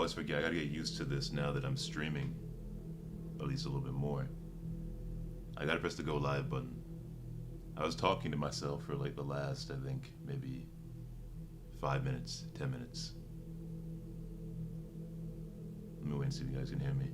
always forget. I gotta get used to this now that I'm streaming, at least a little bit more. I gotta press the go live button. I was talking to myself for like the last, I think, maybe 5 minutes, 10 minutes. Let me wait and see if you guys can hear me.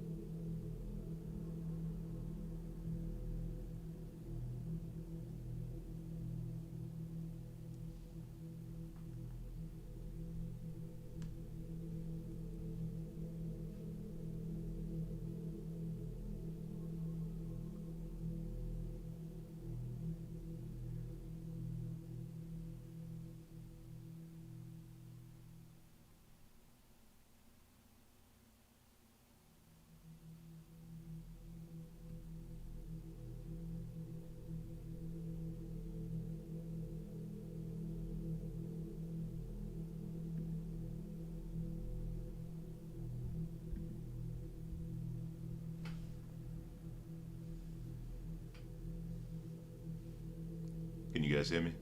Can you guys hear me?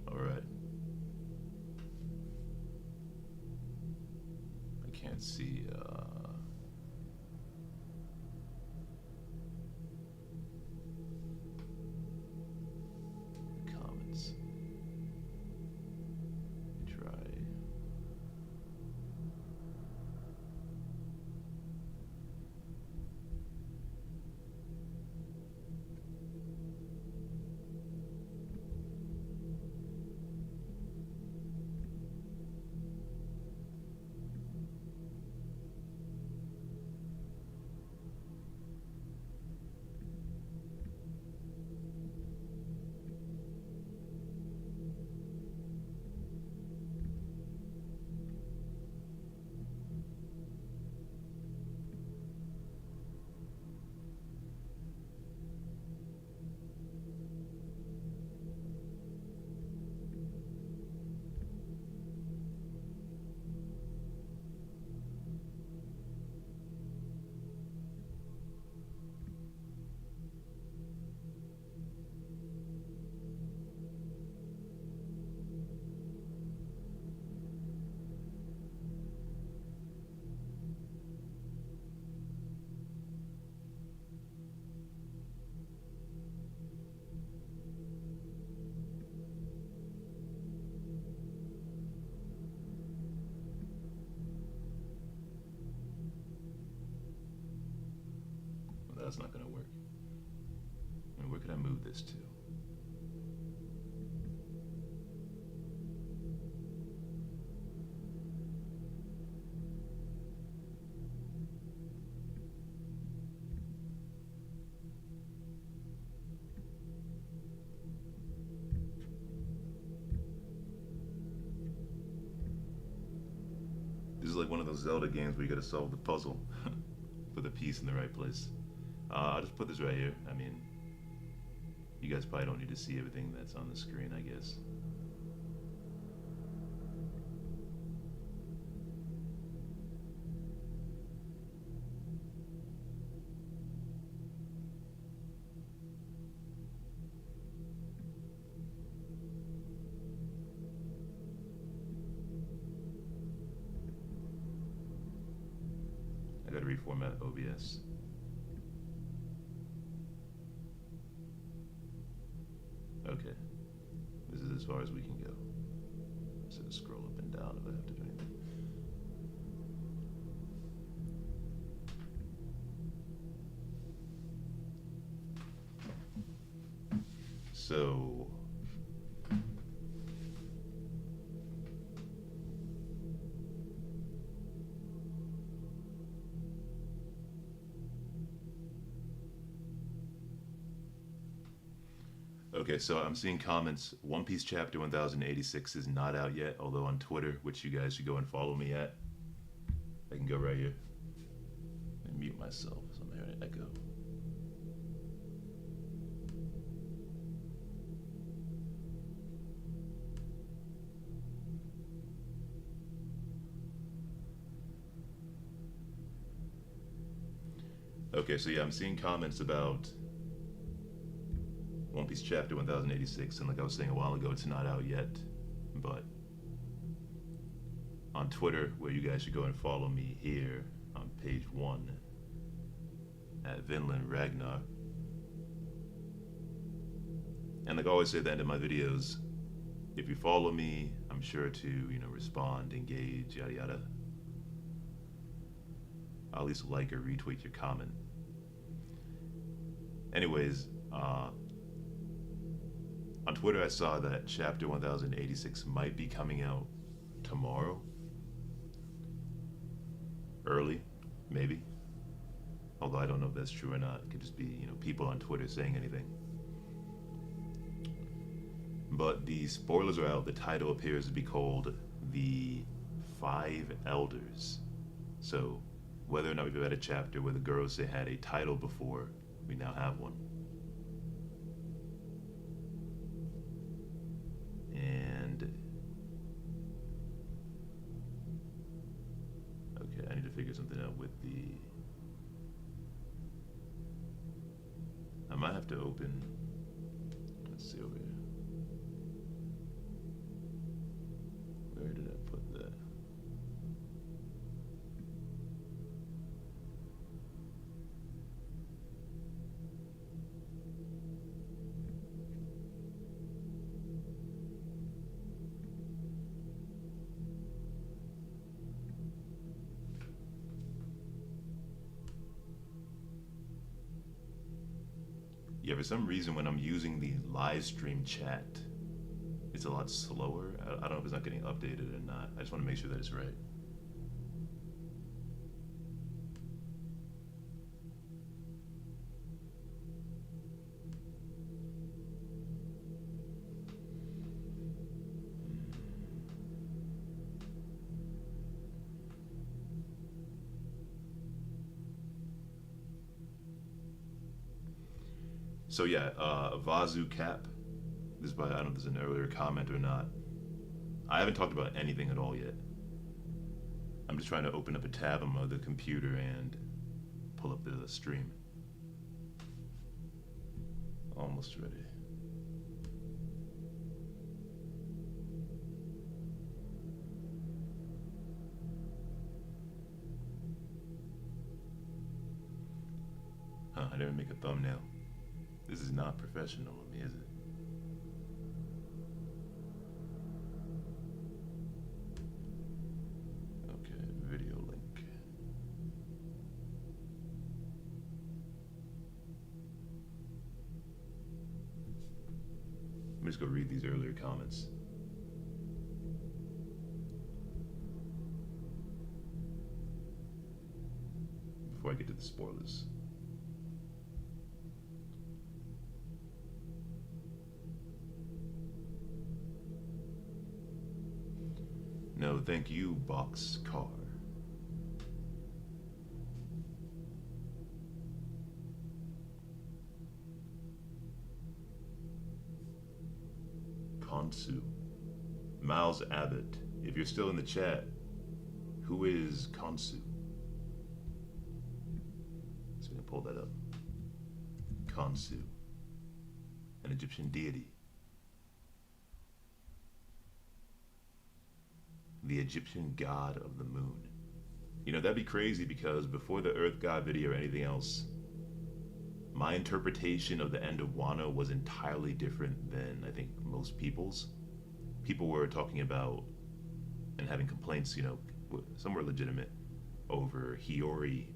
All right. I can't see. The comments. Let me try. Well, that's not gonna work. I mean, where can I move this to? This is like one of those Zelda games where you gotta solve the puzzle. Put the piece in the right place. I'll just put this right here. I mean, you guys probably don't need to see everything that's on the screen, I guess. I gotta reformat OBS. Okay. This is as far as we can go. So scroll up and down if I have to do anything. So Okay, so I'm seeing comments. One Piece Chapter 1086 is not out yet, although on Twitter, which you guys should go and follow me at. I can go right here. Let me mute myself so I'm hearing an echo. Okay, so yeah, I'm seeing comments about One Piece Chapter 1086, and like I was saying a while ago, it's not out yet, but on Twitter, where you guys should go and follow me here on page 1 at Vinland Ragnar. And like I always say at the end of my videos, if you follow me, I'm sure to, respond, engage, yada yada. I'll at least like or retweet your comment. Anyways, on Twitter I saw that Chapter 1086 might be coming out tomorrow. Early, maybe. Although I don't know if that's true or not. It could just be, people on Twitter saying anything. But the spoilers are out. The title appears to be called The Five Elders. So, whether or not we've had a chapter where the girls say had a title before, we now have one. And okay, I need to figure something out with the. I might have to open. Let's see over here. Where did I put that? Yeah, for some reason when I'm using the live stream chat, it's a lot slower. I don't know if it's not getting updated or not. I just want to make sure that it's right. So yeah, Vazu Cap. This is by, I don't know if there's an earlier comment or not. I haven't talked about anything at all yet. I'm just trying to open up a tab on the computer and pull up the stream. Almost ready. Huh, I didn't make a thumbnail. This is not professional of me, is it? Okay, video link. Let me just go read these earlier comments. Before I get to the spoilers. No, thank you, Boxcar. Konsu. Miles Abbott. If you're still in the chat, who is Konsu? So we can pull that up. Konsu. An Egyptian deity. The Egyptian god of the moon. That'd be crazy because before the Earth God video or anything else, my interpretation of the end of Wano was entirely different than I think most people's. People were talking about and having complaints, some were legitimate, over Hiyori,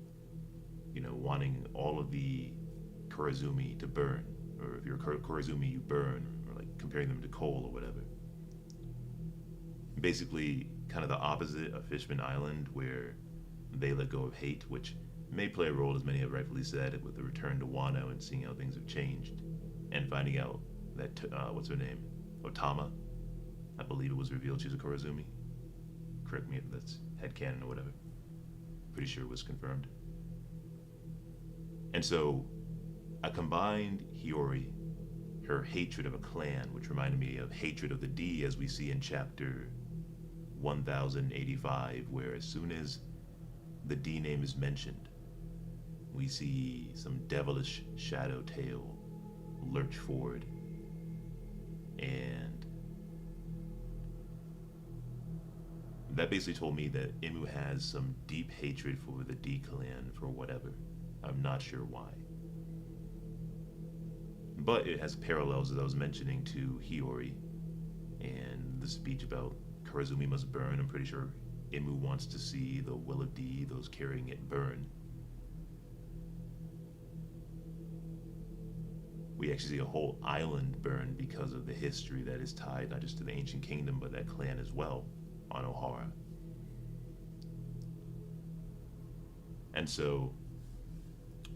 wanting all of the Kurozumi to burn. Or if you're a Kurozumi, you burn, or like comparing them to coal or whatever. Basically, kind of the opposite of Fishman Island, where they let go of hate, which may play a role, as many have rightfully said, with the return to Wano and seeing how things have changed, and finding out that what's her name, Otama, I believe it was revealed she's a Korazumi. Correct me if that's headcanon or whatever. Pretty sure it was confirmed. And so I combined Hiyori, her hatred of a clan, which reminded me of hatred of the D, as we see in chapter 1085, where as soon as the D name is mentioned, we see some devilish shadow tail lurch forward, and that basically told me that Imu has some deep hatred for the D clan for whatever. I'm not sure why. But it has parallels, as I was mentioning, to Hiyori and the speech about Korazumi must burn. I'm pretty sure Imu wants to see the will of D, those carrying it, burn. We actually see a whole island burn because of the history that is tied not just to the ancient kingdom, but that clan as well on Ohara. And so,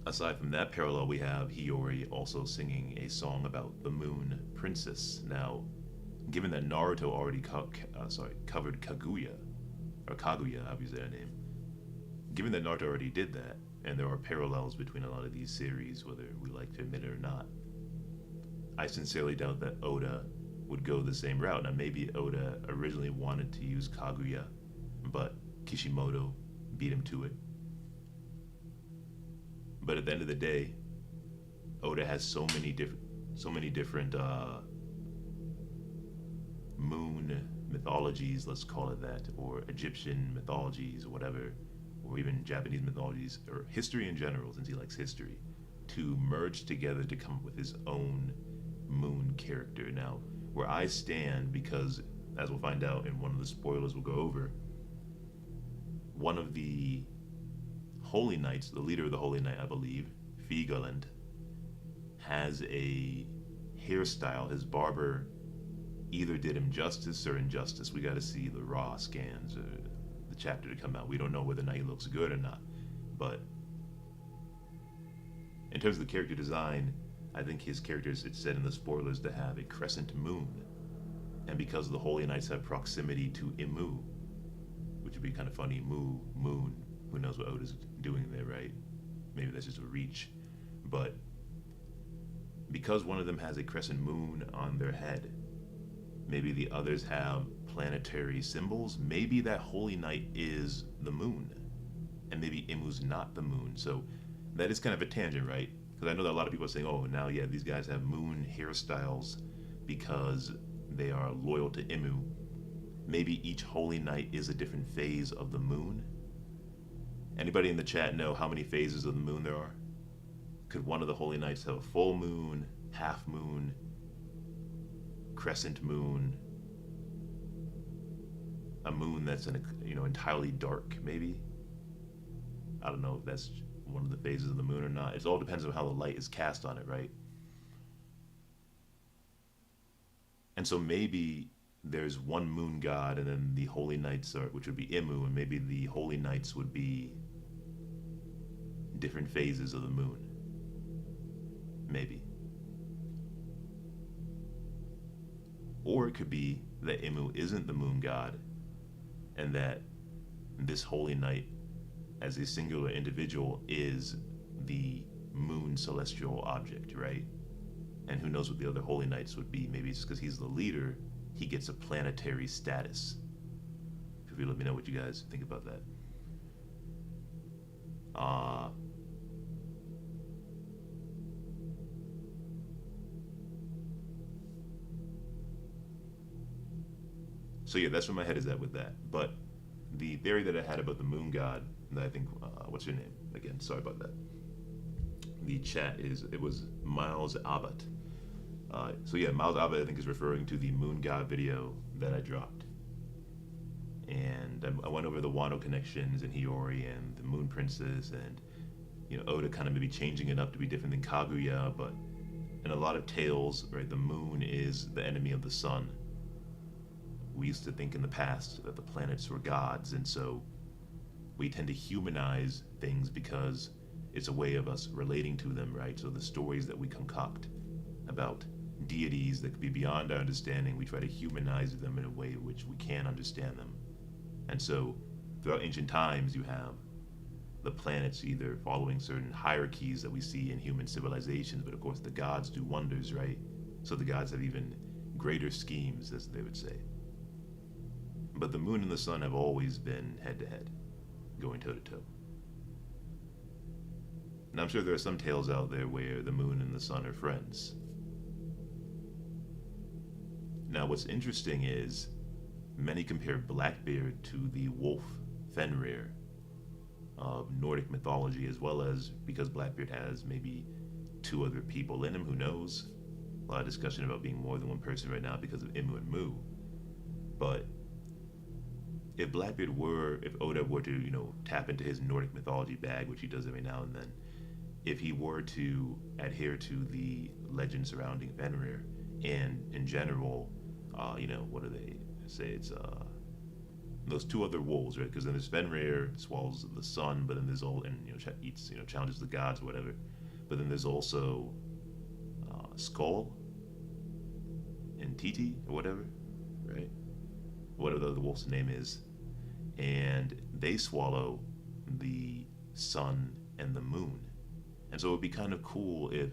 aside from that parallel, we have Hiyori also singing a song about the Moon Princess. Now, given that Naruto already covered Kaguya, or Kaguya, obviously that name, given that Naruto already did that, and there are parallels between a lot of these series, whether we like to admit it or not, I sincerely doubt that Oda would go the same route. Now, maybe Oda originally wanted to use Kaguya, but Kishimoto beat him to it. But at the end of the day, Oda has so many different moon mythologies, let's call it that, or Egyptian mythologies, or whatever, or even Japanese mythologies, or history in general, since he likes history, to merge together to come up with his own moon character. Now, where I stand, because as we'll find out in one of the spoilers we'll go over, one of the Holy Knights, the leader of the Holy Knight, I believe, Vigeland, has a hairstyle. His barber either did him justice or injustice. We got to see the raw scans or the chapter to come out. We don't know whether or not he looks good or not. But in terms of the character design, I think his character is, it's said in the spoilers, to have a crescent moon. And because the Holy Knights have proximity to Imu, which would be kind of funny, moon, who knows what Oda's doing there, right? Maybe that's just a reach. But because one of them has a crescent moon on their head, maybe the others have planetary symbols. Maybe that Holy Knight is the moon, and maybe Imu's not the moon. So that is kind of a tangent, right? Because I know that a lot of people are saying, oh, now, yeah, these guys have moon hairstyles because they are loyal to Imu. Maybe each Holy Knight is a different phase of the moon. Anybody in the chat know how many phases of the moon there are? Could one of the Holy Knights have a full moon, half moon, crescent moon, a moon that's entirely dark, maybe? I don't know if that's one of the phases of the moon or not. It all depends on how the light is cast on it, right? And so maybe there's one moon god, and then the Holy Knights which would be Imu, and maybe the Holy Knights would be different phases of the moon. Maybe. Or it could be that Imu isn't the moon god, and that this Holy Knight, as a singular individual, is the moon celestial object, right? And who knows what the other Holy Knights would be. Maybe it's because he's the leader, he gets a planetary status. If you let me know what you guys think about that. So yeah, that's where my head is at with that. But the theory that I had about the moon god, that I think, what's your name? Again, sorry about that. The chat it was Miles Abbott. So yeah, Miles Abbott, I think, is referring to the moon god video that I dropped. And I went over the Wano connections and Hiyori and the Moon Princess, and Oda kind of maybe changing it up to be different than Kaguya, but in a lot of tales, right, the moon is the enemy of the sun. We used to think in the past that the planets were gods, and so we tend to humanize things because it's a way of us relating to them, right? So the stories that we concoct about deities that could be beyond our understanding. We try to humanize them in a way in which we can understand them. And so, throughout ancient times, you have the planets either following certain hierarchies that we see in human civilizations, but of course the gods do wonders, right? So the gods have even greater schemes, as they would say. But the moon and the sun have always been head to head, going toe to toe. And I'm sure there are some tales out there where the moon and the sun are friends. Now, what's interesting is many compare Blackbeard to the wolf Fenrir of Nordic mythology, as well as because Blackbeard has maybe two other people in him, who knows? A lot of discussion about being more than one person right now because of Immu and Mu. But if Oda were to, tap into his Nordic mythology bag, which he does every now and then, if he were to adhere to the legend surrounding Fenrir, and in general, what do they say? It's those two other wolves, right? Because then there's Fenrir swallows the sun, but then there's eats, challenges the gods or whatever. But then there's also Skull and Titi or whatever, right? Whatever the wolf's name is, and they swallow the sun and the moon. And so it would be kind of cool if,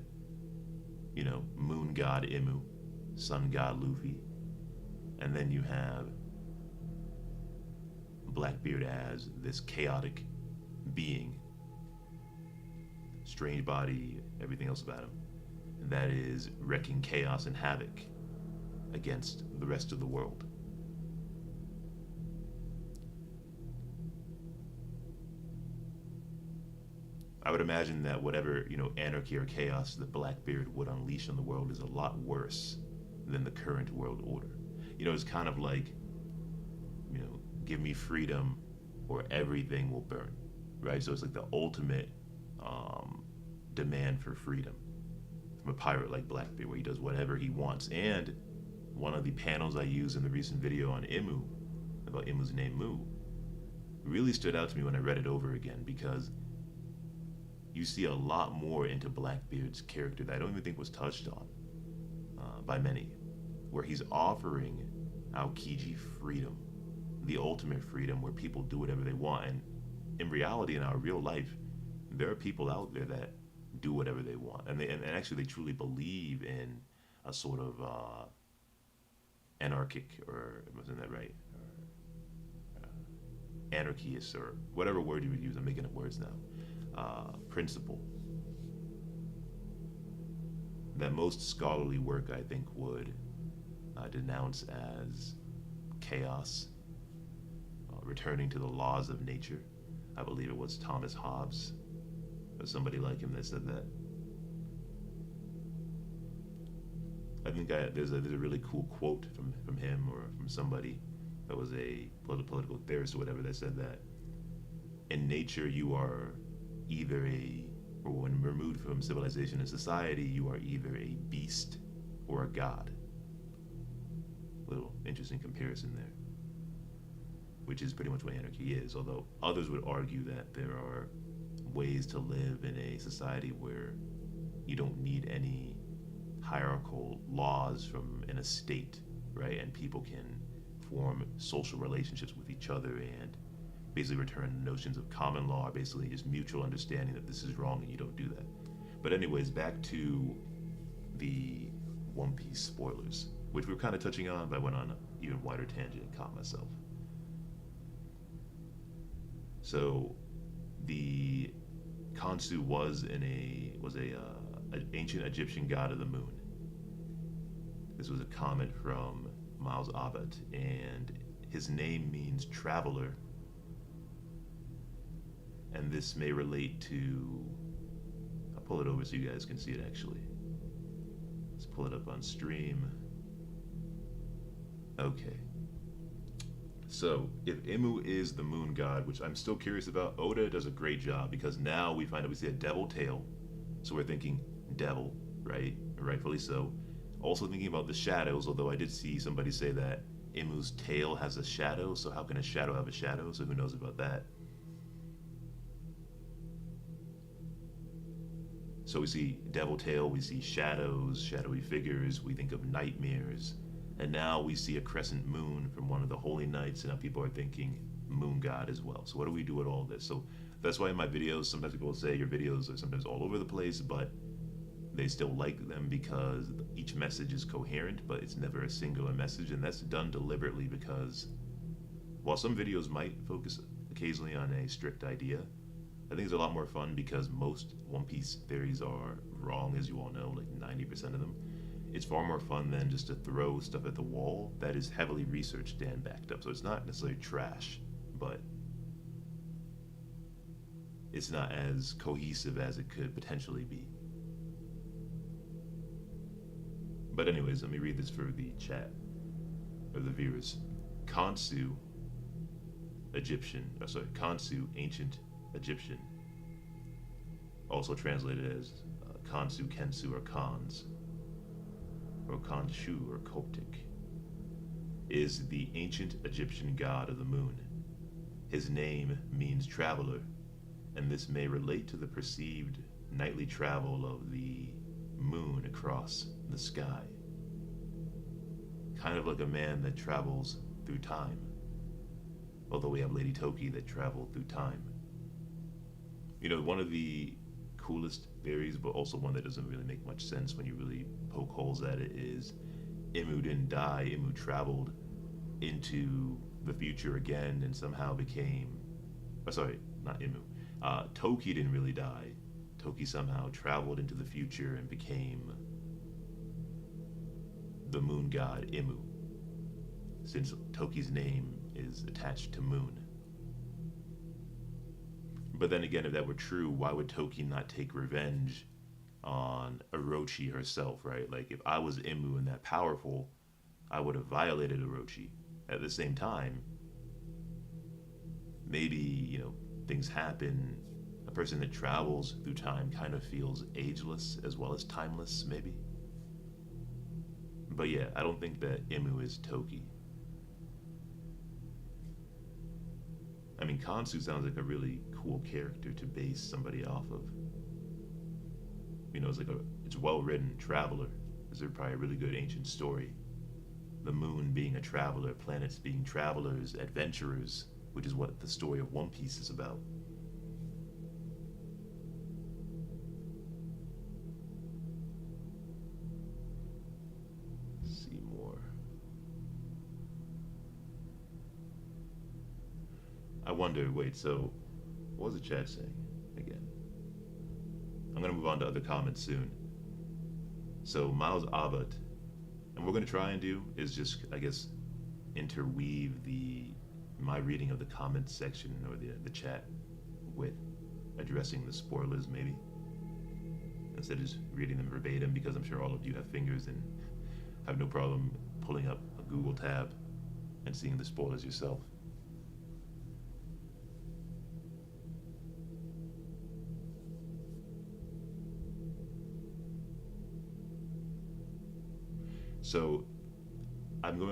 moon god Immu, sun god Luffy, and then you have Blackbeard as this chaotic being, strange body, everything else about him, that is wrecking chaos and havoc against the rest of the world. I would imagine that whatever, anarchy or chaos that Blackbeard would unleash on the world is a lot worse than the current world order. It's kind of like, give me freedom or everything will burn, right? So it's like the ultimate demand for freedom from a pirate like Blackbeard, where he does whatever he wants. And one of the panels I used in the recent video on Immu, about Immu's name Mu, really stood out to me when I read it over again, because you see a lot more into Blackbeard's character that I don't even think was touched on by many, where he's offering Aokiji freedom, the ultimate freedom, where people do whatever they want. And in reality, in our real life, there are people out there that do whatever they want, and actually they truly believe in a sort of anarchic, or wasn't that right? Anarchist, or whatever word you would use. I'm making up words now. Principle that most scholarly work, I think, would denounce as chaos, returning to the laws of nature. I believe it was Thomas Hobbes or somebody like him that said that. I think there's a really cool quote from him or from somebody that was a political theorist or whatever, that said that in nature you are either or when removed from civilization and society, you are either a beast or a god. Little interesting comparison there, which is pretty much what anarchy is, although others would argue that there are ways to live in a society where you don't need any hierarchical laws from in a state, right? And people can form social relationships with each other and basically return notions of common law, basically just mutual understanding that this is wrong and you don't do that. But anyways, back to the One Piece spoilers, which we were kind of touching on, but I went on an even wider tangent and caught myself. So the Khonsu was an ancient Egyptian god of the moon. This was a comment from Miles Abbott, and his name means traveler. And this may relate to, I'll pull it over so you guys can see it actually. Let's pull it up on stream. Okay. So, if Immu is the moon god, which I'm still curious about, Oda does a great job, because now we find out we see a devil tail. So we're thinking devil, right? Rightfully so. Also thinking about the shadows, although I did see somebody say that Immu's tail has a shadow, so how can a shadow have a shadow? So who knows about that? So we see Devil Tail, we see shadows, shadowy figures, we think of nightmares, and now we see a crescent moon from one of the holy nights, and now people are thinking moon god as well. So what do we do with all this? So that's why in my videos, sometimes people will say your videos are sometimes all over the place, but they still like them because each message is coherent, but it's never a singular message, and that's done deliberately because while some videos might focus occasionally on a strict idea, I think it's a lot more fun because most One Piece theories are wrong, as you all know, like 90% of them. It's far more fun than just to throw stuff at the wall that is heavily researched and backed up. So it's not necessarily trash, but it's not as cohesive as it could potentially be. But anyways, let me read this for the chat, or the viewers. Khonsu, Khonsu, ancient Egyptian, also translated as Khonsu, Kensu, or Khans, or Khonshu, or Coptic, is the ancient Egyptian god of the moon. His name means traveler, and this may relate to the perceived nightly travel of the moon across the sky. Kind of like a man that travels through time. Although we have Lady Toki that traveled through time. You know, one of the coolest theories, but also one that doesn't really make much sense when you really poke holes at it, is Imu didn't die. Imu traveled into the future again and somehow became... Oh, sorry, not Imu. Toki didn't really die. Toki somehow traveled into the future and became the moon god Imu, since Toki's name is attached to moon. But then again, if that were true, why would Toki not take revenge on Orochi herself, right? Like, if I was Imu and that powerful, I would have violated Orochi. At the same time, maybe, you know, things happen. A person that travels through time kind of feels ageless as well as timeless, maybe. But yeah, I don't think that Imu is Toki. I mean, Khonsu sounds like a really cool character to base somebody off of. You know, it's well written. Traveler is probably a really good ancient story. The moon being a traveler, planets being travelers, adventurers, which is what the story of One Piece is about. Let's see more. I wonder, wait, so what was the chat saying again? I'm going to move on to other comments soon. So Miles Abbott, and what we're going to try and do is just, I guess, interweave my reading of the comments section or the chat with addressing the spoilers, maybe, instead of just reading them verbatim, because I'm sure all of you have fingers and have no problem pulling up a Google tab and seeing the spoilers yourself.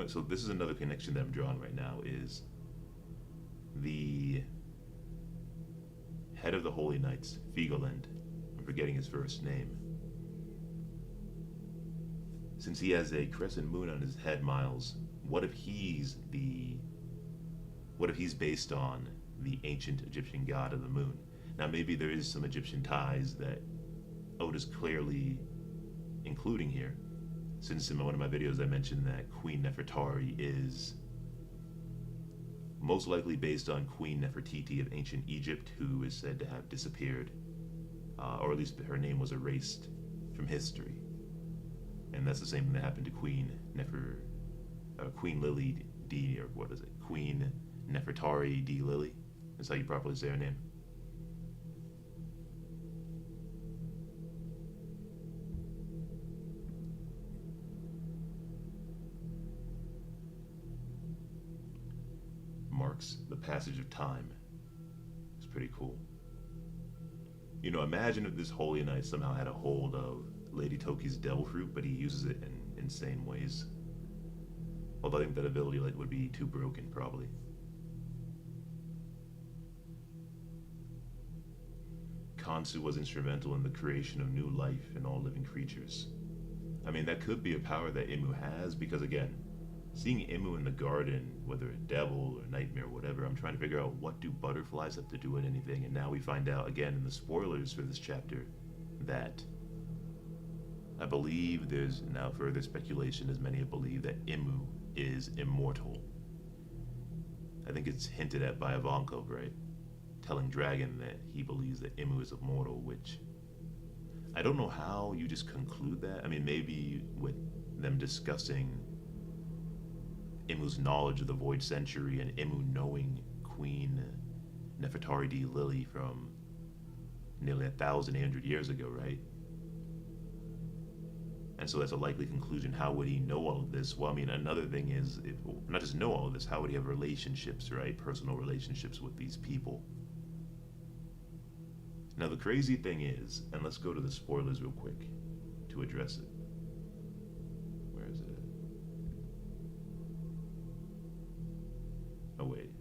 So this is another connection that I'm drawing right now, is the head of the Holy Knights, Vigeland. I'm forgetting his first name. Since he has a crescent moon on his head, Miles, what if he's based on the ancient Egyptian god of the moon? Now maybe there is some Egyptian ties that Oda's clearly including here. Since in one of my videos I mentioned that Queen Nefertari is most likely based on Queen Nefertiti of ancient Egypt, who is said to have disappeared, or at least her name was erased from history. And that's the same thing that happened to Queen Lily D, or what is it? Queen Nefertari D. Lily? That's how you properly say her name. Marks the passage of time. It's pretty cool. You know, imagine if this Holy Knight somehow had a hold of Lady Toki's devil fruit, but he uses it in insane ways. Although I think that ability would be too broken, probably. Khonsu was instrumental in the creation of new life in all living creatures. I mean, that could be a power that Imu has, because again, seeing Imu in the garden, whether a devil or nightmare or whatever, I'm trying to figure out what do butterflies have to do with anything, and now we find out again in the spoilers for this chapter that I believe there's now further speculation, as many have believed, that Imu is immortal. I think it's hinted at by Ivankov, right? Telling Dragon that he believes that Imu is immortal, which I don't know how you just conclude that. I mean, maybe with them discussing Imu's knowledge of the Void Century and Imu knowing Queen Nefertari D. Lily from nearly 1,800 years ago, right? And so that's a likely conclusion. How would he know all of this? Well, I mean, another thing is, if, not just know all of this, how would he have relationships, right? Personal relationships with these people. Now, the crazy thing is, and let's go to the spoilers real quick to address it. Where is it at? Oh, wait.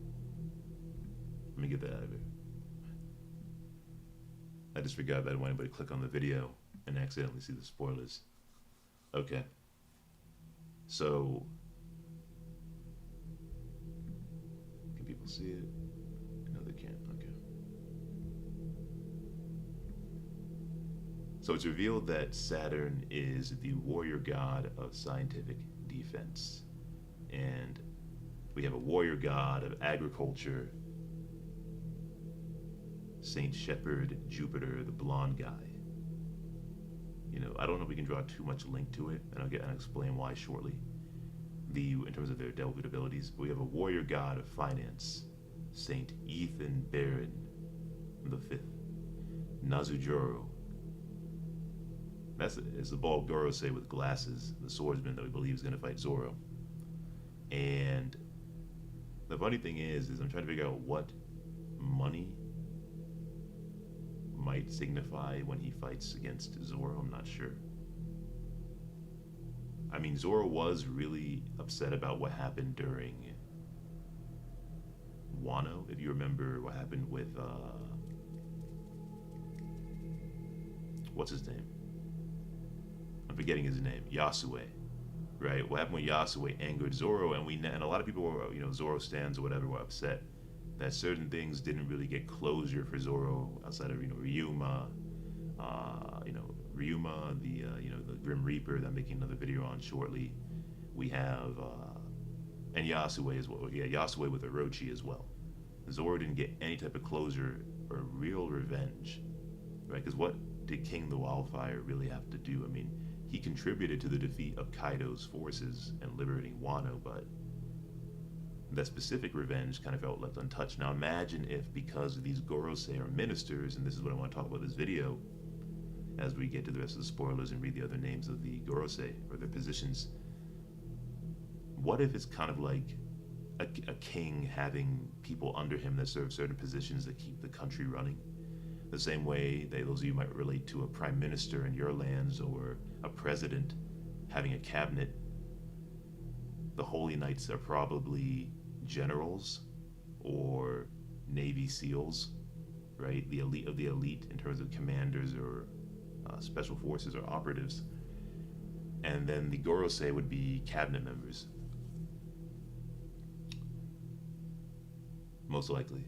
Let me get that out of here. I just forgot that I didn't want anybody to click on the video and accidentally see the spoilers. Okay. So, can people see it? No, they can't. Okay. So it's revealed that Saturn is the warrior god of scientific defense. And we have a warrior god of agriculture, Saint Shepherd Jupiter, the blonde guy. You know, I don't know if we can draw too much link to it, and I'll explain why shortly. In terms of their Delvid abilities, but we have a warrior god of finance, Saint Ethan Baron the Fifth, Nazujuro. It's the bald Gorosei with glasses, the swordsman that we believe is going to fight Zoro. And the funny thing is I'm trying to figure out what money might signify when he fights against Zoro. I'm not sure. I mean, Zoro was really upset about what happened during Wano, if you remember what happened with what's his name? I'm forgetting his name. Yasue, right? What happened with Yasue angered Zoro, and a lot of people were, Zoro stands or whatever, were upset that certain things didn't really get closure for Zoro outside of Ryuma, Ryuma, the Grim Reaper that I'm making another video on shortly. We have and Yasue as well. Yeah, Yasue with Orochi as well. Zoro didn't get any type of closure or real revenge, right? Because what did King the Wildfire really have to do? I mean, he contributed to the defeat of Kaido's forces and liberating Wano, but that specific revenge kind of felt left untouched. Now imagine if, because these Gorosei are ministers, and this is what I want to talk about in this video, as we get to the rest of the spoilers and read the other names of the Gorosei, or their positions, what if it's kind of like a king having people under him that serve certain positions that keep the country running? The same way that those of you might relate to a prime minister in your lands, or a president having a cabinet. The Holy Knights are probably generals or Navy SEALs, right? The elite of the elite in terms of commanders or special forces or operatives. And then the Gorosei would be cabinet members, most likely.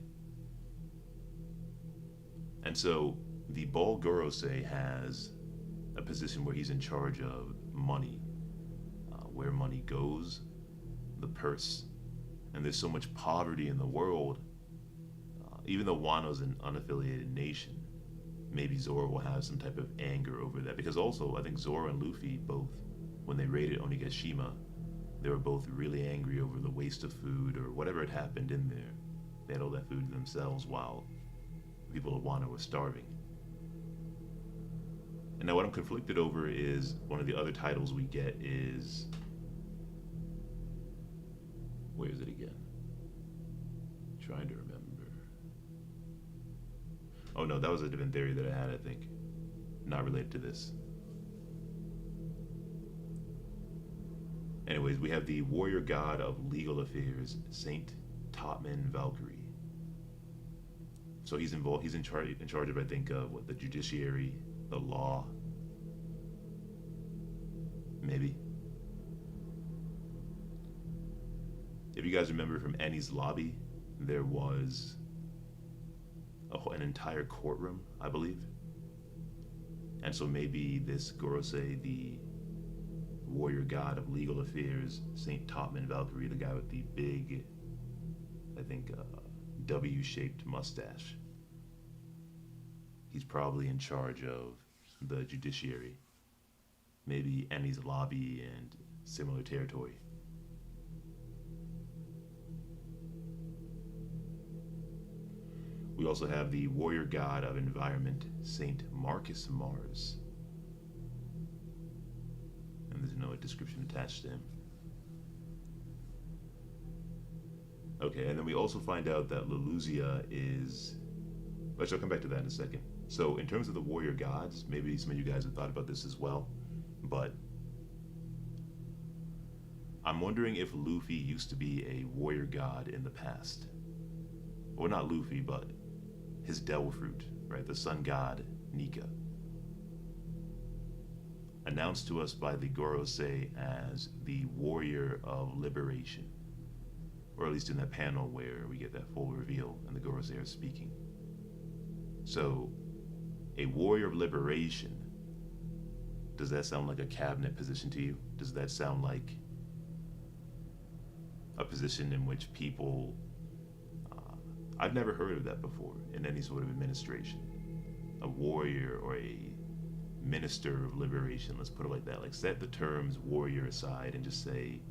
And so the Ball Gorosei has a position where he's in charge of money, where money goes, the purse. And there's so much poverty in the world, even though Wano's an unaffiliated nation, maybe Zoro will have some type of anger over that. Because also, I think Zoro and Luffy both, when they raided Onigashima, they were both really angry over the waste of food or whatever had happened in there. They had all that food themselves while people of Wano were starving. And now what I'm conflicted over is one of the other titles we get is, where is it again? Trying to remember. Oh no, that was a different theory that I had, I think. Not related to this. Anyways, we have the warrior god of legal affairs, Saint Topman Valkyrie. So he's involved. He's in charge of, I think, what, the judiciary, the law, maybe. If you guys remember from Enies Lobby, there was an entire courtroom, I believe. And so maybe this Gorosei, the warrior god of legal affairs, Saint Topman Valkyrie, the guy with the big, I think, W-shaped mustache, he's probably in charge of the judiciary. Maybe Enies Lobby and similar territory. We also have the warrior god of environment, Saint Marcus Mars. And there's no description attached to him. Okay, and then we also find out that Leluzia is... Which I'll come back to that in a second. So in terms of the warrior gods, maybe some of you guys have thought about this as well, but I'm wondering if Luffy used to be a warrior god in the past. Well, not Luffy, but his devil fruit, right? The sun god, Nika. Announced to us by the Gorosei as the warrior of liberation. Or at least in that panel where we get that full reveal and the Gorosei are speaking. So, a warrior of liberation, does that sound like a cabinet position to you? Does that sound like a position in which people... I've never heard of that before in any sort of administration. A warrior or a minister of liberation, let's put it like that. Like, set the terms warrior aside and just say,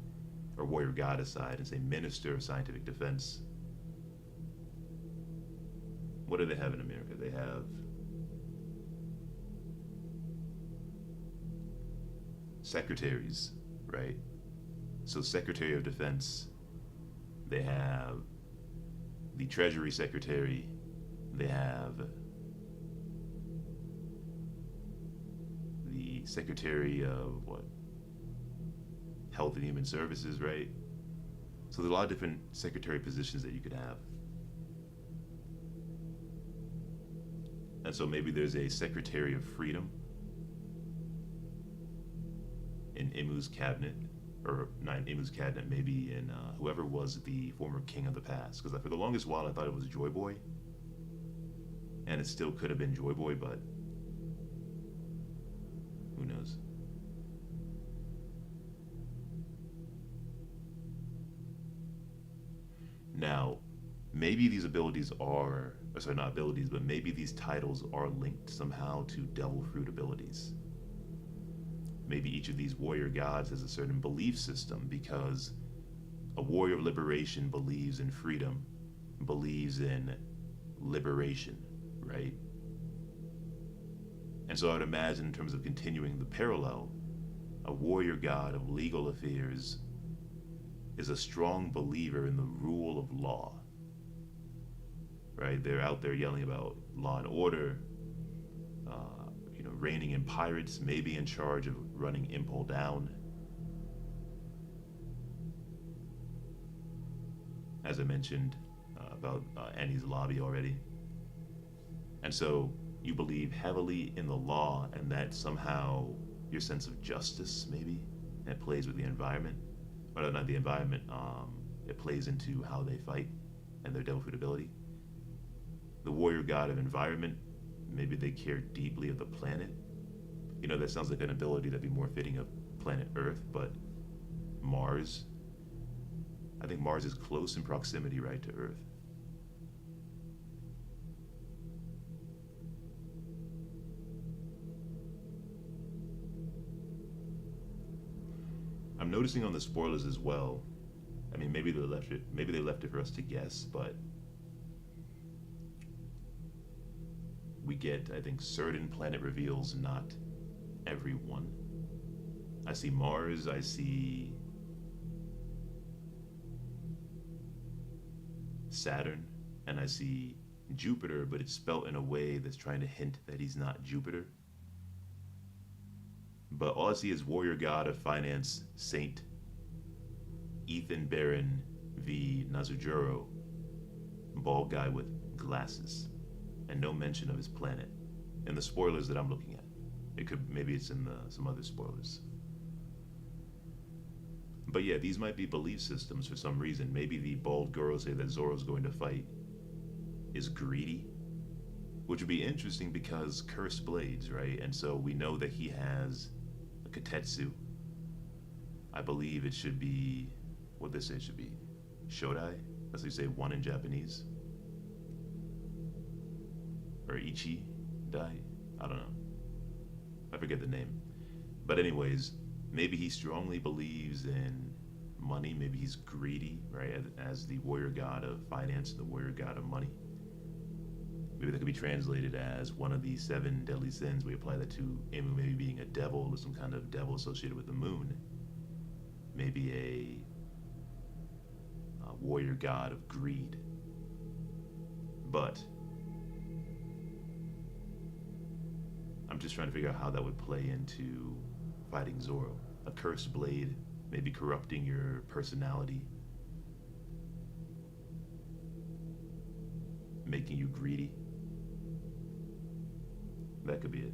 or warrior god aside and say minister of scientific defense. What do they have in America? They have secretaries, right? So Secretary of Defense, they have the Treasury Secretary, they have the Secretary of what? Health and Human Services, right? So there's a lot of different secretary positions that you could have. And so maybe there's a Secretary of Freedom in Imu's cabinet, or not in Imu's cabinet, maybe in whoever was the former king of the past. Because for the longest while I thought it was Joy Boy. And it still could have been Joy Boy, but who knows? Now, maybe these abilities are, or sorry, not abilities, but maybe these titles are linked somehow to Devil Fruit abilities. Maybe each of these warrior gods has a certain belief system, because a warrior of liberation believes in freedom, believes in liberation, right? And so I would imagine, in terms of continuing the parallel, a warrior god of legal affairs is a strong believer in the rule of law, right? They're out there yelling about law and order, reining in pirates, maybe in charge of running Impel Down. As I mentioned about Enies Lobby already. And so you believe heavily in the law, and that somehow your sense of justice, maybe, that plays with the environment. Or not the environment, it plays into how they fight and their devil fruit ability. The warrior god of environment, maybe they care deeply of the planet. That sounds like an ability that'd be more fitting of planet Earth, but Mars, I think Mars is close in proximity, right, to Earth. I'm noticing on the spoilers as well. I mean, maybe they left it for us to guess, but we get, I think, certain planet reveals, not every one. I see Mars, I see Saturn, and I see Jupiter, but it's spelt in a way that's trying to hint that he's not Jupiter. But all I see is warrior god of finance, Saint Ethan Baron v. Nazujuro, bald guy with glasses. and no mention of his planet in the spoilers that I'm looking at. It could maybe it's in some other spoilers. But yeah, these might be belief systems for some reason. Maybe the bald Gorosei that Zoro's going to fight is greedy, which would be interesting because cursed blades, right? And so we know that he has a Katetsu. I believe it should be what they say it should be Shodai. That's what you say one in Japanese. Or Ichi Dai. I don't know. I forget the name. But anyways, maybe he strongly believes in money. Maybe he's greedy, right? As the warrior god of finance, the warrior god of money. Maybe that could be translated as one of the 7 deadly sins. We apply that to Imu maybe being a devil or some kind of devil associated with the moon. Maybe a warrior god of greed. But I'm just trying to figure out how that would play into fighting Zoro. A cursed blade, maybe corrupting your personality, making you greedy. That could be it.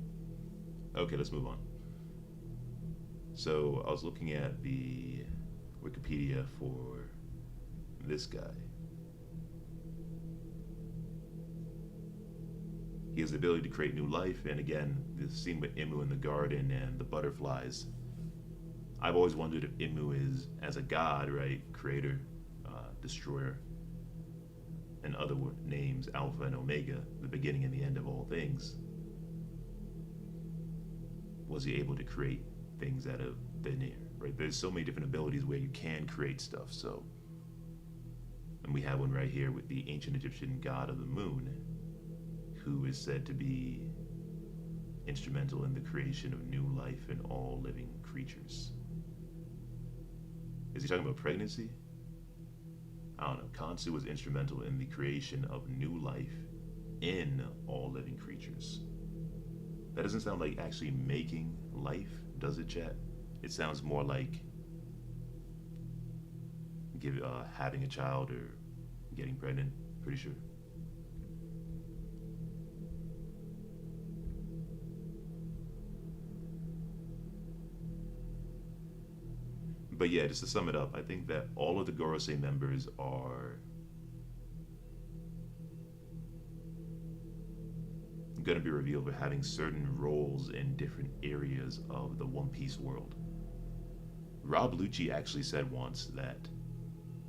Okay, let's move on. So I was looking at the Wikipedia for this guy. He has the ability to create new life, and again, the scene with Imu in the garden and the butterflies. I've always wondered if Imu is, as a god, right, creator, destroyer, and other names, Alpha and Omega, the beginning and the end of all things. Was he able to create things out of thin air, right? There's so many different abilities where you can create stuff, so. And we have one right here with the ancient Egyptian god of the moon, who is said to be instrumental in the creation of new life in all living creatures. Is he talking about pregnancy? I don't know. Khonsu was instrumental in the creation of new life in all living creatures. That doesn't sound like actually making life, does it, chat? It sounds more like having a child or getting pregnant, pretty sure. But yeah, just to sum it up, I think that all of the Gorosei members are going to be revealed for having certain roles in different areas of the One Piece world. Rob Lucci actually said once that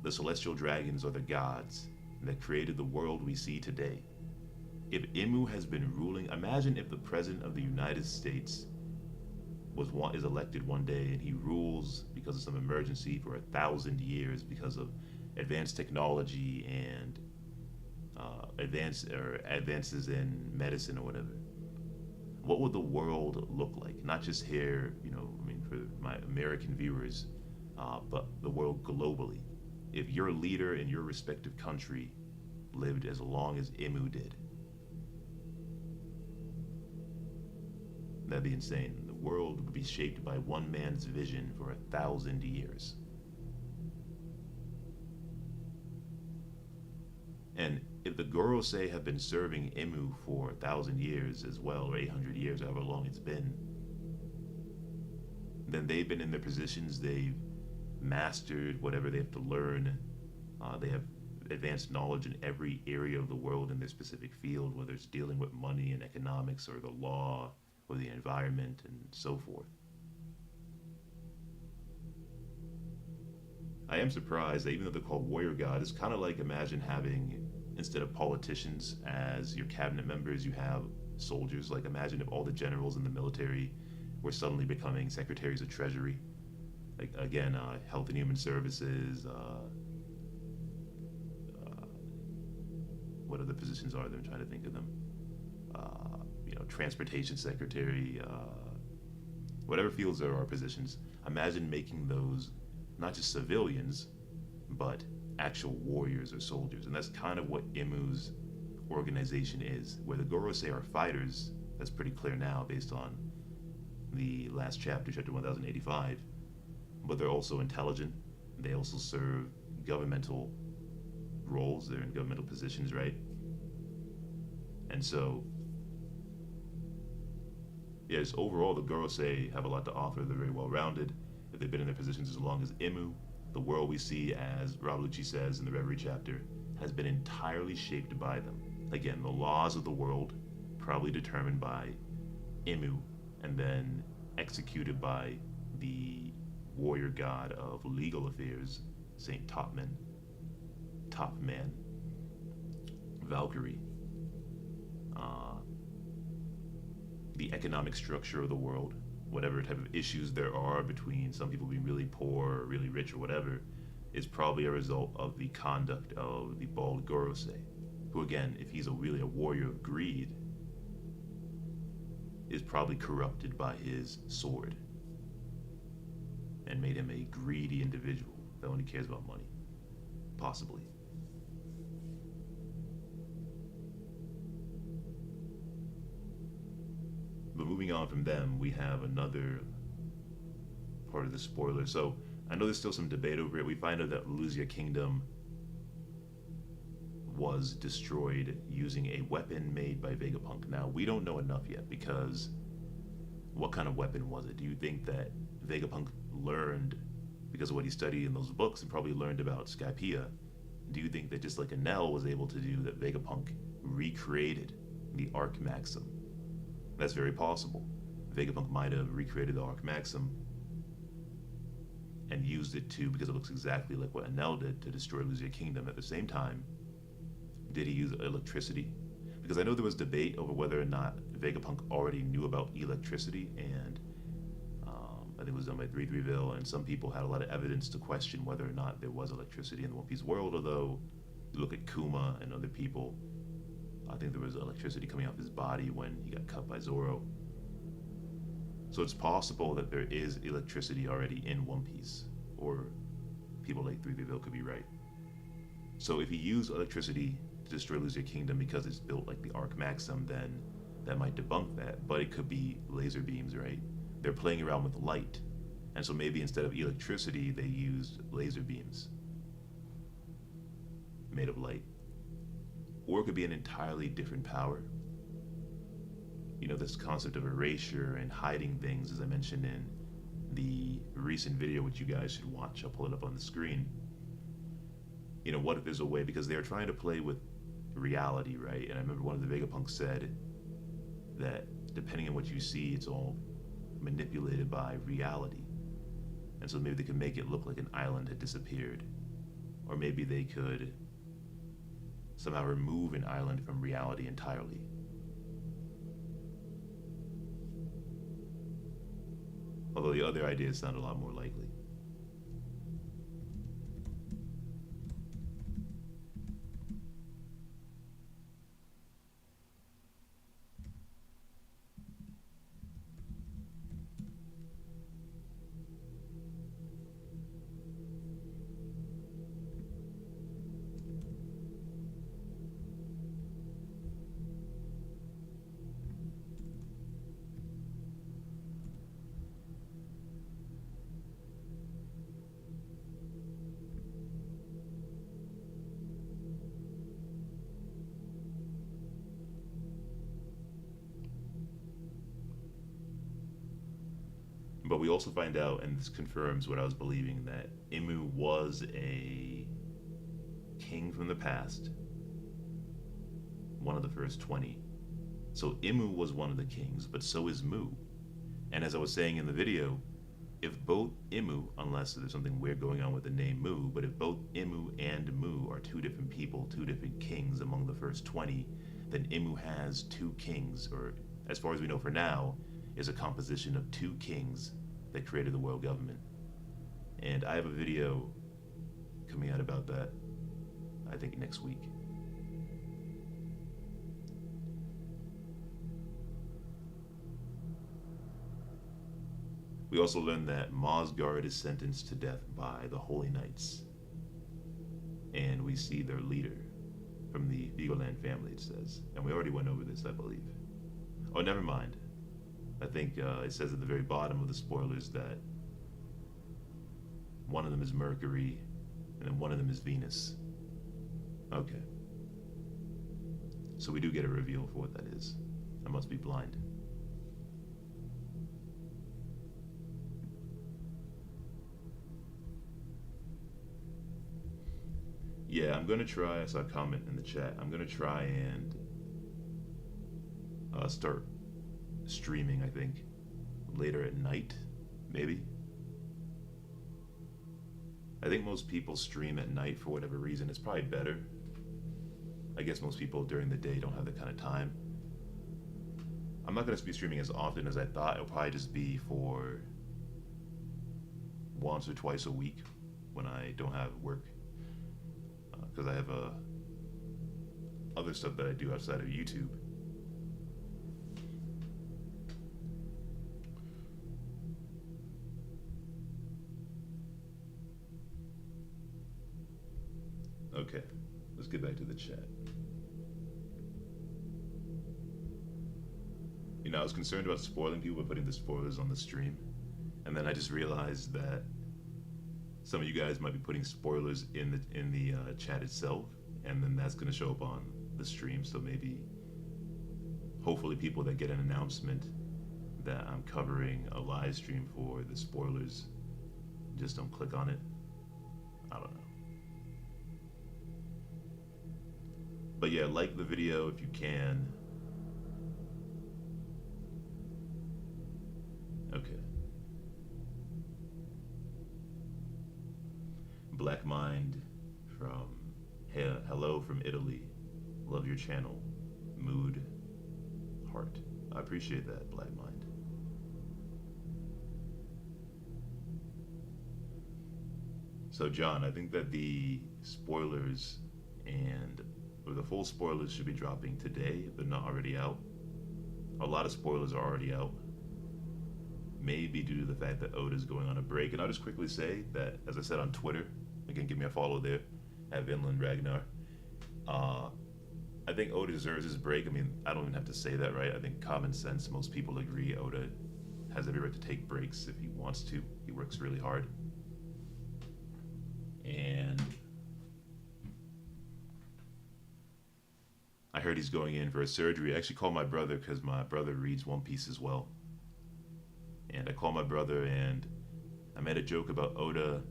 the celestial dragons are the gods that created the world we see today. If Imu has been ruling, imagine if the President of the United States is elected one day and he rules because of some emergency for 1,000 years because of advanced technology and advances in medicine or whatever. What would the world look like? Not just here, I mean, for my American viewers, but the world globally. If your leader in your respective country lived as long as Imu did, that'd be insane. The world would be shaped by one man's vision for 1,000 years. And if the Gorosei have been serving Imu for 1,000 years as well, or 800 years, however long it's been, then they've been in their positions, they've mastered whatever they have to learn. They have advanced knowledge in every area of the world in their specific field, whether it's dealing with money and economics or the law or the environment and so forth. I am surprised that even though they're called warrior god, it's kind of like imagine having, instead of politicians as your cabinet members, you have soldiers. Like imagine if all the generals in the military were suddenly becoming secretaries of treasury. Like again, health and human services, what other positions are there? I'm trying to think of them. Transportation secretary, whatever fields there are positions. Imagine making those not just civilians, but actual warriors or soldiers. And that's kind of what Imu's organization is. Where the Gorosei are fighters, that's pretty clear now based on the last chapter, chapter 1085. But they're also intelligent. They also serve governmental roles. They're in governmental positions, right? And so, yes, overall, the Gorosei have a lot to offer. They're very well rounded. If they've been in their positions as long as Imu, the world we see, as Rablucci says in the Reverie chapter, has been entirely shaped by them. Again, the laws of the world, probably determined by Imu, and then executed by the warrior god of legal affairs, Saint Topman, Valkyrie. Uh, the economic structure of the world, whatever type of issues there are between some people being really poor or really rich or whatever, is probably a result of the conduct of the bald Gorosei, who again, if he's really a warrior of greed, is probably corrupted by his sword and made him a greedy individual that only cares about money. Possibly. But moving on from them, we have another part of the spoiler. So I know there's still some debate over it. We find out that Luzia Kingdom was destroyed using a weapon made by Vegapunk. Now, we don't know enough yet, because what kind of weapon was it? Do you think that Vegapunk learned, because of what he studied in those books, and probably learned about Skypiea, do you think that just like Enel was able to do, that Vegapunk recreated the Arc Maxim? That's very possible. Vegapunk might have recreated the Arc Maxim and used it to, because it looks exactly like what Enel did, to destroy Luzia Kingdom. At the same time, did he use electricity? Because I know there was debate over whether or not Vegapunk already knew about electricity, and I think it was done by 3-3ville, and some people had a lot of evidence to question whether or not there was electricity in the One Piece world, although you look at Kuma and other people, I think there was electricity coming off his body when he got cut by Zoro. So it's possible that there is electricity already in One Piece, or people like 3-3ville could be right. So if he used electricity to destroy Luzia Kingdom because it's built like the Arc Maxim, then that might debunk that, but it could be laser beams, right? They're playing around with light, and so maybe instead of electricity, they used laser beams made of light. Or it could be an entirely different power. You know, this concept of erasure and hiding things, as I mentioned in the recent video, which you guys should watch. I'll pull it up on the screen. You know, what if there's a way, because they're trying to play with reality, right? And I remember one of the Vegapunk said that depending on what you see, it's all manipulated by reality. And so maybe they could make it look like an island had disappeared. Or maybe they could somehow remove an island from reality entirely. Although the other ideas sound a lot more likely. But we also find out, and this confirms what I was believing, that Imu was a king from the past, one of the first 20. So Imu was one of the kings, but so is Mu. And as I was saying in the video, if both Imu, unless there's something weird going on with the name Mu, but if both Imu and Mu are two different people, two different kings among the first 20, then Imu has two kings, or as far as we know for now, is a composition of two kings that created the world government. And I have a video coming out about that, I think next week. We also learned that Mosgard is sentenced to death by the Holy Knights. And we see their leader from the Vigoland family, it says. And we already went over this, I believe. Oh, never mind. I think it says at the very bottom of the spoilers that one of them is Mercury, and then one of them is Venus. Okay. So we do get a reveal for what that is. I must be blind. Yeah, I'm gonna try. I saw a comment in the chat. I'm gonna try and start streaming. I think later at night, maybe. I think most people stream at night for whatever reason. It's probably better. I guess most people during the day don't have that kind of time. I'm not going to be streaming as often as I thought. It'll probably just be for once or twice a week when I don't have work. Because I have other stuff that I do outside of YouTube. Okay, let's get back to the chat. You know, I was concerned about spoiling people by putting the spoilers on the stream, and then I just realized that some of you guys might be putting spoilers in the chat itself, and then that's going to show up on the stream. So maybe, hopefully, people that get an announcement that I'm covering a live stream for the spoilers just don't click on it. I don't know. But yeah, like the video if you can. Okay. Black Mind from hello from Italy. Love your channel. Mood Heart. I appreciate that, Black Mind. So John, I think that the spoilers or the full spoilers should be dropping today if they're not already out. A lot of spoilers are already out. Maybe due to the fact that Oda's going on a break. And I'll just quickly say that, as I said on Twitter, again, give me a follow there, at Vinland Ragnar. I think Oda deserves his break. I mean, I don't even have to say that, right? I think common sense, most people agree Oda has every right to take breaks if he wants to. He works really hard. And I heard he's going in for a surgery. I actually called my brother because my brother reads One Piece as well. And I called my brother and I made a joke about Oda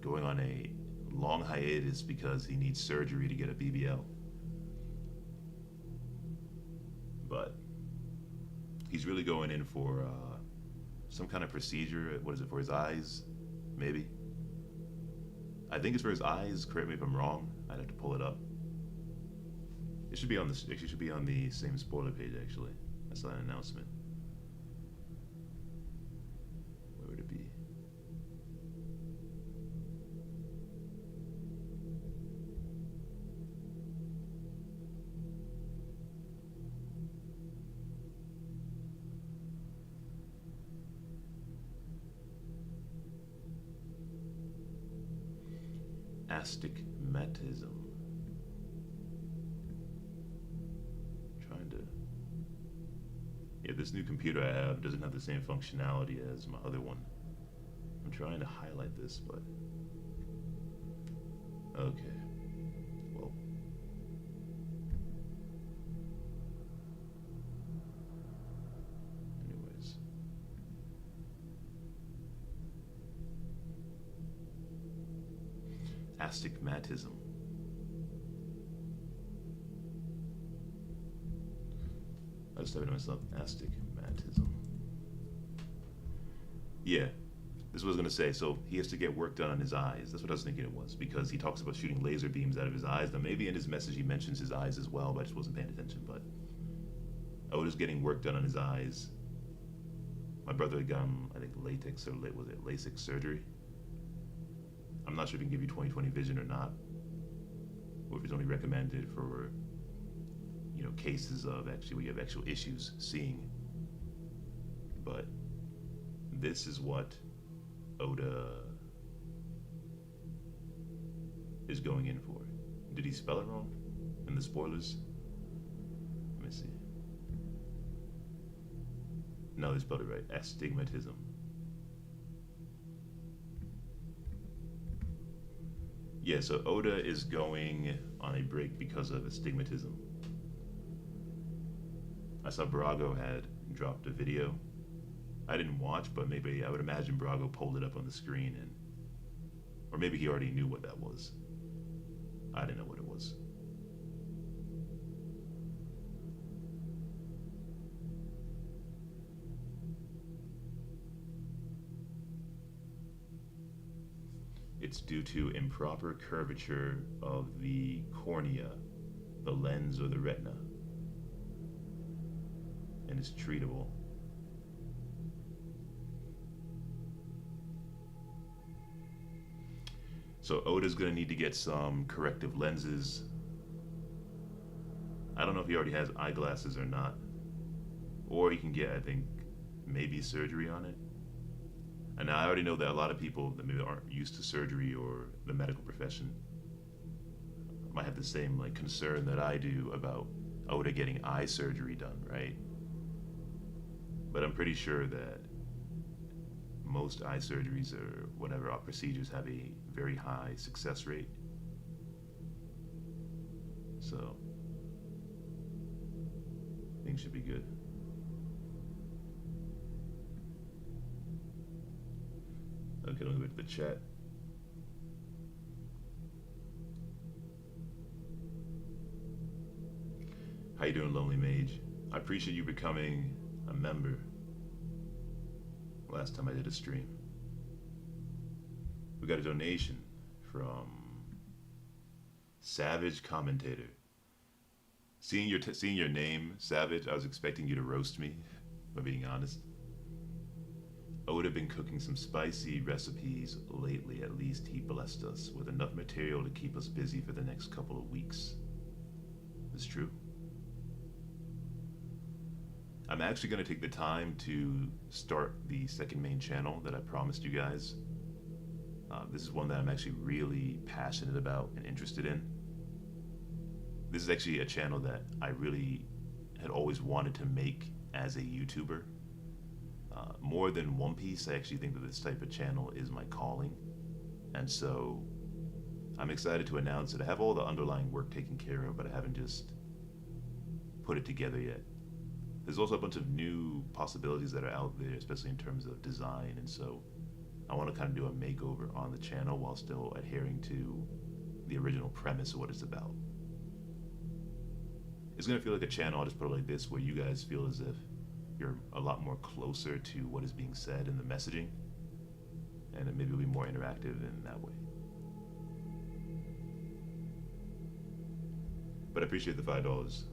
going on a long hiatus because he needs surgery to get a BBL. But he's really going in for some kind of procedure. What is it, for his eyes? Maybe. I think it's for his eyes. Correct me if I'm wrong. I'd have to pull it up. It should be on the. It should be on the same spoiler page. Actually, I saw an announcement. Where would it be? Astigmatism. Trying to. Yeah, this new computer I have doesn't have the same functionality as my other one. I'm trying to highlight this, but. Okay. Well. Anyways. Astigmatism. I was typing to myself, astigmatism. Yeah, this was gonna say, so he has to get work done on his eyes. That's what I was thinking it was, because he talks about shooting laser beams out of his eyes. Now maybe in his message he mentions his eyes as well, but I just wasn't paying attention. But Oda's getting work done on his eyes. My brother had gotten, I think, latex or was it LASIK surgery? I'm not sure if he can give you 20/20 vision or not, or if it's only recommended for, you know, cases of actually where you have actual issues seeing. But this is what Oda is going in for. Did he spell it wrong in the spoilers? Let me see. No, they spelled it right. Astigmatism. Yeah, so Oda is going on a break because of astigmatism. I saw Brago had dropped a video. I didn't watch, but maybe I would imagine Brago pulled it up on the screen, and or maybe he already knew what that was. I didn't know what it was. It's due to improper curvature of the cornea, the lens or the retina, and it's treatable. So Oda's gonna need to get some corrective lenses. I don't know if he already has eyeglasses or not, or he can get, I think, maybe surgery on it. And now I already know that a lot of people that maybe aren't used to surgery or the medical profession might have the same like concern that I do about Oda getting eye surgery done, right? But I'm pretty sure that most eye surgeries or whatever procedures have a very high success rate. So things should be good. Okay, let me go to the chat. How you doing, Lonely Mage? I appreciate you becoming a member. Last time I did a stream, we got a donation from Savage Commentator. Seeing your name, Savage, I was expecting you to roast me, if I'm being honest. Oda been cooking some spicy recipes lately. At least he blessed us with enough material to keep us busy for the next couple of weeks. It's true. I'm actually going to take the time to start the second main channel that I promised you guys. This is one that I'm actually really passionate about and interested in. This is actually a channel that I really had always wanted to make as a YouTuber. More than One Piece, I actually think that this type of channel is my calling. And so I'm excited to announce that I have all the underlying work taken care of, but I haven't just put it together yet. There's also a bunch of new possibilities that are out there, especially in terms of design, and so I want to kind of do a makeover on the channel while still adhering to the original premise of what it's about. It's going to feel like a channel, I'll just put it like this, where you guys feel as if you're a lot more closer to what is being said in the messaging, and it maybe will be more interactive in that way. But I appreciate the $5.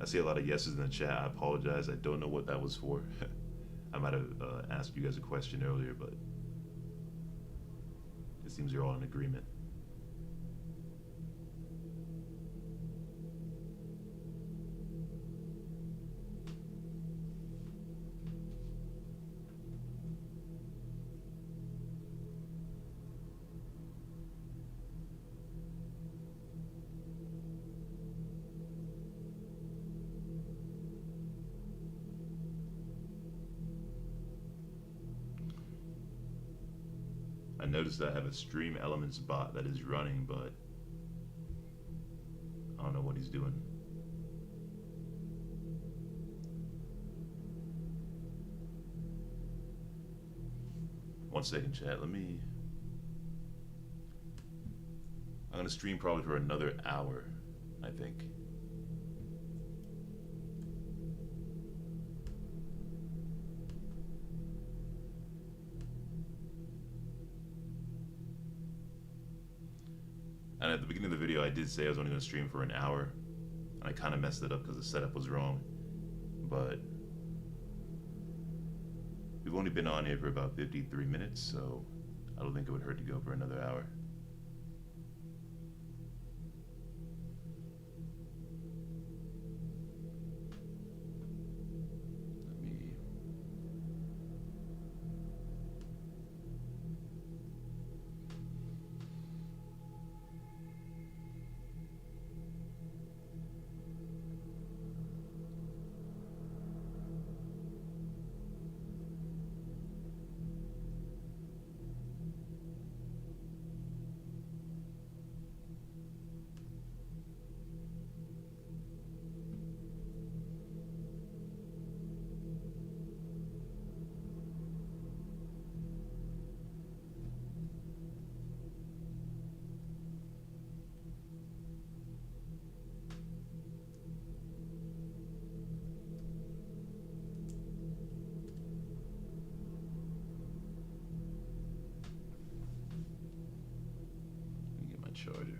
I see a lot of yeses in the chat. I apologize. I don't know what that was for. I might have asked you guys a question earlier, but it seems you're all in agreement. I noticed that I have a Stream Elements bot that is running, but I don't know what he's doing. One second, chat. I'm gonna stream probably for another hour, I think. And at the beginning of the video, I did say I was only going to stream for an hour. And I kind of messed it up because the setup was wrong. But we've only been on here for about 53 minutes, so I don't think it would hurt to go for another hour. charger.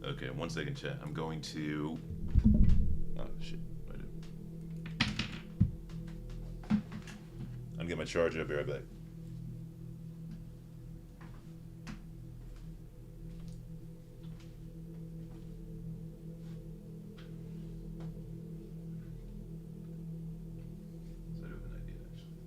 Okay, 1 second, chat. I'm going to. Oh shit! I'm gonna get my charger. I'll be right back. So I do have an idea, actually.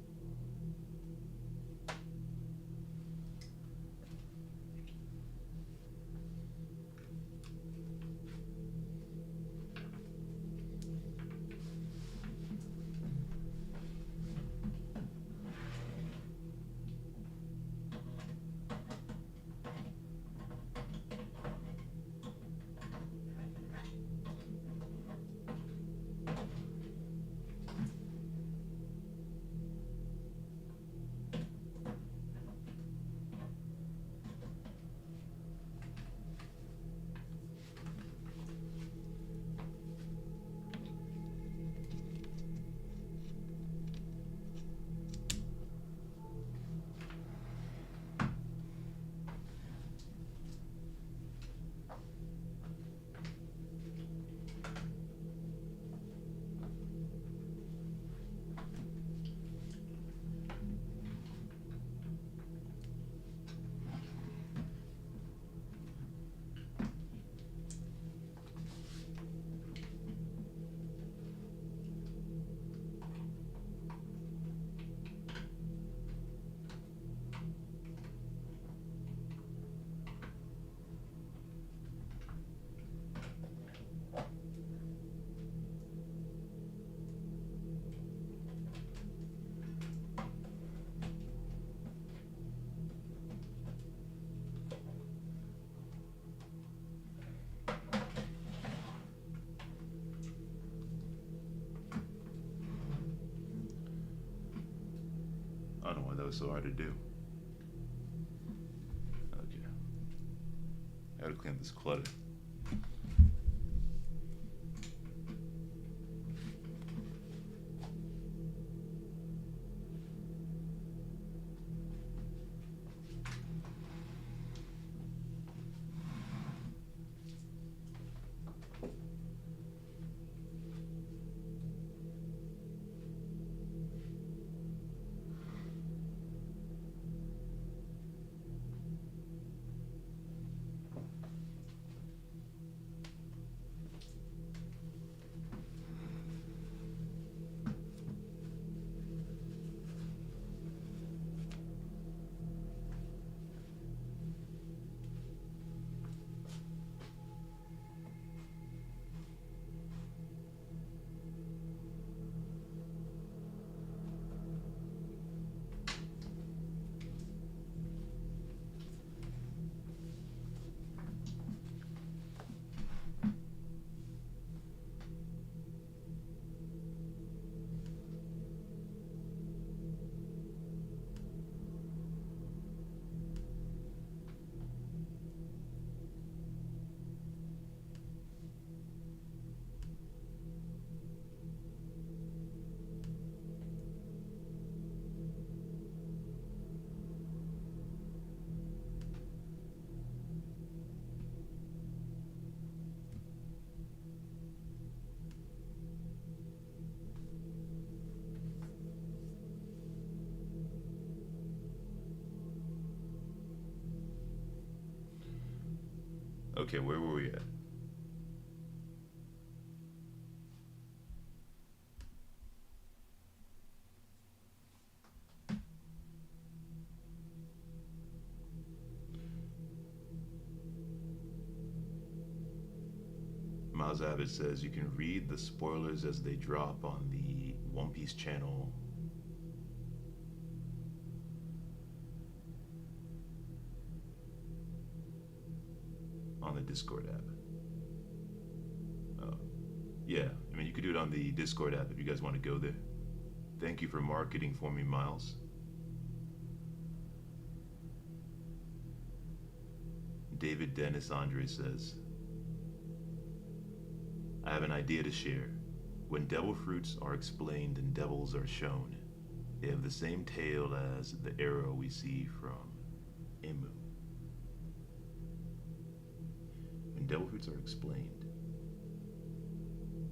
I don't know why that was so hard to do. Okay. I gotta clean up this clutter. Okay, where were we at? Miles Abbott says you can read the spoilers as they drop on the One Piece channel. On the Discord app. Yeah, I mean, you could do it on the Discord app if you guys want to go there. Thank you for marketing for me, Miles. David Dennis Andre says, I have an idea to share. When devil fruits are explained and devils are shown, they have the same tail as the arrow we see from Imu. When devil fruits are explained.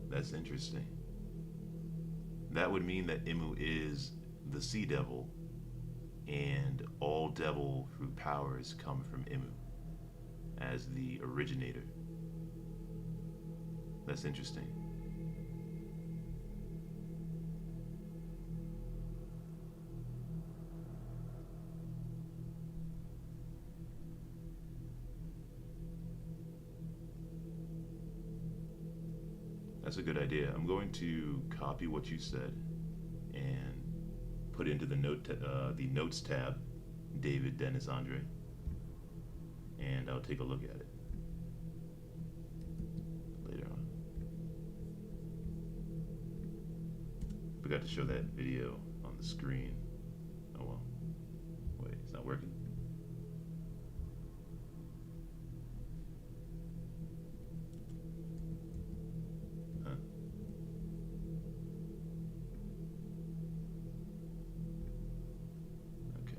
That's interesting. That would mean that Imu is the sea devil, and all devil fruit powers come from Imu as the originator. That's interesting. That's a good idea. I'm going to copy what you said and put into the notes tab, David Dennis Andre, and I'll take a look at it later on. Forgot to show that video on the screen. Oh well. Wait, it's not working? Huh? Okay.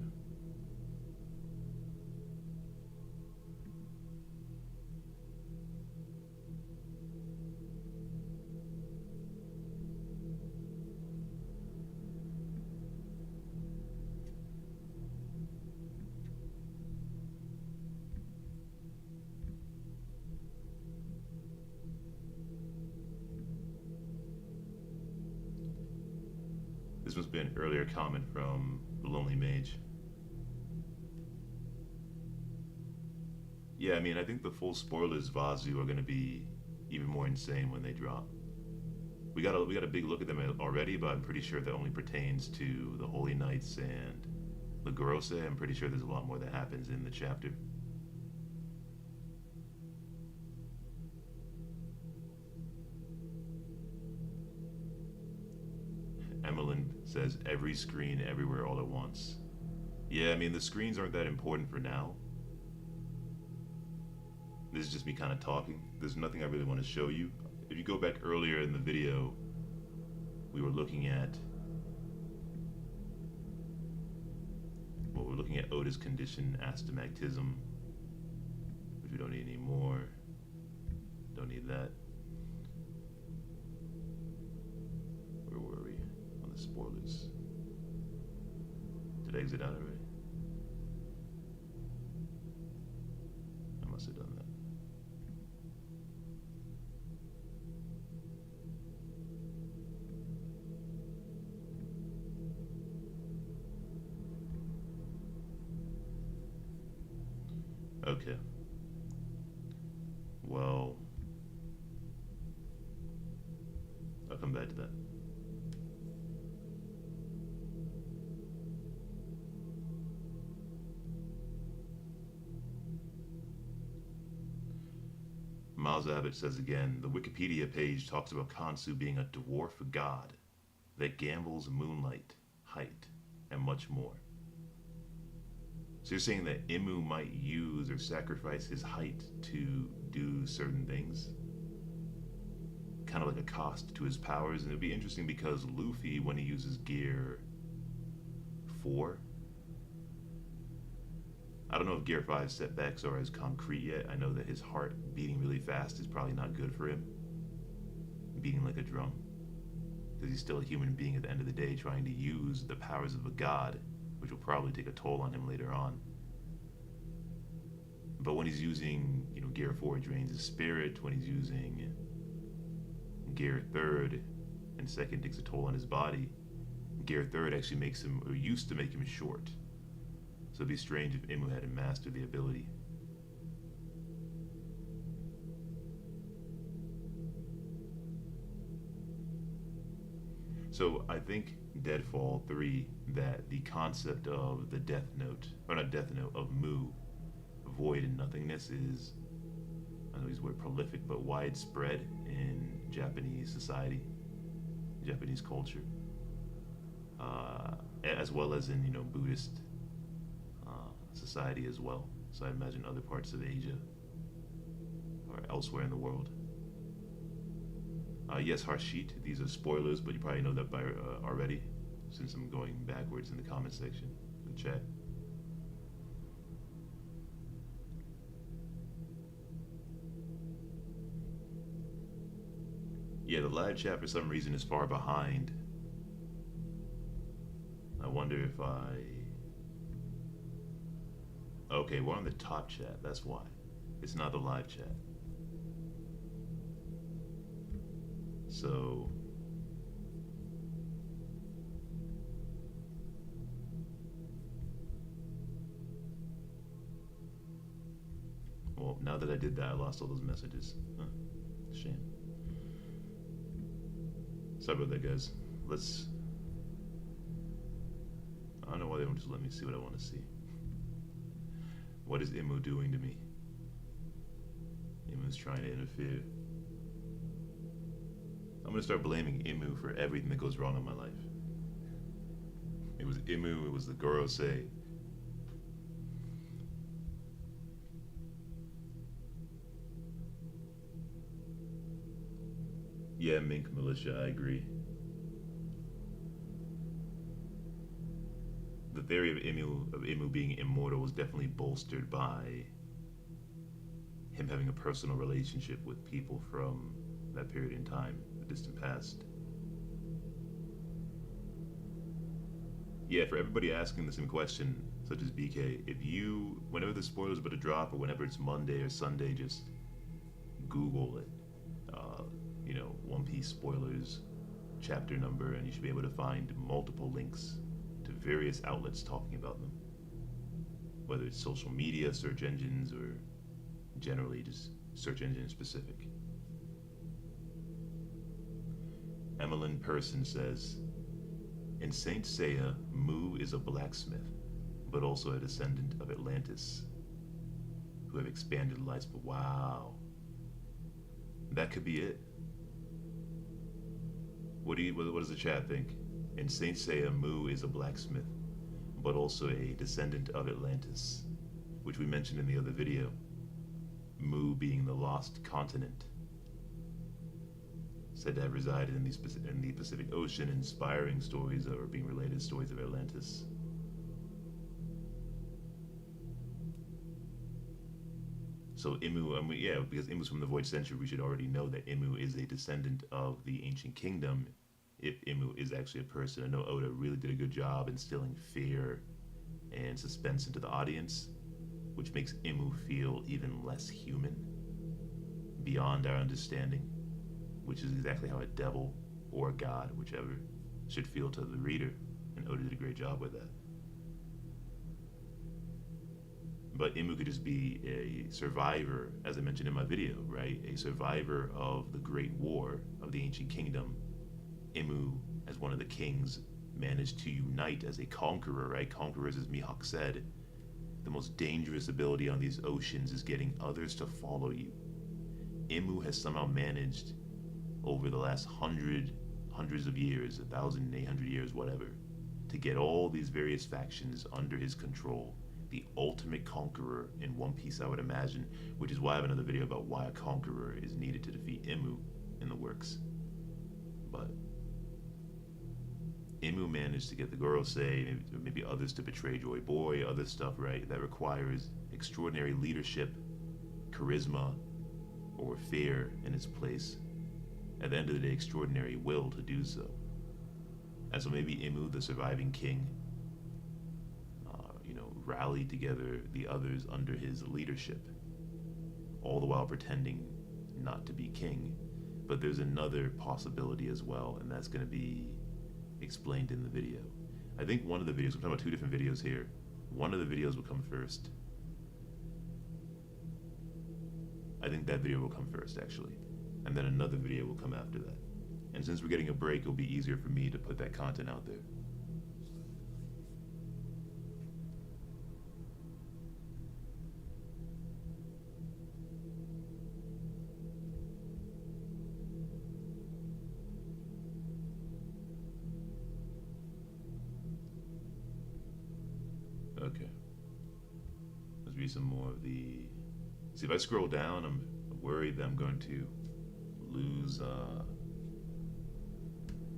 This must be an earlier comment from the Lonely Mage. Yeah, I mean, I think the full spoilers Vazu are going to be even more insane when they drop. We got a big look at them already, but I'm pretty sure that only pertains to the Holy Knights and the Gorose. I'm pretty sure there's a lot more that happens in the chapter. Emmeline says every screen everywhere all at once. Yeah, I mean, the screens aren't that important for now. This is just me kind of talking. There's nothing I really want to show you. If you go back earlier in the video, we were looking at Oda's condition, astigmatism, which we don't need anymore. Don't need that. Where were we on the spoilers? Did I exit out already? I must have done that. Okay. Well, I'll come back to that. Miles Abbott says again, the Wikipedia page talks about Khonsu being a dwarf god that gambles moonlight, height, and much more. So you're saying that Imu might use or sacrifice his height to do certain things? Kind of like a cost to his powers. And it'd be interesting because Luffy, when he uses Gear 4, I don't know if Gear 5 setbacks are as concrete yet. I know that his heart beating really fast is probably not good for him. Beating like a drum. Because he's still a human being at the end of the day trying to use the powers of a god, which will probably take a toll on him later on. But when he's using, Gear 4 drains his spirit. When he's using Gear 3rd and 2nd takes a toll on his body. Gear 3rd actually makes him, or used to make him short. So it'd be strange if Imu hadn't mastered the ability. So I think Deadfall 3 that the concept of the Death Note, or not Death Note, of Mu, void and nothingness is I know he's word prolific, but widespread in Japanese society, Japanese culture, as well as in Buddhist society as well. So I imagine other parts of Asia or elsewhere in the world. Yes, Harshit, these are spoilers, but you probably know that by already, since I'm going backwards in the comment section, the chat. Yeah, the live chat for some reason is far behind. I wonder if Okay, we're on the top chat, that's why. It's not the live chat. So... Well, now that I did that, I lost all those messages. Huh. Shame. Sorry about that, guys. I don't know why they don't just let me see what I want to see. What is Imu doing to me? Imu's trying to interfere. I'm gonna start blaming Imu for everything that goes wrong in my life. It was Imu, it was the Gorosei. Yeah, Mink Militia, I agree. The theory of Imu being immortal was definitely bolstered by him having a personal relationship with people from that period in time, the distant past. Yeah, for everybody asking the same question, such as BK, whenever the spoilers are about to drop, or whenever it's Monday or Sunday, just Google it. One Piece spoilers chapter number, and you should be able to find multiple links to various outlets talking about them. Whether it's social media, search engines, or generally just search engine specific. Emmeline Person says, in Saint Seiya, Mu is a blacksmith, but also a descendant of Atlantis, who have expanded lives. But wow, that could be it. What does the chat think? In Saint Seiya, Mu is a blacksmith, but also a descendant of Atlantis, which we mentioned in the other video. Mu being the lost continent, said to have resided in the Pacific Ocean, inspiring stories or being related stories of Atlantis. So Imu, because Imu's from the Void Century, we should already know that Imu is a descendant of the Ancient Kingdom, if Imu is actually a person. I know Oda really did a good job instilling fear and suspense into the audience, which makes Imu feel even less human, beyond our understanding, which is exactly how a devil or a god, whichever, should feel to the reader, and Oda did a great job with that. But Imu could just be a survivor, as I mentioned in my video, right? A survivor of the Great War of the Ancient Kingdom. Imu, as one of the kings, managed to unite as a conqueror, right? Conquerors, as Mihawk said, the most dangerous ability on these oceans is getting others to follow you. Imu has somehow managed, over the last hundreds of years, 1,800 years, whatever, to get all these various factions under his control. The ultimate conqueror in One Piece, I would imagine, which is why I have another video about why a conqueror is needed to defeat Imu in the works. But Imu managed to get the Gorosei, maybe others to betray Joy Boy, other stuff, right? That requires extraordinary leadership, charisma, or fear in its place. At the end of the day, extraordinary will to do so. And so maybe Imu, the surviving king, rallied together the others under his leadership, all the while pretending not to be king. But there's another possibility as well, and that's going to be explained in the video. I think one of the videos, we're talking about two different videos here, one of the videos will come first. I think that video will come first, actually, and then another video will come after that. And since we're getting a break, it'll be easier for me to put that content out there. you some more of the. See, if I scroll down, I'm worried that I'm going to lose.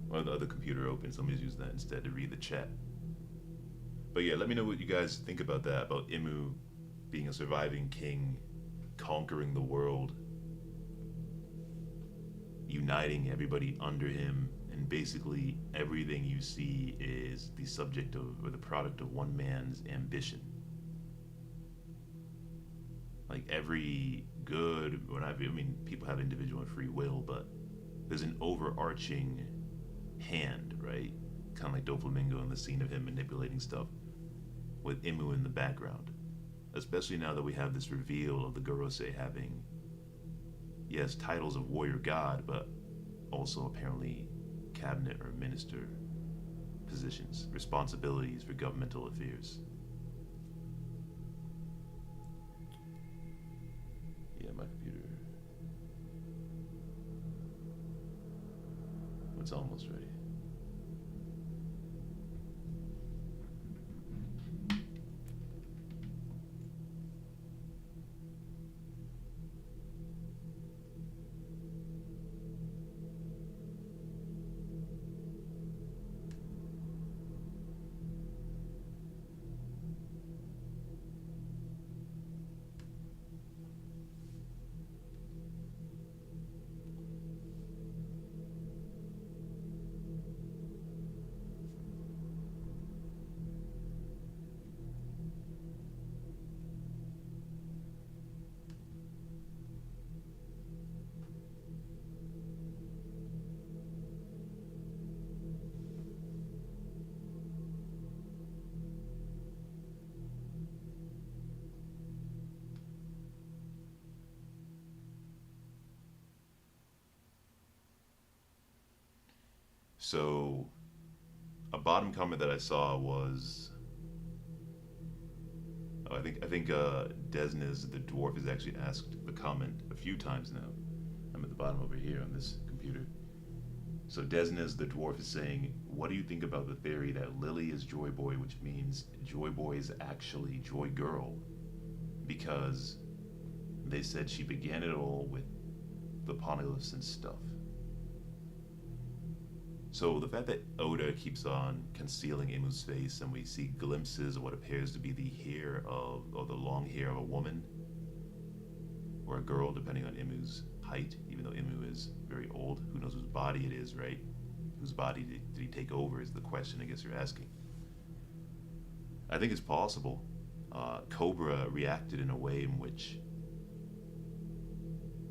Well, the other computer open, so I'm gonna use that instead to read the chat. But yeah, let me know what you guys think about that, about Imu being a surviving king, conquering the world, uniting everybody under him, and basically everything you see is the subject of, or the product of one man's ambition. Like every good, I mean, people have individual and free will, but there's an overarching hand, right? Kind of like Doflamingo in the scene of him manipulating stuff with Imu in the background. Especially now that we have this reveal of the Gorosei having, yes, titles of warrior god, but also apparently cabinet or minister positions, responsibilities for governmental affairs. Yeah, my computer. It's almost ready. So, a bottom comment that I saw was, oh, I think Desnes the dwarf has actually asked the comment a few times now. I'm at the bottom over here on this computer. So Desnes the dwarf is saying, what do you think about the theory that Lily is Joy Boy, which means Joy Boy is actually Joy Girl? Because they said she began it all with the poneglyphs and stuff. So the fact that Oda keeps on concealing Imu's face and we see glimpses of what appears to be the hair of, or the long hair of a woman or a girl, depending on Imu's height, even though Imu is very old. Who knows whose body it is, right? Whose body did he take over is the question I guess you're asking. I think it's possible. Cobra reacted in a way in which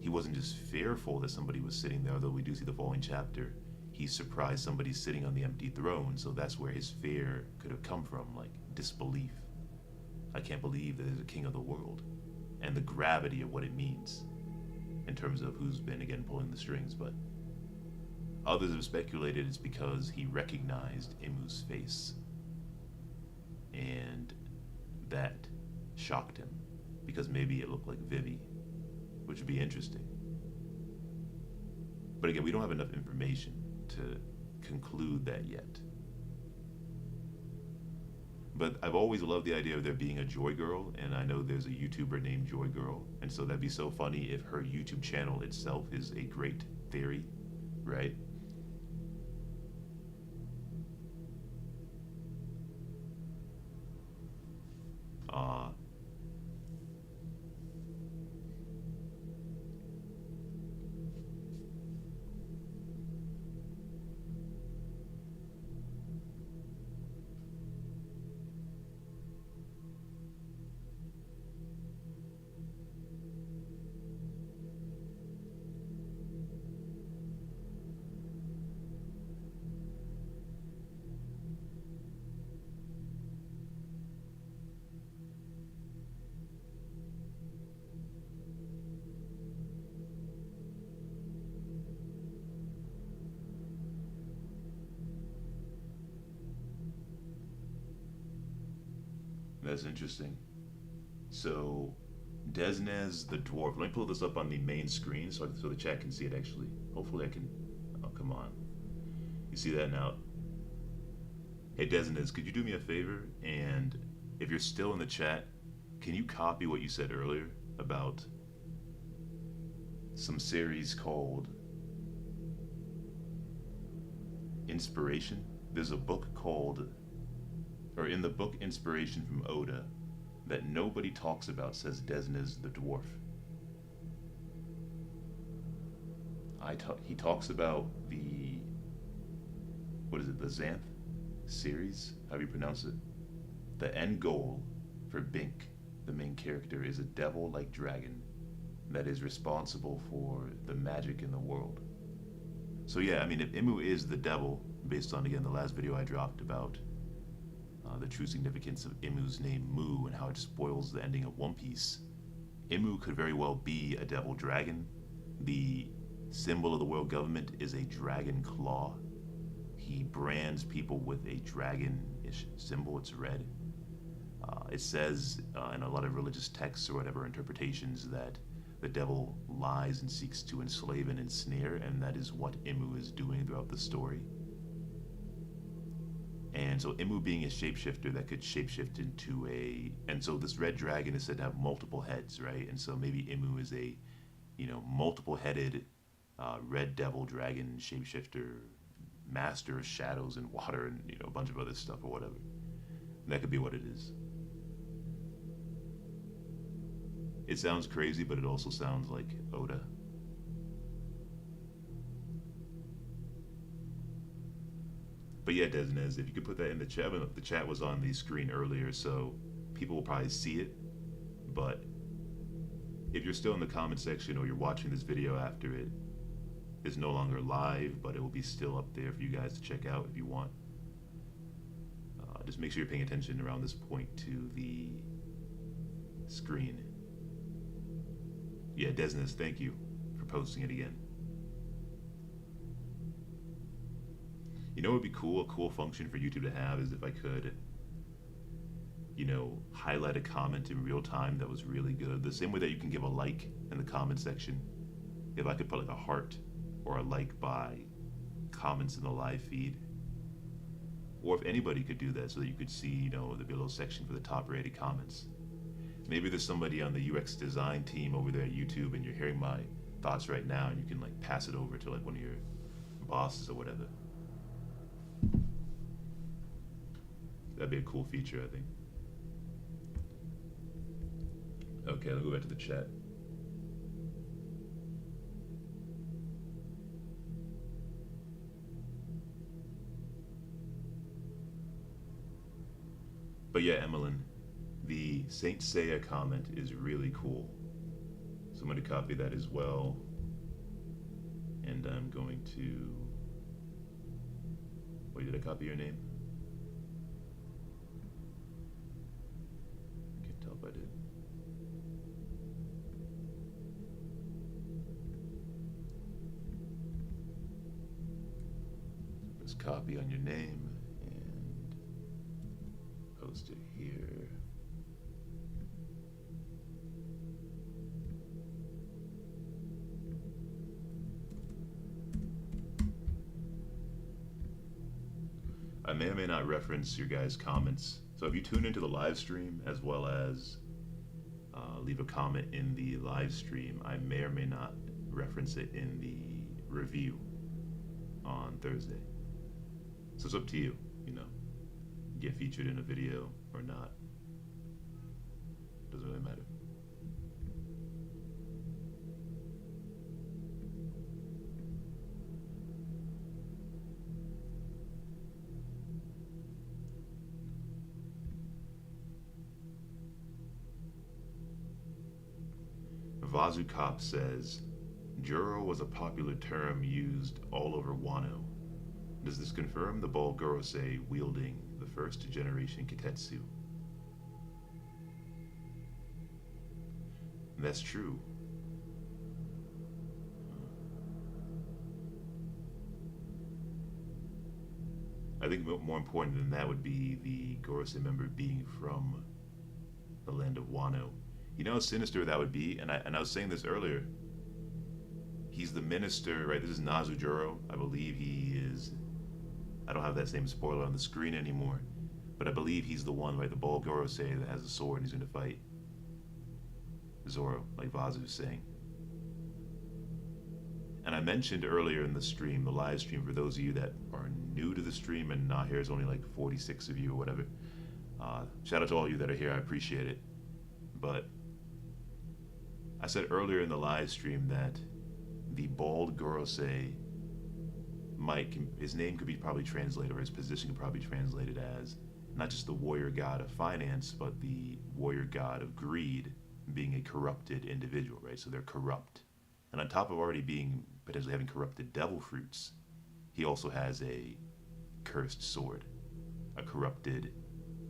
he wasn't just fearful that somebody was sitting there, although we do see the following chapter. He surprised somebody sitting on the empty throne, so that's where his fear could have come from, like disbelief. I can't believe that there's a king of the world, and the gravity of what it means in terms of who's been, again, pulling the strings. But others have speculated it's because he recognized Imu's face, and that shocked him, because maybe it looked like Vivi, which would be interesting. But again, we don't have enough information to conclude that yet. But I've always loved the idea of there being a Joy Girl, and I know there's a YouTuber named Joy Girl, and so that'd be so funny if her YouTube channel itself is a great theory, right? That's interesting. So, Desnes the dwarf. Let me pull this up on the main screen so the chat can see it actually. Hopefully I can. Oh, come on. You see that now? Hey, Desnes, could you do me a favor? And if you're still in the chat, can you copy what you said earlier about some series called Inspiration? There's a book called, or in the book Inspiration from Oda, that nobody talks about, says Desnes the dwarf. He talks about the, what is it, the Xanth series, how do you pronounce it? The end goal for Bink, the main character, is a devil-like dragon that is responsible for the magic in the world. So yeah, I mean, if Imu is the devil, based on, again, the last video I dropped about the true significance of Imu's name Mu and how it spoils the ending of One Piece, Imu could very well be a devil dragon. The symbol of the world government is a dragon claw. He brands people with a dragon-ish symbol. It's red. It says in a lot of religious texts or whatever interpretations that the devil lies and seeks to enslave and ensnare, and that is what Imu is doing throughout the story. And so Imu being a shapeshifter that could shapeshift into a... And so this red dragon is said to have multiple heads, right? And so maybe Imu is a, multiple-headed red devil dragon shapeshifter, master of shadows and water and, a bunch of other stuff or whatever. And that could be what it is. It sounds crazy, but it also sounds like Oda. But yeah, Desnes, if you could put that in the chat. The chat was on the screen earlier, so people will probably see it. But if you're still in the comment section or you're watching this video after it is no longer live, but it will be still up there for you guys to check out if you want. Just make sure you're paying attention around this point to the screen. Yeah, Desnes, thank you for posting it again. You know what would be cool? A cool function for YouTube to have is if I could, highlight a comment in real time that was really good. The same way that you can give a like in the comment section. If I could put like a heart or a like by comments in the live feed. Or if anybody could do that so that you could see, the below section for the top rated comments. Maybe there's somebody on the UX design team over there at YouTube and you're hearing my thoughts right now and you can like pass it over to like one of your bosses or whatever. That'd be a cool feature, I think. Okay, let's go back to the chat. But yeah, Emmeline, the Saint Seiya comment is really cool. So I'm going to copy that as well. And I'm going to... Wait, did I copy your name? Can't tell if I did. Press copy on your name and post it here. I may or may not reference your guys' comments. So if you tune into the live stream as well as leave a comment in the live stream, I may or may not reference it in the review on Thursday. So it's up to you, get featured in a video or not. Doesn't really matter. Vazukop says, Juro was a popular term used all over Wano. Does this confirm the Ball Gorosei wielding the first generation Kitetsu? That's true. I think more important than that would be the Gorosei member being from the land of Wano. You know how sinister that would be? And I was saying this earlier. He's the minister, right? This is Nazujuro. I believe he is... I don't have that same spoiler on the screen anymore. But I believe he's the one, right? The Ball Gorosei that has a sword and he's going to fight Zoro, like Vazu was saying. And I mentioned earlier in the stream, the live stream, for those of you that are new to the stream and not here, it's only like 46 of you or whatever. Shout out to all of you that are here, I appreciate it. But I said earlier in the live stream that the bald Gorosei his name could be probably translated, or his position could probably be translated as not just the warrior god of finance, but the warrior god of greed, being a corrupted individual, right? So they're corrupt. And on top of already being potentially having corrupted devil fruits, he also has a cursed sword, a corrupted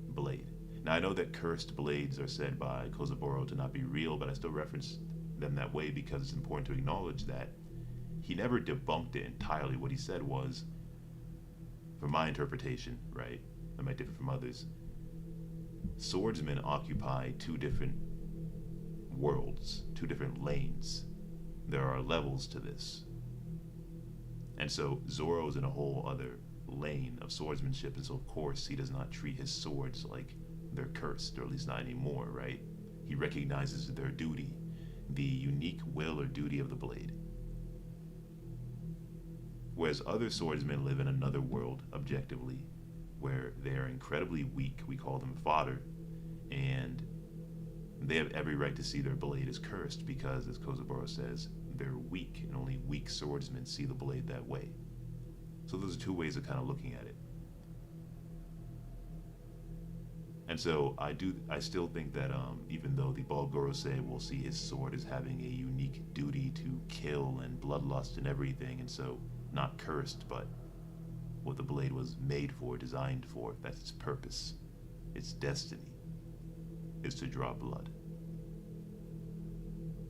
blade. Now I know that cursed blades are said by Kozaburo to not be real, but I still reference them that way because it's important to acknowledge that he never debunked it entirely. What he said was, from my interpretation, right, that might differ from others, swordsmen occupy two different worlds, two different lanes. There are levels to this. And so Zoro's in a whole other lane of swordsmanship, and so of course he does not treat his swords like they're cursed, or at least not anymore, right? He recognizes their duty, the unique will or duty of the blade. Whereas other swordsmen live in another world, objectively, where they are incredibly weak, we call them fodder, and they have every right to see their blade as cursed because, as Kozaburo says, they're weak, and only weak swordsmen see the blade that way. So those are two ways of kind of looking at it. And so I still think that even though the bald Gorosei will see his sword as having a unique duty to kill and bloodlust and everything, and so not cursed, but what the blade was made for, designed for, that's its purpose, its destiny, is to draw blood.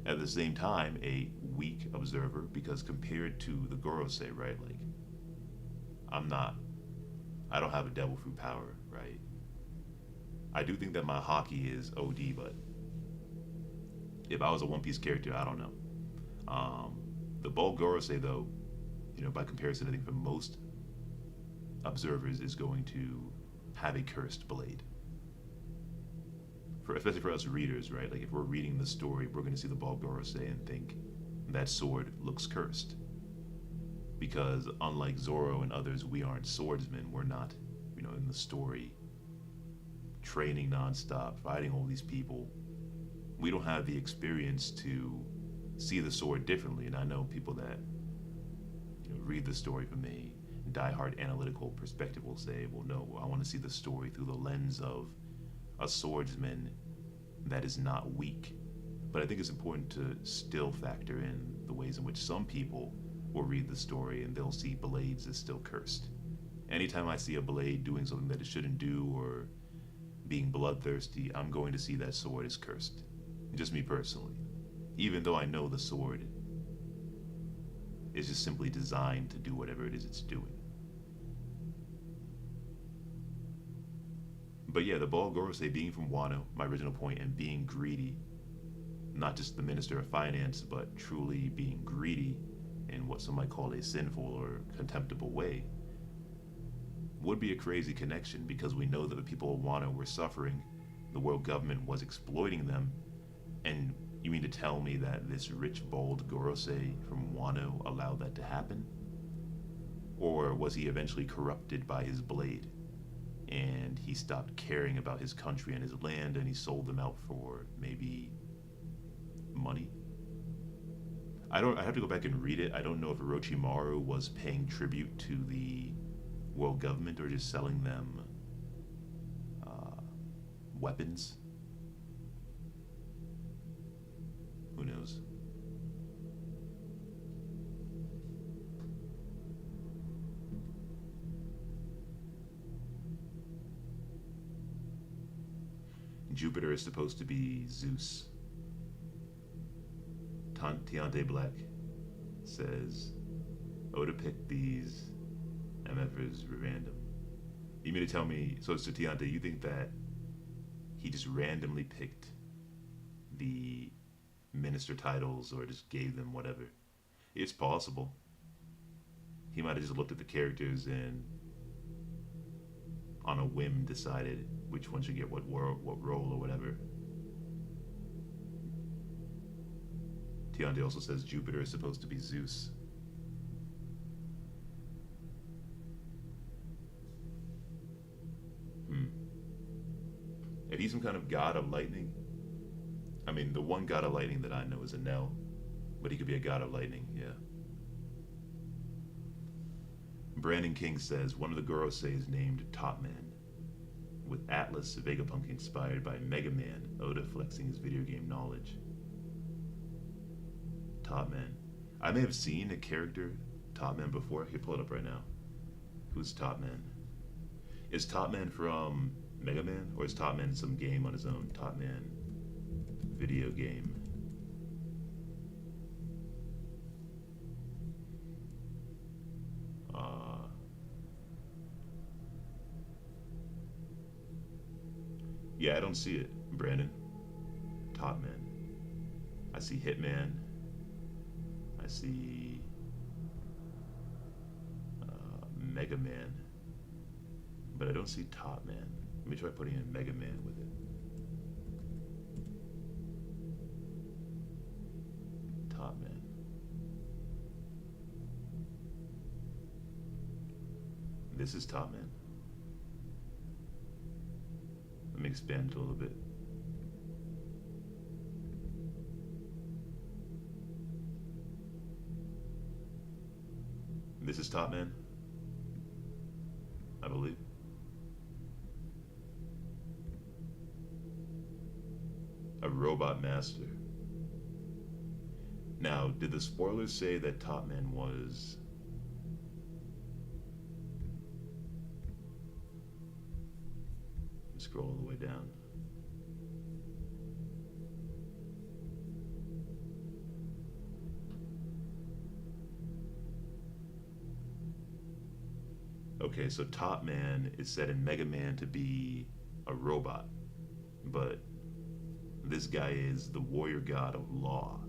At the same time, a weak observer, because compared to the Gorosei, right, like, I don't have a devil fruit power, right? I do think that my hockey is OD, but if I was a One Piece character, I don't know. The bald Gorosei, though, by comparison, I think for most observers is going to have a cursed blade. Especially for us readers, right? Like if we're reading the story, we're going to see the bald Gorosei and think that sword looks cursed. Because unlike Zoro and others, we aren't swordsmen. We're not, in the story, training nonstop, fighting all these people. We don't have the experience to see the sword differently. And I know people that read the story from a diehard analytical perspective will say, well, no, I want to see the story through the lens of a swordsman that is not weak. But I think it's important to still factor in the ways in which some people will read the story and they'll see blades as still cursed. Anytime I see a blade doing something that it shouldn't do or being bloodthirsty, I'm going to see that sword as cursed. Just me personally. Even though I know the sword is just simply designed to do whatever it is it's doing. But yeah, the bald Gorosei being from Wano, my original point, and being greedy, not just the Minister of Finance, but truly being greedy in what some might call a sinful or contemptible way, would be a crazy connection because we know that the people of Wano were suffering, the world government was exploiting them, and you mean to tell me that this rich, bald Gorosei from Wano allowed that to happen? Or was he eventually corrupted by his blade, and he stopped caring about his country and his land, and he sold them out for maybe money? I have to go back and read it. I don't know if Orochimaru was paying tribute to the world government or just selling them weapons. Who knows? Jupiter is supposed to be Zeus. Tiante Black says, Oda picked these MFers random. You mean to tell me, so Tiante, you think that he just randomly picked the minister titles or just gave them whatever? It's possible. He might have just looked at the characters and on a whim decided which one should get what role or whatever. Tiante also says Jupiter is supposed to be Zeus. Hmm. And he's some kind of god of lightning? I mean, the one god of lightning that I know is Enel, but he could be a god of lightning, yeah. Brandon King says one of the Gorosei is named Top Man, with Atlas Vegapunk inspired by Mega Man, Oda flexing his video game knowledge. Top Man. I may have seen a character, Top Man, before. I can pull it up right now. Who's Top Man? Is Top Man from Mega Man, or is Top Man some game on his own? Top Man video game. Yeah, I don't see it, Brandon. Top Man. I see Hitman. I see Mega Man. But I don't see Top Man. Let me try putting in Mega Man with it. Top Man. This is Top Man. Let me expand it a little bit. This is Top Man, I believe. A robot master. Now, did the spoilers say that Top Man was... Scroll all the way down. Okay, so Top Man is said in Mega Man to be a robot, but this guy is the warrior god of law,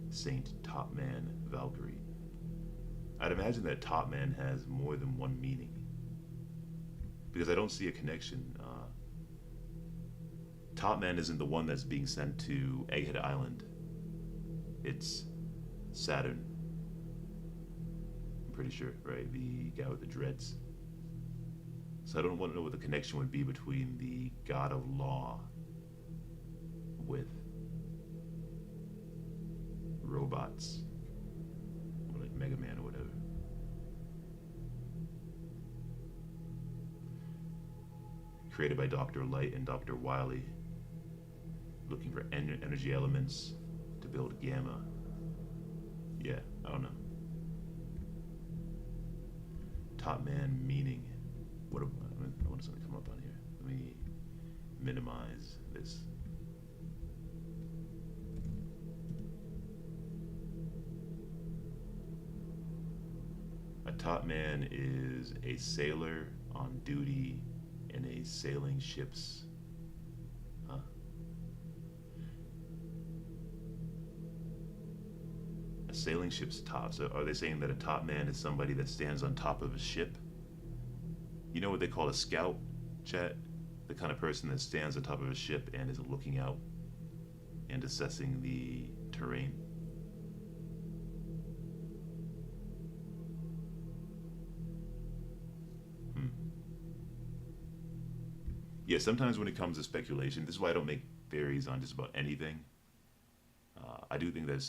Saint Top Man Valkyrie. I'd imagine that Top Man has more than one meaning, because I don't see a connection. Top Man isn't the one that's being sent to Egghead Island. It's Saturn. I'm pretty sure, right? The guy with the dreads. So I don't want to know what the connection would be between the god of law with robots, or like Mega Man or whatever. Created by Dr. Light and Dr. Wily, looking for energy elements to build Gamma. Yeah, I don't know. Top Man meaning. I want something to come up on here. Let me minimize this. A top man is a sailor on duty in a sailing ship's... Huh? A sailing ship's top. So are they saying that a top man is somebody that stands on top of a ship? You know what they call a scout, chat? The kind of person that stands on top of a ship and is looking out and assessing the terrain. Yeah, sometimes when it comes to speculation, this is why I don't make theories on just about anything. I do think that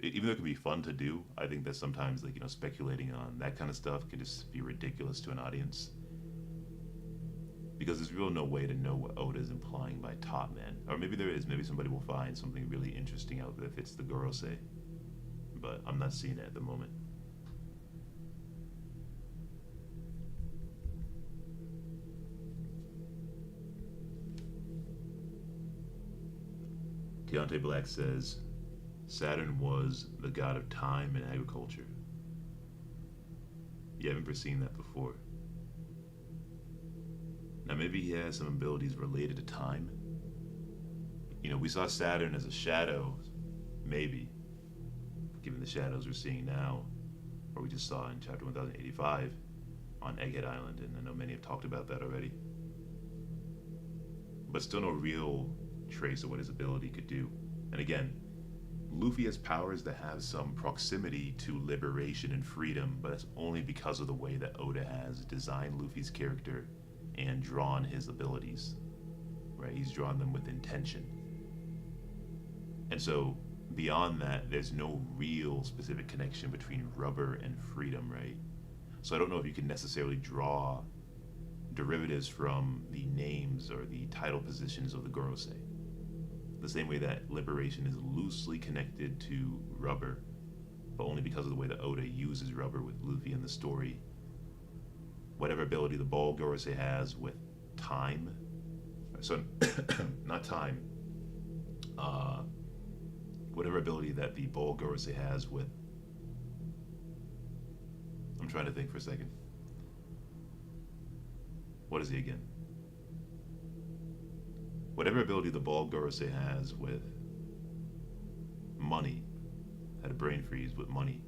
even though it can be fun to do, I think that sometimes, like, speculating on that kind of stuff can just be ridiculous to an audience. Because there's really no way to know what Oda is implying by top man. Or maybe there is. Maybe somebody will find something really interesting out there if it's the Gorosei. But I'm not seeing it at the moment. Deontay Black says, Saturn was the god of time and agriculture. You haven't ever seen that before. Now maybe he has some abilities related to time. We saw Saturn as a shadow, maybe, given the shadows we're seeing now, or we just saw in chapter 1085 on Egghead Island, and I know many have talked about that already. But still no real trace of what his ability could do. And again, Luffy has powers that have some proximity to liberation and freedom, but that's only because of the way that Oda has designed Luffy's character and drawn his abilities. Right? He's drawn them with intention. And so, beyond that, there's no real specific connection between rubber and freedom, right? So I don't know if you can necessarily draw derivatives from the names or the title positions of the Gorosei. The same way that liberation is loosely connected to rubber, but only because of the way that Oda uses rubber with Luffy in the story. Whatever ability the Ball Gorosei has with time, so not time, whatever ability that the Ball Gorosei has with, I'm trying to think for a second. What is he again? Whatever ability the Ball Gorosei has with money, had a brain freeze with money,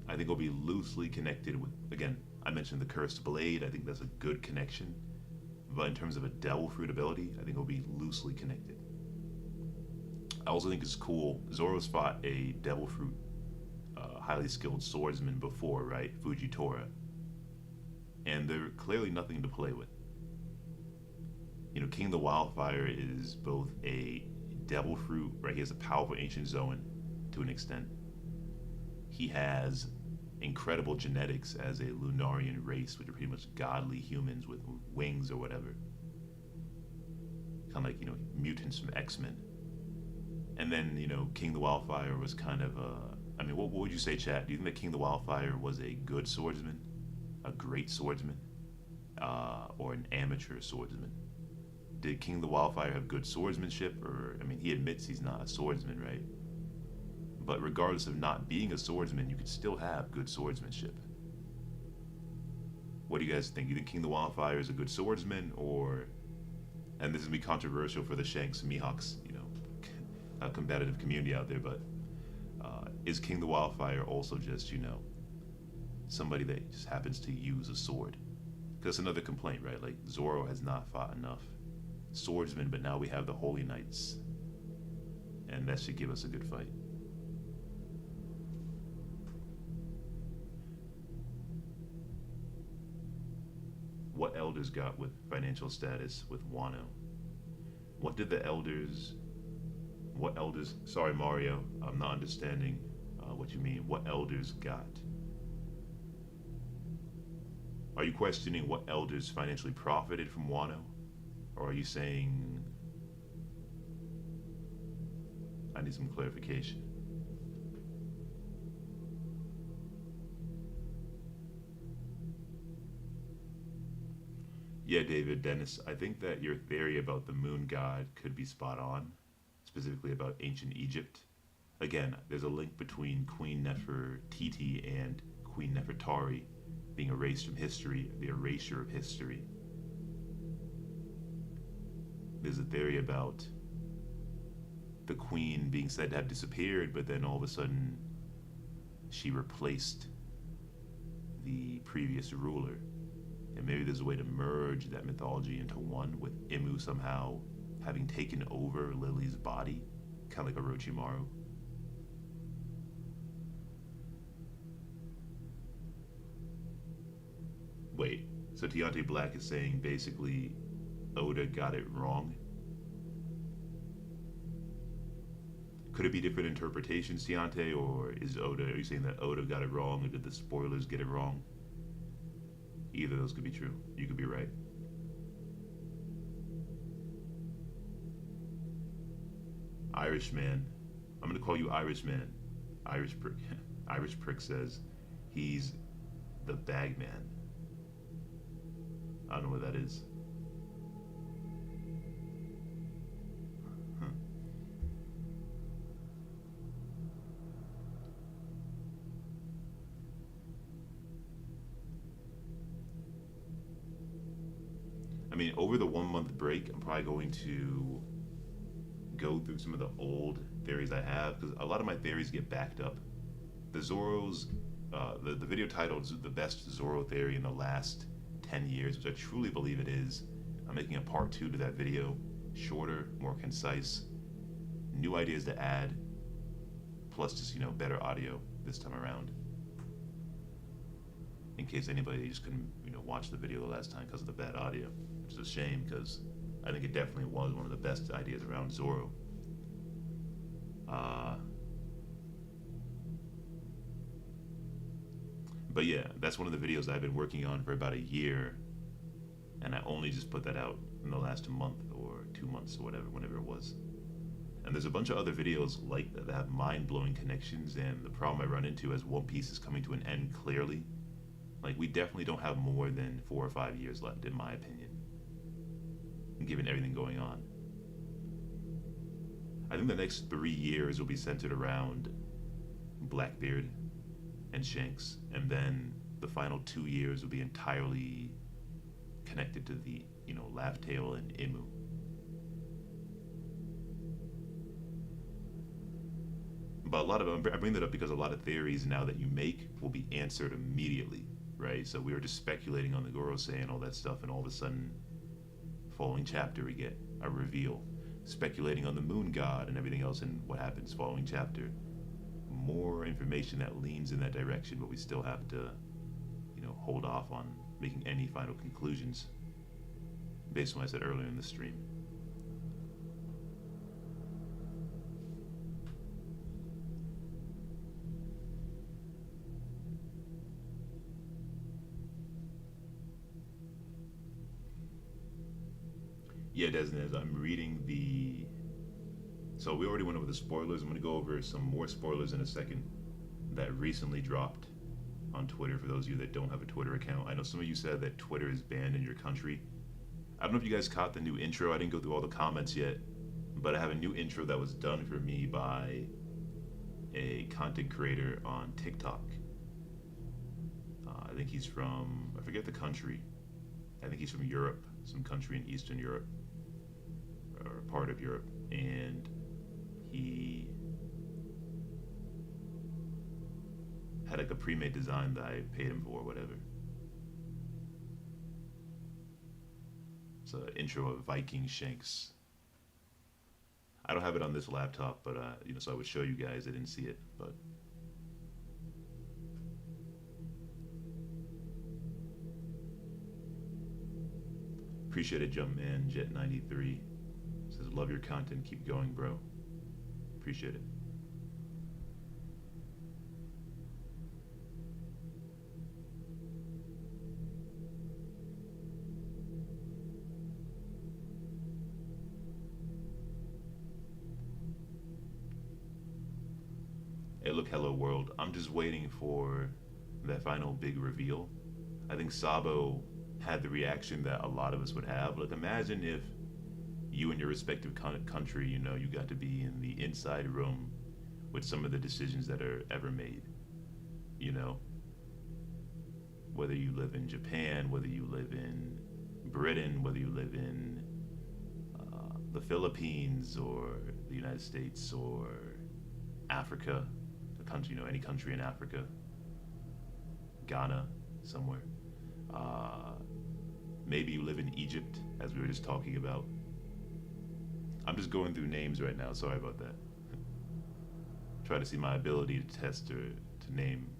I think will be loosely connected with, again, I mentioned the Cursed Blade, I think that's a good connection. But in terms of a Devil Fruit ability, I think it'll be loosely connected. I also think it's cool, Zoro's fought a Devil Fruit highly skilled swordsman before, right? Fujitora. And they're clearly nothing to play with. You know, King the Wildfire is both a Devil Fruit, right? He has a powerful ancient Zoan to an extent. He has incredible genetics as a Lunarian race, which are pretty much godly humans with wings or whatever. Kind of like, you know, mutants from X-Men. And then, you know, King the Wildfire was kind of I mean, what would you say, chat? Do you think that King the Wildfire was a good swordsman? A great swordsman? Or an amateur swordsman? Did King the Wildfire have good swordsmanship? Or, I mean, he admits he's not a swordsman, right? But regardless of not being a swordsman, you could still have good swordsmanship. What do you guys think? You think King the Wildfire is a good swordsman, or, and this is gonna be controversial for the Shanks Mihawks, you know, combative community out there, but is King the Wildfire also just, you know, somebody that just happens to use a sword? Because that's another complaint, right? Like, Zoro has not fought enough swordsmen, but now we have the Holy Knights, and that should give us a good fight. What elders got with financial status with Wano? What did the elders, sorry Mario, I'm not understanding what you mean. What elders got? Are you questioning what elders financially profited from Wano? Or are you saying, I need some clarification? Yeah, David, Dennis, I think that your theory about the moon god could be spot on, specifically about ancient Egypt. Again, there's a link between Queen Nefertiti and Queen Nefertari being erased from history, the erasure of history. There's a theory about the queen being said to have disappeared, but then all of a sudden she replaced the previous ruler. And maybe there's a way to merge that mythology into one, with Imu somehow having taken over Lily's body, kind of like Orochimaru. Wait, so Tiante Black is saying basically Oda got it wrong? Could it be different interpretations, Tiante, or are you saying that Oda got it wrong, or did the spoilers get it wrong? Either of those could be true. You could be right. Irishman. I'm gonna call you Irishman. Irish prick. Irish prick says he's the bagman. I don't know what that is. Huh. I mean, over the 1 month break, I'm probably going to go through some of the old theories I have, because a lot of my theories get backed up. The Zoro's, the video titled "The Best Zoro Theory in the Last 10 Years," which I truly believe it is. I'm making a part 2 to that video, shorter, more concise, new ideas to add, plus just, better audio this time around. In case anybody just couldn't, watch the video the last time because of the bad audio, which is a shame because I think it definitely was one of the best ideas around Zoro. But yeah, that's one of the videos I've been working on for about a year, and I only just put that out in the last month or 2 months or whenever it was. And there's a bunch of other videos like that have mind-blowing connections, and the problem I run into as One Piece is coming to an end clearly, like, we definitely don't have more than 4 or 5 years left, in my opinion, given everything going on. I think the next 3 years will be centered around Blackbeard and Shanks, and then the final 2 years will be entirely connected to the, Laugh Tale and Imu. But a lot of I bring that up because a lot of theories now that you make will be answered immediately, right? So we were just speculating on the Goro saying all that stuff, and all of a sudden, following chapter we get a reveal. Speculating on the moon god and everything else, and what happens following chapter. More information that leans in that direction, but we still have to, hold off on making any final conclusions based on what I said earlier in the stream. Yeah, Desnez, I'm reading the... So we already went over the spoilers. I'm going to go over some more spoilers in a second that recently dropped on Twitter for those of you that don't have a Twitter account. I know some of you said that Twitter is banned in your country. I don't know if you guys caught the new intro. I didn't go through all the comments yet, but I have a new intro that was done for me by a content creator on TikTok. I think he's from, I forget the country. I think he's from Europe, some country in Eastern Europe, or part of Europe, and he had like a pre-made design that I paid him for or whatever. It's an intro of Viking Shanks. I don't have it on this laptop, but so I would show you guys. I didn't see it, but appreciate it, Jumpman Jet 93 says love your content, keep going, bro. Appreciate it. Hey, look, hello world. I'm just waiting for that final big reveal. I think Sabo had the reaction that a lot of us would have. Like, imagine if you and your respective country, you got to be in the inside room with some of the decisions that are ever made. Whether you live in Japan, whether you live in Britain, whether you live in the Philippines or the United States or Africa, the country, any country in Africa, Ghana, somewhere. Maybe you live in Egypt, as we were just talking about. I'm just going through names right now, sorry about that. Try to see my ability to test or to name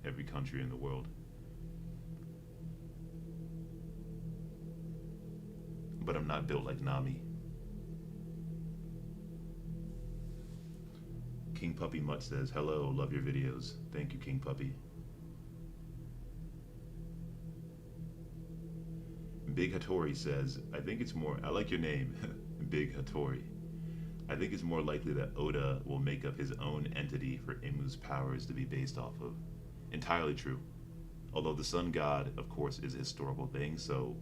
every country in the world. But I'm not built like Nami. King Puppy Mutt says, hello, love your videos. Thank you, King Puppy. Big Hattori says, I think it's more, I like your name, Big Hattori. I think it's more likely that Oda will make up his own entity for Imu's powers to be based off of. Entirely true. Although the sun god, of course, is a historical thing, so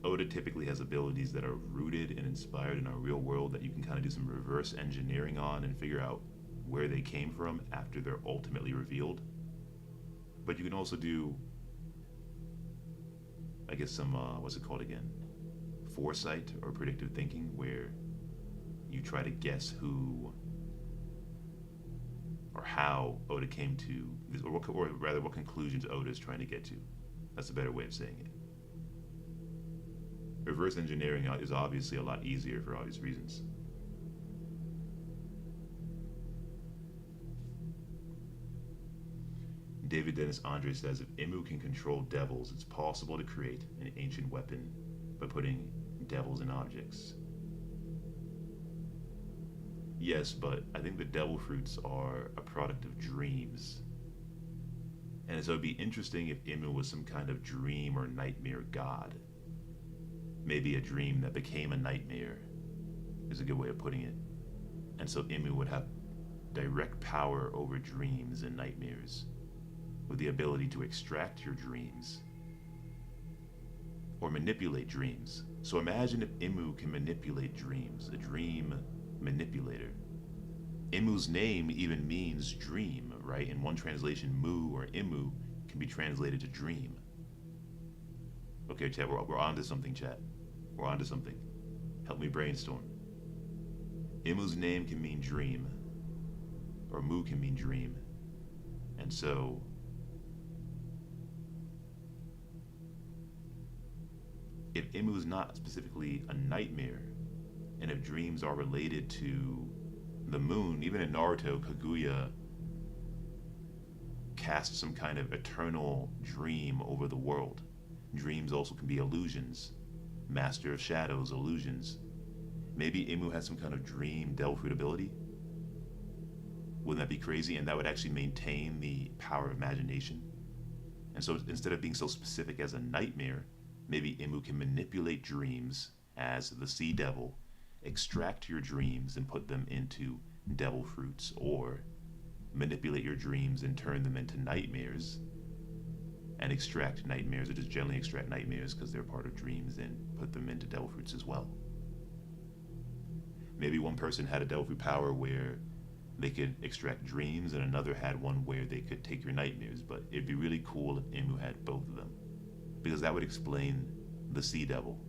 Oda typically has abilities that are rooted and inspired in our real world that you can kind of do some reverse engineering on and figure out where they came from after they're ultimately revealed. But you can also do, I guess, some, what's it called again? Foresight or predictive thinking, where you try to guess who or how Oda came to, or rather what conclusions Oda is trying to get to. That's a better way of saying it. Reverse engineering is obviously a lot easier for obvious reasons. David Dennis Andre says if Imu can control devils, it's possible to create an ancient weapon by putting devils in objects. Yes, but I think the devil fruits are a product of dreams. And so it'd be interesting if Imu was some kind of dream or nightmare god. Maybe a dream that became a nightmare is a good way of putting it. And so Imu would have direct power over dreams and nightmares, with the ability to extract your dreams or manipulate dreams. So imagine if Imu can manipulate dreams, a dream manipulator. Imu's name even means dream, right? In one translation, Mu or Imu can be translated to dream. Okay, chat, we're on to something, chat. We're on to something. Help me brainstorm. Imu's name can mean dream, or Mu can mean dream. And so, if Imu is not specifically a nightmare, and if dreams are related to the moon, even in Naruto, Kaguya casts some kind of eternal dream over the world. Dreams also can be illusions. Master of Shadows, illusions. Maybe Imu has some kind of dream devil fruit ability? Wouldn't that be crazy? And that would actually maintain the power of imagination. And so instead of being so specific as a nightmare, maybe Imu can manipulate dreams as the sea devil, extract your dreams and put them into devil fruits, or manipulate your dreams and turn them into nightmares, and extract nightmares, or just generally extract nightmares because they're part of dreams, and put them into devil fruits as well. Maybe one person had a devil fruit power where they could extract dreams, and another had one where they could take your nightmares, but it'd be really cool if Imu had both of them, because that would explain the sea devil.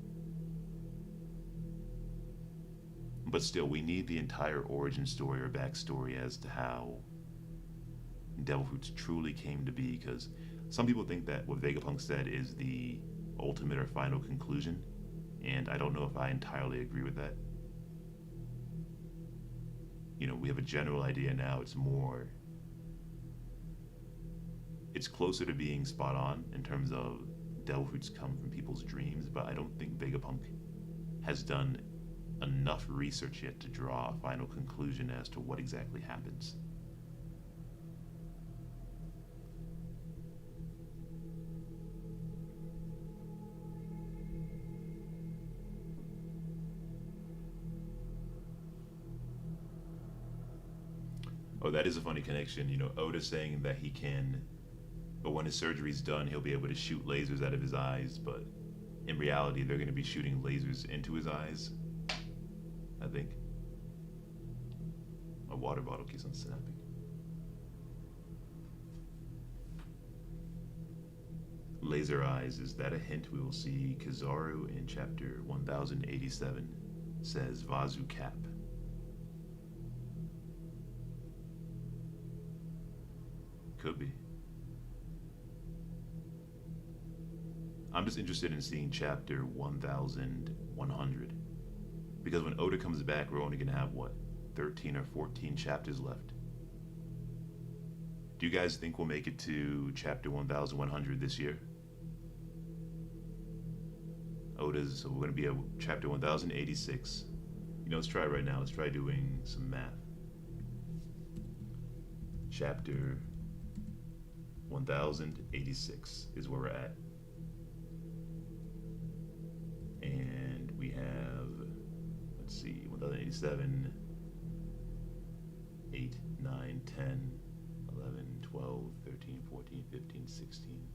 But still, we need the entire origin story or backstory as to how devil fruits truly came to be, because some people think that what Vegapunk said is the ultimate or final conclusion, and I don't know if I entirely agree with that. You know, we have a general idea now. It's closer to being spot on in terms of devil fruits come from people's dreams, but I don't think Vegapunk has done enough research yet to draw a final conclusion as to what exactly happens. Oh, that is a funny connection. You know, Oda saying that he can, but when his surgery's done, he'll be able to shoot lasers out of his eyes, but in reality, they're going to be shooting lasers into his eyes, I think. My water bottle keeps on snapping. Laser eyes, is that a hint we will see Kizaru in chapter 1087 says Vazu Cap? Could be. I'm just interested in seeing chapter 1100. Because when Oda comes back, we're only going to have, what, 13 or 14 chapters left. Do you guys think we'll make it to chapter 1100 this year? Oda's, so we're going to be at chapter 1086. You know, let's try it right now. Let's try doing some math. Chapter 1086 is where we're at. And we have, let's see, 1087, 8, 9, 10, 11, 12, 13, 14, 15, 16.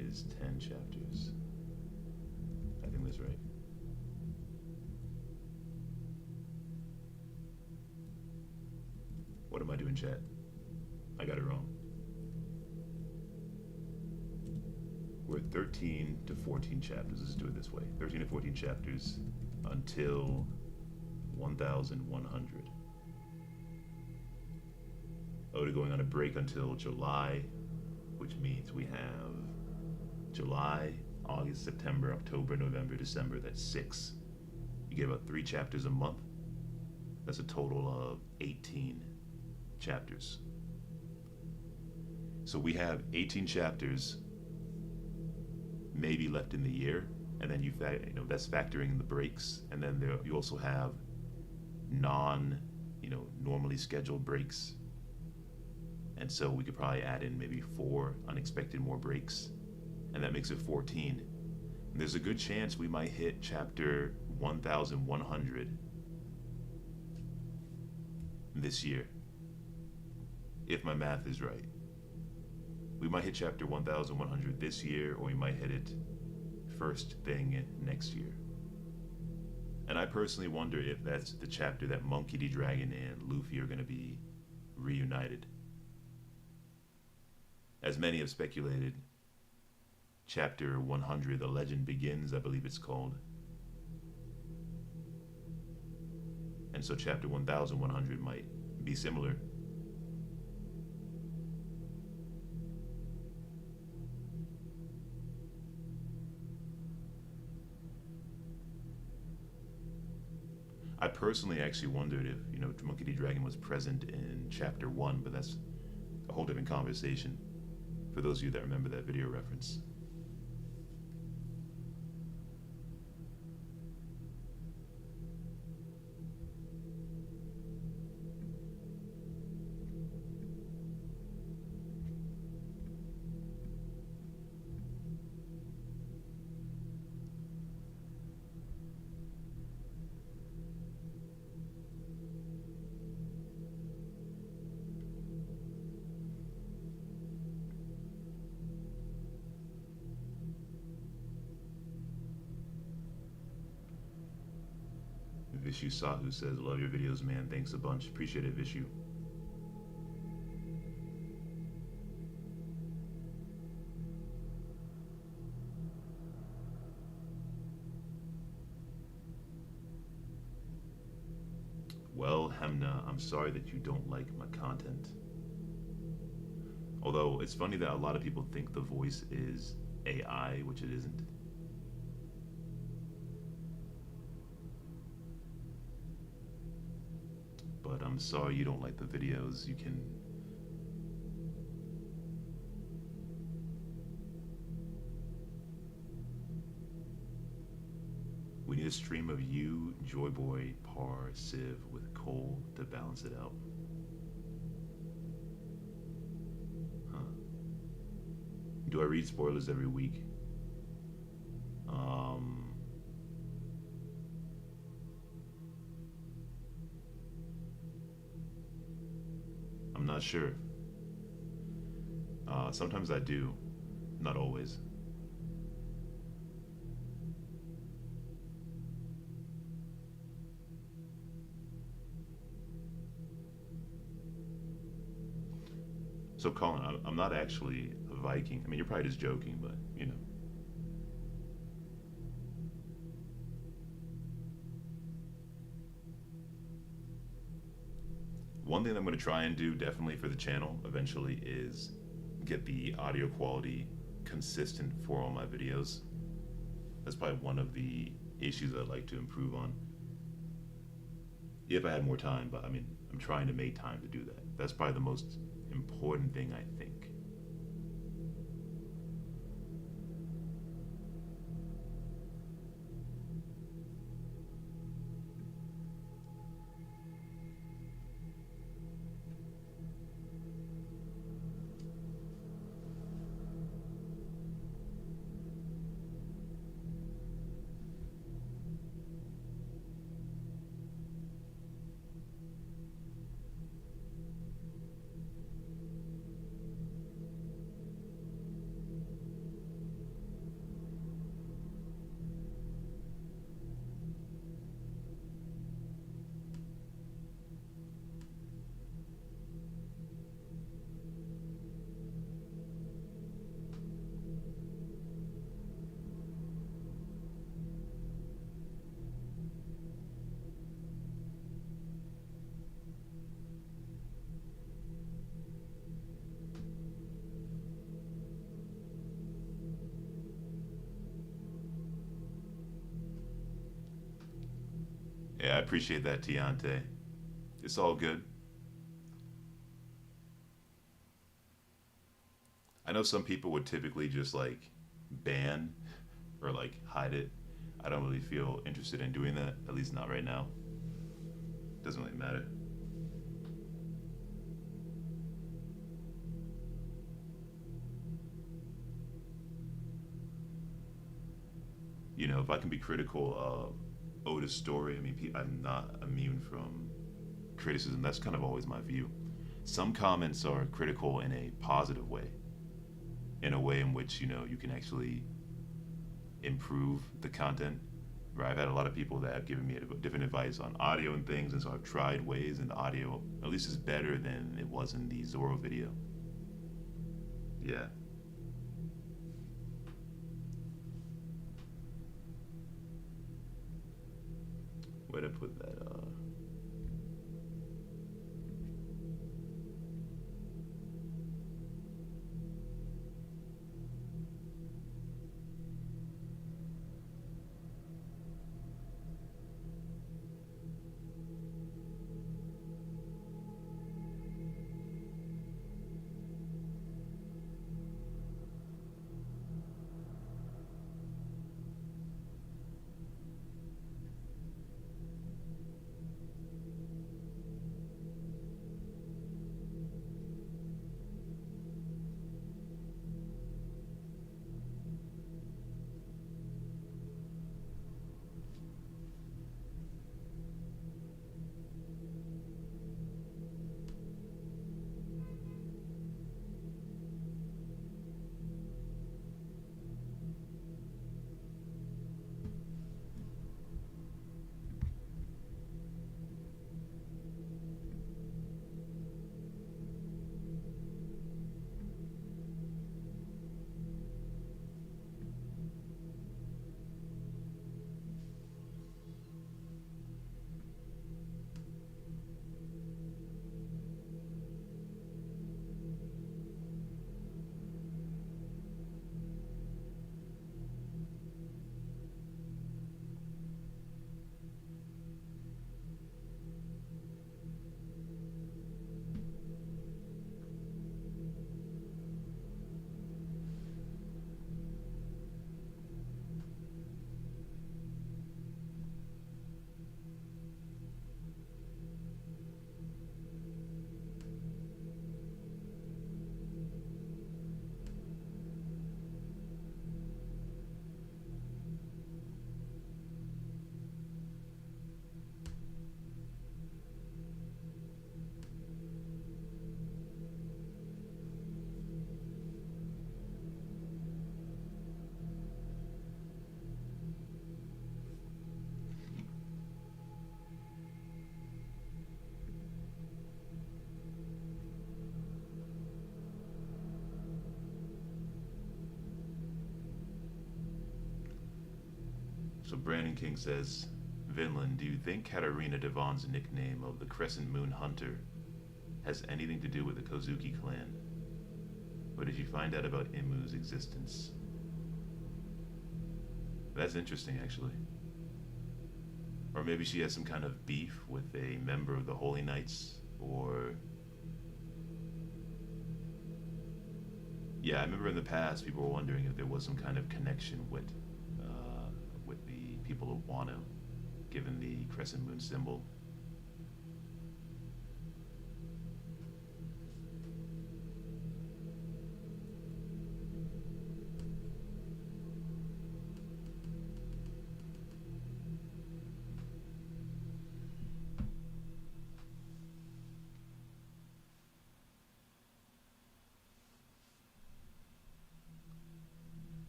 Is 10 chapters. I think that's right. What am I doing, chat? I got it wrong. We're 13 to 14 chapters. Let's do it this way. 13 to 14 chapters until 1100. Oda going on a break until July, which means we have July, August, September, October, November, December. That's 6. You get about 3 chapters a month. That's a total of 18 chapters. So we have 18 chapters maybe left in the year, and then that's factoring in the breaks, and then you also have normally scheduled breaks, and so we could probably add in maybe 4 unexpected more breaks, and that makes it 14. And there's a good chance we might hit chapter 1100 this year, if my math is right. We might hit chapter 1100 this year, or we might hit it first thing next year. And I personally wonder if that's the chapter that Monkey D. Dragon and Luffy are going to be reunited. As many have speculated, chapter 100, The Legend Begins, I believe it's called. And so chapter 1100 might be similar. I personally actually wondered if, Monkey D. Dragon was present in chapter 1, but that's a whole different conversation for those of you that remember that video reference. Vishu Sahu says, love your videos, man. Thanks a bunch. Appreciate it, Vishu. Well, Hemna, I'm sorry that you don't like my content. Although, it's funny that a lot of people think the voice is AI, which it isn't. But I'm sorry you don't like the videos. We need a stream of you, Joyboy, Par, Civ with Cole to balance it out. Huh. Do I read spoilers every week? I'm not sure. Sometimes I do, not always. So Colin, I'm not actually a Viking. I mean, you're probably just joking, but One thing I'm going to try and do definitely for the channel eventually is get the audio quality consistent for all my videos. That's probably one of the issues I'd like to improve on. If I had more time, but I mean, I'm trying to make time to do that. That's probably the most important thing, I think. Yeah, I appreciate that, Tiante. It's all good. I know some people would typically just like ban or like hide it. I don't really feel interested in doing that, at least not right now. Doesn't really matter. You know, if I can be critical of Otis' story, I mean, I'm not immune from criticism. That's kind of always my view. Some comments are critical in a positive way, in a way in which, you know, you can actually improve the content. Right, I've had a lot of people that have given me different advice on audio and things, and so I've tried ways, and the audio at least is better than it was in the Zorro video. Yeah. Where'd I put that? So Brandon King says, Vinland, do you think Katarina Devon's nickname of the Crescent Moon Hunter has anything to do with the Kozuki clan? Or did you find out about Imu's existence? That's interesting, actually. Or maybe she has some kind of beef with a member of the Holy Knights, or... Yeah, I remember in the past people were wondering if there was some kind of connection with the people of Wano, given the crescent moon symbol.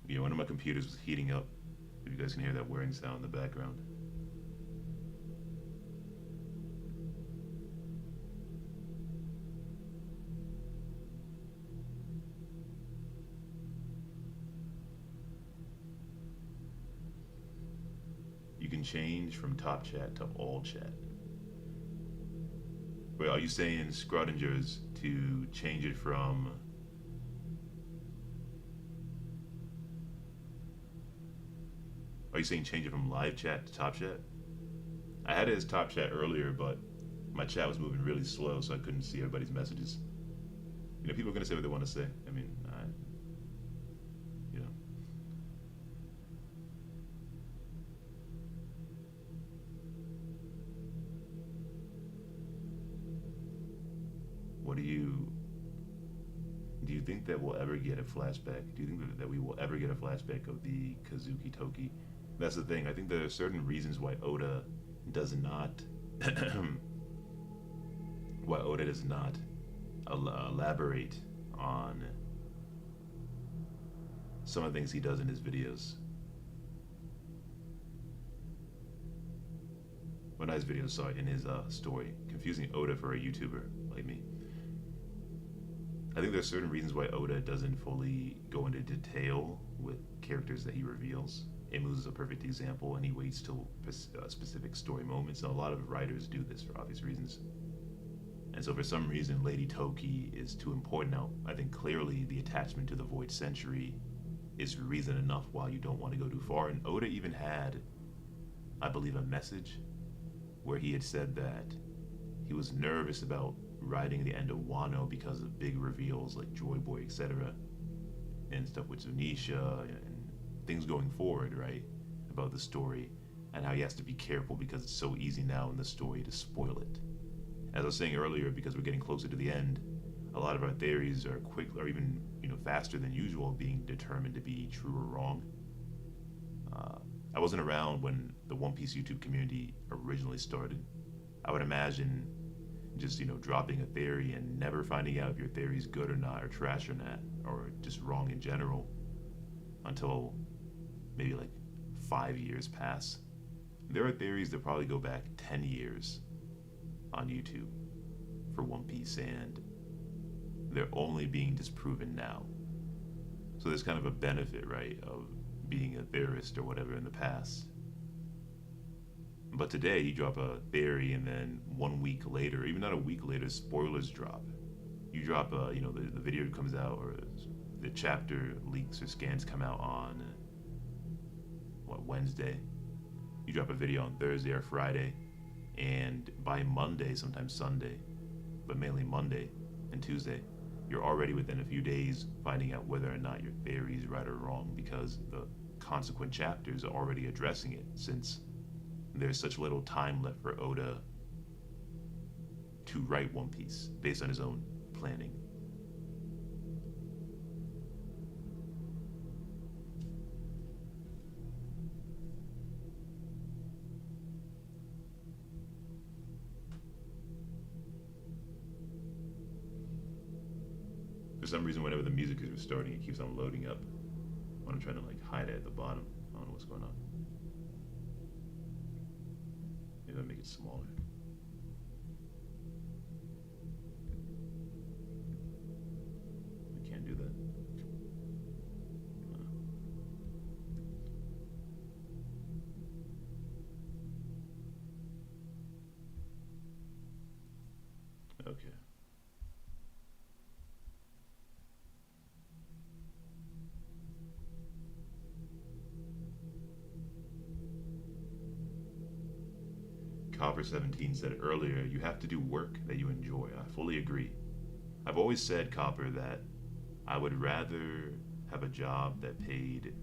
Yeah, one of my computers was heating up. If you guys can hear that whirring sound in the background. You can change from top chat to all chat. Wait, are you saying Scrodinger's to change it from... Are you saying change it from live chat to top chat? I had it as top chat earlier, but my chat was moving really slow, so I couldn't see everybody's messages. People are gonna say what they want to say. I mean, you know, what do you think that we'll ever get a flashback? Do you think that we will ever get a flashback of the Kazuki Toki? That's the thing. I think there are certain reasons why Oda does not, elaborate on some of the things he does in his videos. Well, not his videos, sorry, in his story. Confusing Oda for a YouTuber like me. I think there's certain reasons why Oda doesn't fully go into detail with characters that he reveals. Imus is a perfect example, and he waits till specific story moments. And a lot of writers do this for obvious reasons. And so for some reason, Lady Toki is too important. Now, I think clearly the attachment to the Void Century is reason enough why you don't want to go too far. And Oda even had, I believe, a message where he had said that he was nervous about writing the end of Wano because of big reveals like Joy Boy, etc., and stuff with Zunisha and things going forward, right, about the story, and how he has to be careful because it's so easy now in the story to spoil it. As I was saying earlier, because we're getting closer to the end, a lot of our theories are quick, or even faster than usual, being determined to be true or wrong. I wasn't around when the One Piece YouTube community originally started. I would imagine just dropping a theory and never finding out if your theory is good or not, or trash or not, or just wrong in general, until maybe like 5 years pass. There are theories that probably go back 10 years on YouTube for One Piece, and they're only being disproven now. So there's kind of a benefit, right, of being a theorist or whatever in the past. But today you drop a theory, and then 1 week later, even not a week later, spoilers drop. You drop the video comes out, or the chapter leaks or scans come out on Wednesday. You drop a video on Thursday or Friday, and by Monday, sometimes Sunday, but mainly Monday and Tuesday, you're already within a few days finding out whether or not your theory is right or wrong, because the consequent chapters are already addressing it, since there's such little time left for Oda to write One Piece based on his own planning. For some reason, whenever the music is restarting, it keeps on loading up when I'm trying to hide it at the bottom. I don't know what's going on. Maybe I'll make it smaller. I can't do that. Okay. Copper17 said earlier, you have to do work that you enjoy. I fully agree. I've always said, Copper, that I would rather have a job that paid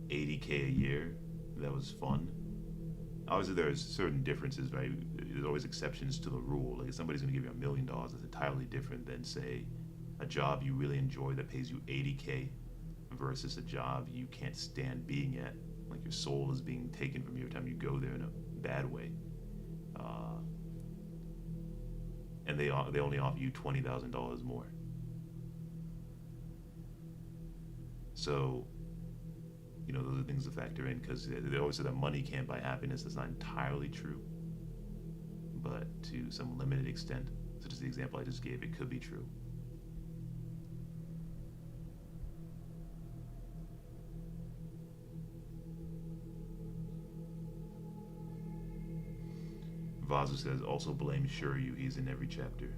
$80K a year that was fun. Obviously, there's certain differences, right? There's always exceptions to the rule. Like, if somebody's going to give you $1 million, that's entirely different than, say, a job you really enjoy that pays you $80K versus a job you can't stand being at. Like, your soul is being taken from you every time you go there in a bad way. And they only offer you $20,000 more. So, those are things to factor in, because they always say that money can't buy happiness. That's not entirely true, but to some limited extent, such as the example I just gave, it could be true. Vazu says, also blame Shiryu, he's in every chapter.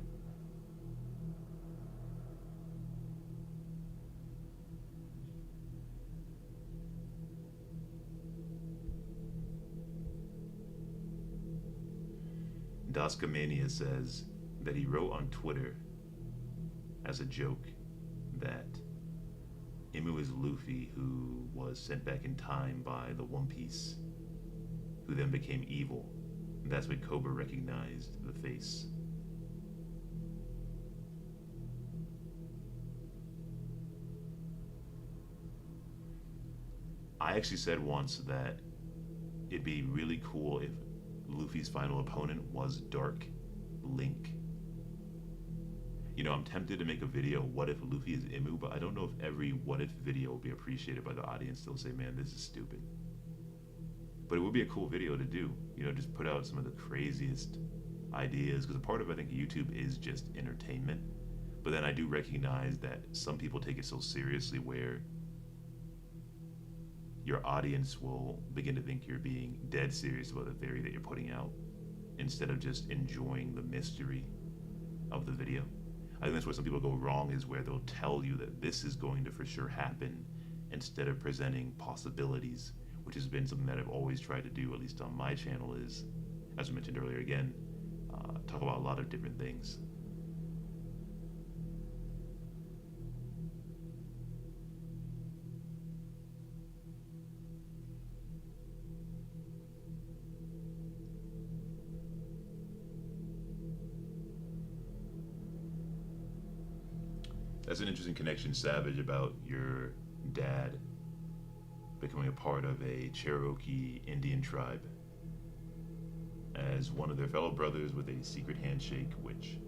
Doskamania says that he wrote on Twitter as a joke that Imu is Luffy, who was sent back in time by the One Piece, who then became evil. And that's when Koba recognized the face. I actually said once that it'd be really cool if Luffy's final opponent was Dark Link. You know, I'm tempted to make a video, what if Luffy is Imu, but I don't know if every what if video will be appreciated by the audience. They'll say, man, this is stupid. But it would be a cool video to do. You know, just put out some of the craziest ideas, because a part of, I think, YouTube is just entertainment. But then I do recognize that some people take it so seriously where your audience will begin to think you're being dead serious about the theory that you're putting out instead of just enjoying the mystery of the video. I think that's where some people go wrong, is where they'll tell you that this is going to for sure happen instead of presenting possibilities, which has been something that I've always tried to do, at least on my channel, is, as I mentioned earlier again, talk about a lot of different things. That's an interesting connection, Savage, about your dad becoming a part of a Cherokee Indian tribe as one of their fellow brothers with a secret handshake which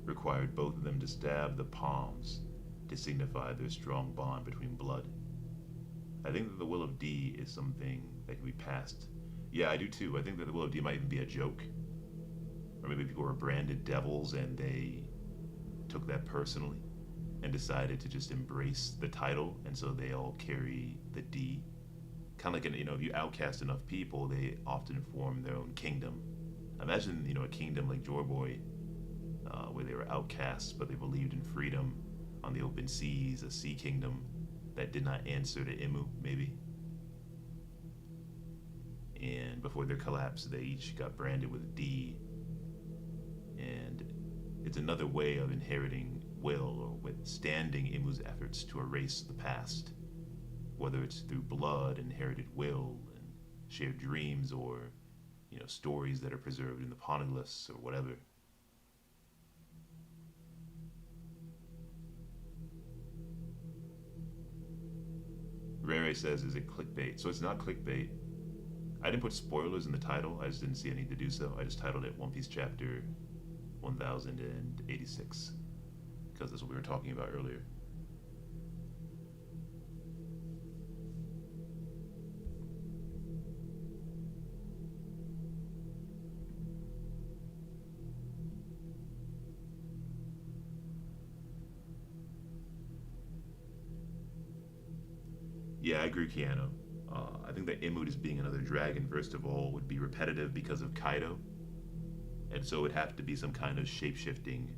required both of them to stab the palms to signify their strong bond between blood. I think that the Will of D is something that can be passed. Yeah, I do too. I think that the Will of D might even be a joke. Or maybe people were branded devils and they took that personally and decided to just embrace the title, and so they all carry the D. Kind of like, if you outcast enough people, they often form their own kingdom. Imagine, a kingdom like Joy Boy, where they were outcasts, but they believed in freedom on the open seas, a sea kingdom that did not answer to Imu, maybe. And before their collapse, they each got branded with D. And it's another way of inheriting will or withstanding Imu's efforts to erase the past, whether it's through blood, inherited will, and shared dreams, or stories that are preserved in the poneglyphs or whatever. Ray says, is it clickbait? So it's not clickbait. I didn't put spoilers in the title. I just didn't see a need to do so. I just titled it One Piece Chapter 1086. Because that's what we were talking about earlier. Yeah, I agree, Keanu. I think that Imu just being another dragon, first of all, would be repetitive because of Kaido. And so it would have to be some kind of shape-shifting,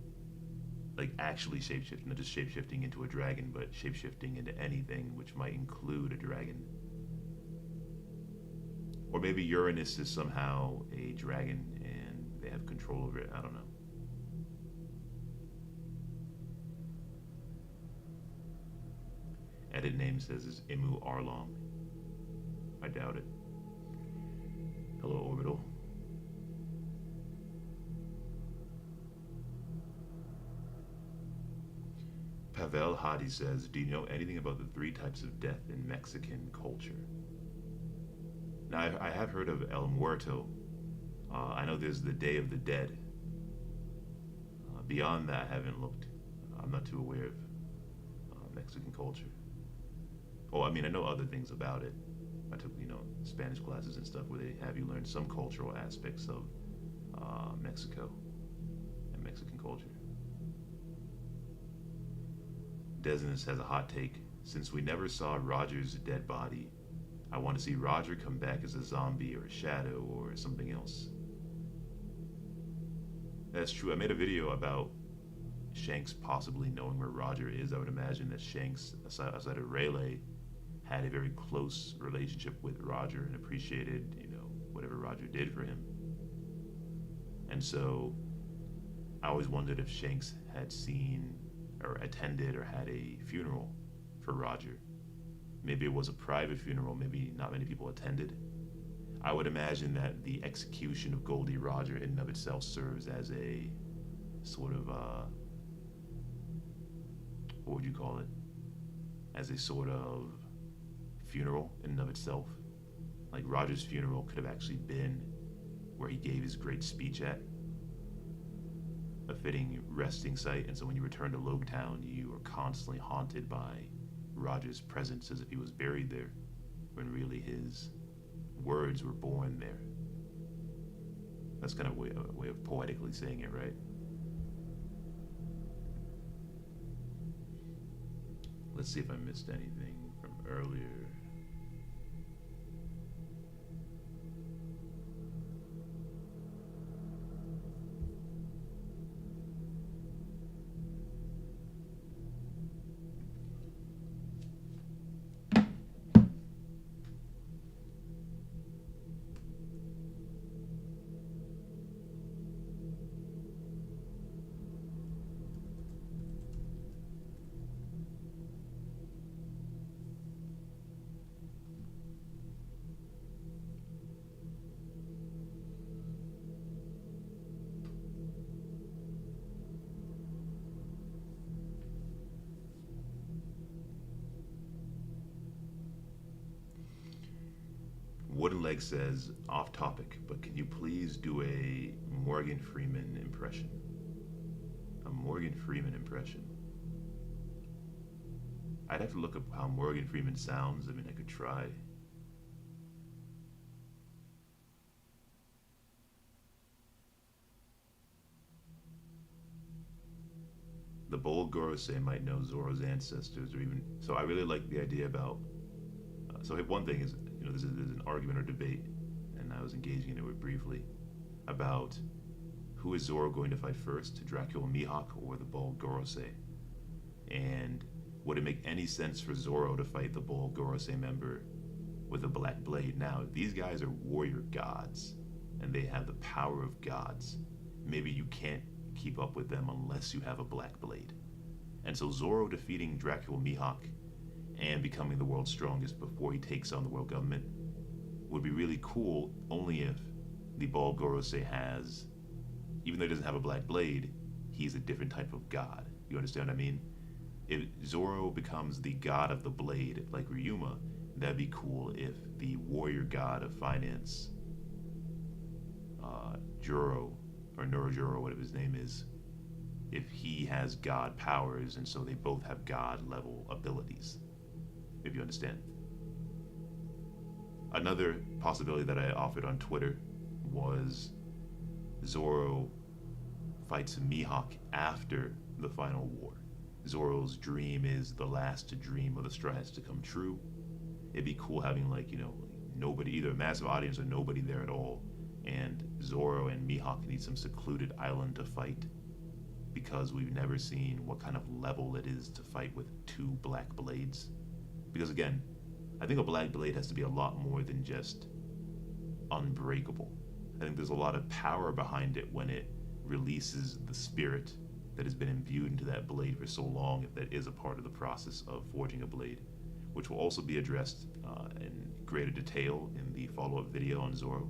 like actually shape-shifting, not just shape-shifting into a dragon, but shape-shifting into anything, which might include a dragon. Or maybe Uranus is somehow a dragon and they have control over it. I don't know. Edit name says is Imu Arlong. I doubt it. Hello, Orbital. Pavel Hadi says, do you know anything about the 3 types of death in Mexican culture? Now, I have heard of El Muerto. I know there's the Day of the Dead. Beyond that, I haven't looked. I'm not too aware of Mexican culture. Oh, I mean, I know other things about it. I took, Spanish classes and stuff where they have you learn some cultural aspects of Mexico and Mexican culture. Desnus has a hot take. Since we never saw Roger's dead body, I want to see Roger come back as a zombie or a shadow or something else. That's true. I made a video about Shanks possibly knowing where Roger is. I would imagine that Shanks, outside of Rayleigh, had a very close relationship with Roger and appreciated, whatever Roger did for him. And so I always wondered if Shanks had seen or attended or had a funeral for Roger. Maybe it was a private funeral, maybe not many people attended. I would imagine that the execution of Goldie Roger in and of itself serves as a sort of, what would you call it? As a sort of funeral in and of itself. Like Roger's funeral could have actually been where he gave his great speech at, a fitting resting site. And so when you return to Logetown, you are constantly haunted by Roger's presence as if he was buried there, when really his words were born there. That's kind of a way of poetically saying it, right? Let's see if I missed anything from earlier. Wooden Leg says, off topic, but can you please do a Morgan Freeman impression? A Morgan Freeman impression. I'd have to look up how Morgan Freeman sounds. I mean, I could try. The bold Gorosei might know Zoro's ancestors, or even so. I really like the idea about. So one thing is, there's an argument or debate, and I was engaging in it briefly about who is Zoro going to fight first, Dracula Mihawk or the bold Gorosei, and would it make any sense for Zoro to fight the bold Gorosei member with a black blade? Now, if these guys are warrior gods and they have the power of gods, maybe you can't keep up with them unless you have a black blade. And so Zoro defeating Dracula Mihawk and becoming the world's strongest before he takes on the world government would be really cool, only if the Bald Gorosei has, even though he doesn't have a black blade, he's a different type of god. You understand what I mean? If Zoro becomes the god of the blade, like Ryuma, that'd be cool if the warrior god of finance, Juro, or Norojuro, whatever his name is, if he has god powers, and so they both have god level abilities. If you understand. Another possibility that I offered on Twitter was Zoro fights Mihawk after the final war. Zoro's dream is the last dream of the Straw Hats to come true. It'd be cool having nobody, either a massive audience or nobody there at all, and Zoro and Mihawk need some secluded island to fight, because we've never seen what kind of level it is to fight with two black blades. Because again, I think a black blade has to be a lot more than just unbreakable. I think there's a lot of power behind it when it releases the spirit that has been imbued into that blade for so long, if that is a part of the process of forging a blade, which will also be addressed in greater detail in the follow-up video on Zoro,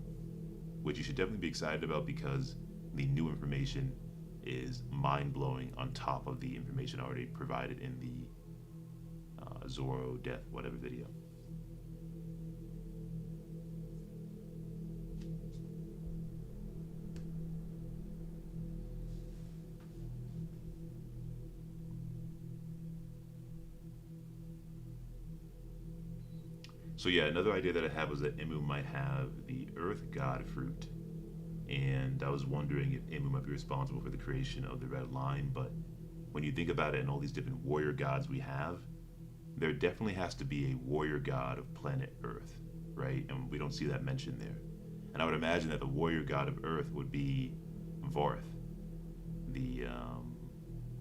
which you should definitely be excited about because the new information is mind-blowing on top of the information already provided in the Zoro death whatever video. So yeah, another idea that I had was that Imu might have the Earth God fruit, and I was wondering if Imu might be responsible for the creation of the Red Line. But when you think about it, and all these different warrior gods we have, there definitely has to be a warrior god of planet Earth, right? And we don't see that mentioned there. And I would imagine that the warrior god of Earth would be Varth, the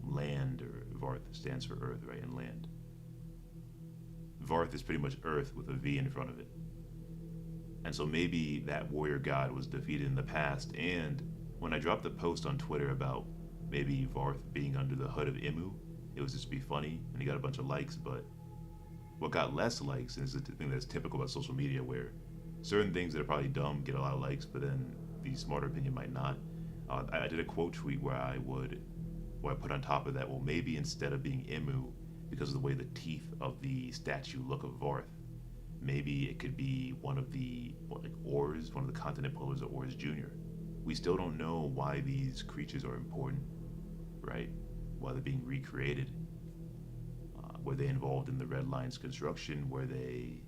land, or Varth stands for Earth, right, and land. Varth is pretty much Earth with a V in front of it. And so maybe that warrior god was defeated in the past, and when I dropped the post on Twitter about maybe Varth being under the hood of Imu, it was just to be funny, and he got a bunch of likes. But what got less likes, and this is the thing that's typical about social media, where certain things that are probably dumb get a lot of likes, but then the smarter opinion might not. I did a quote tweet where I put on top of that, well, maybe instead of being Imu, because of the way the teeth of the statue look of Varth, maybe it could be one of the Ors, one of the continent pullers of Ors Jr. We still don't know why these creatures are important, right? Why they're being recreated. Were they involved in the Red Line's construction? Were they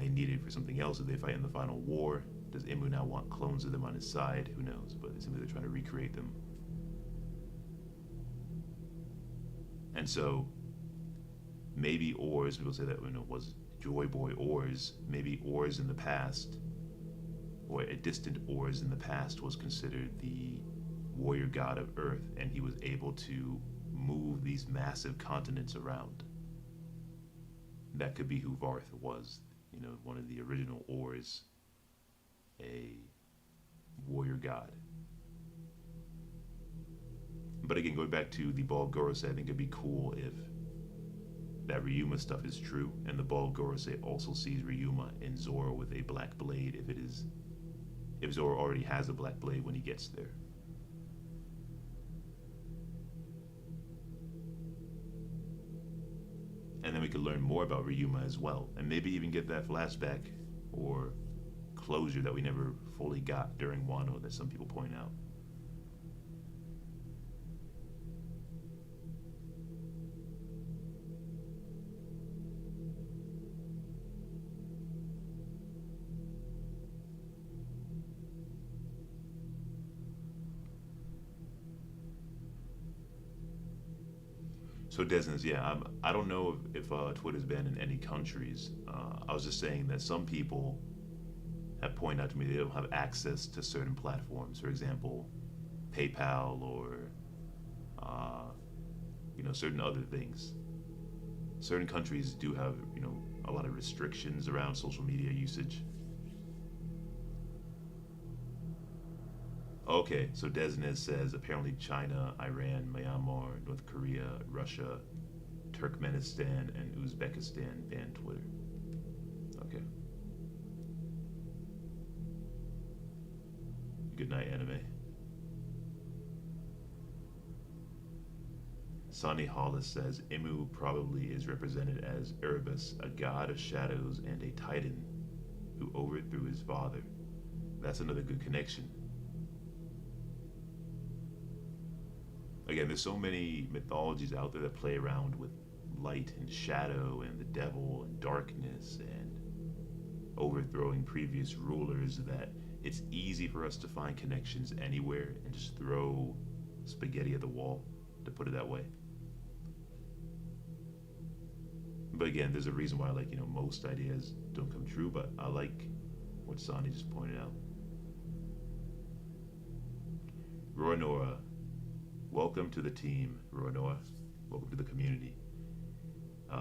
needed for something else? Did they fight in the final war? Does Imu now want clones of them on his side? Who knows? But it seems they're trying to recreate them. And so, maybe Ors, people say that was Joy Boy Ors, maybe Ors in the past, or a distant Ors in the past, was considered the warrior god of Earth, and he was able to move these massive continents around. That could be who Varth was, one of the original Ors, a warrior god. But again, going back to the Bald Gorosei, I think it'd be cool if that Ryuma stuff is true, and the Bald Gorosei also sees Ryuma and Zoro with a black blade, if Zoro already has a black blade when he gets there. And then we could learn more about Ryuma as well, and maybe even get that flashback or closure that we never fully got during Wano that some people point out. So Desnes, yeah, I don't know if Twitter's banned in any countries. I was just saying that some people have pointed out to me they don't have access to certain platforms. For example, PayPal or certain other things. Certain countries do have a lot of restrictions around social media usage. Okay, so Desnes says apparently China, Iran, Myanmar, North Korea, Russia, Turkmenistan, and Uzbekistan banned Twitter. Okay. Good night, anime. Sonny Hollis says Imu probably is represented as Erebus, a god of shadows and a titan who overthrew his father. That's another good connection. Again, there's so many mythologies out there that play around with light and shadow and the devil and darkness and overthrowing previous rulers that it's easy for us to find connections anywhere and just throw spaghetti at the wall, to put it that way. But again, there's a reason why most ideas don't come true, but I like what Sonny just pointed out. Roanoa, welcome to the team, Roanoa. Welcome to the community.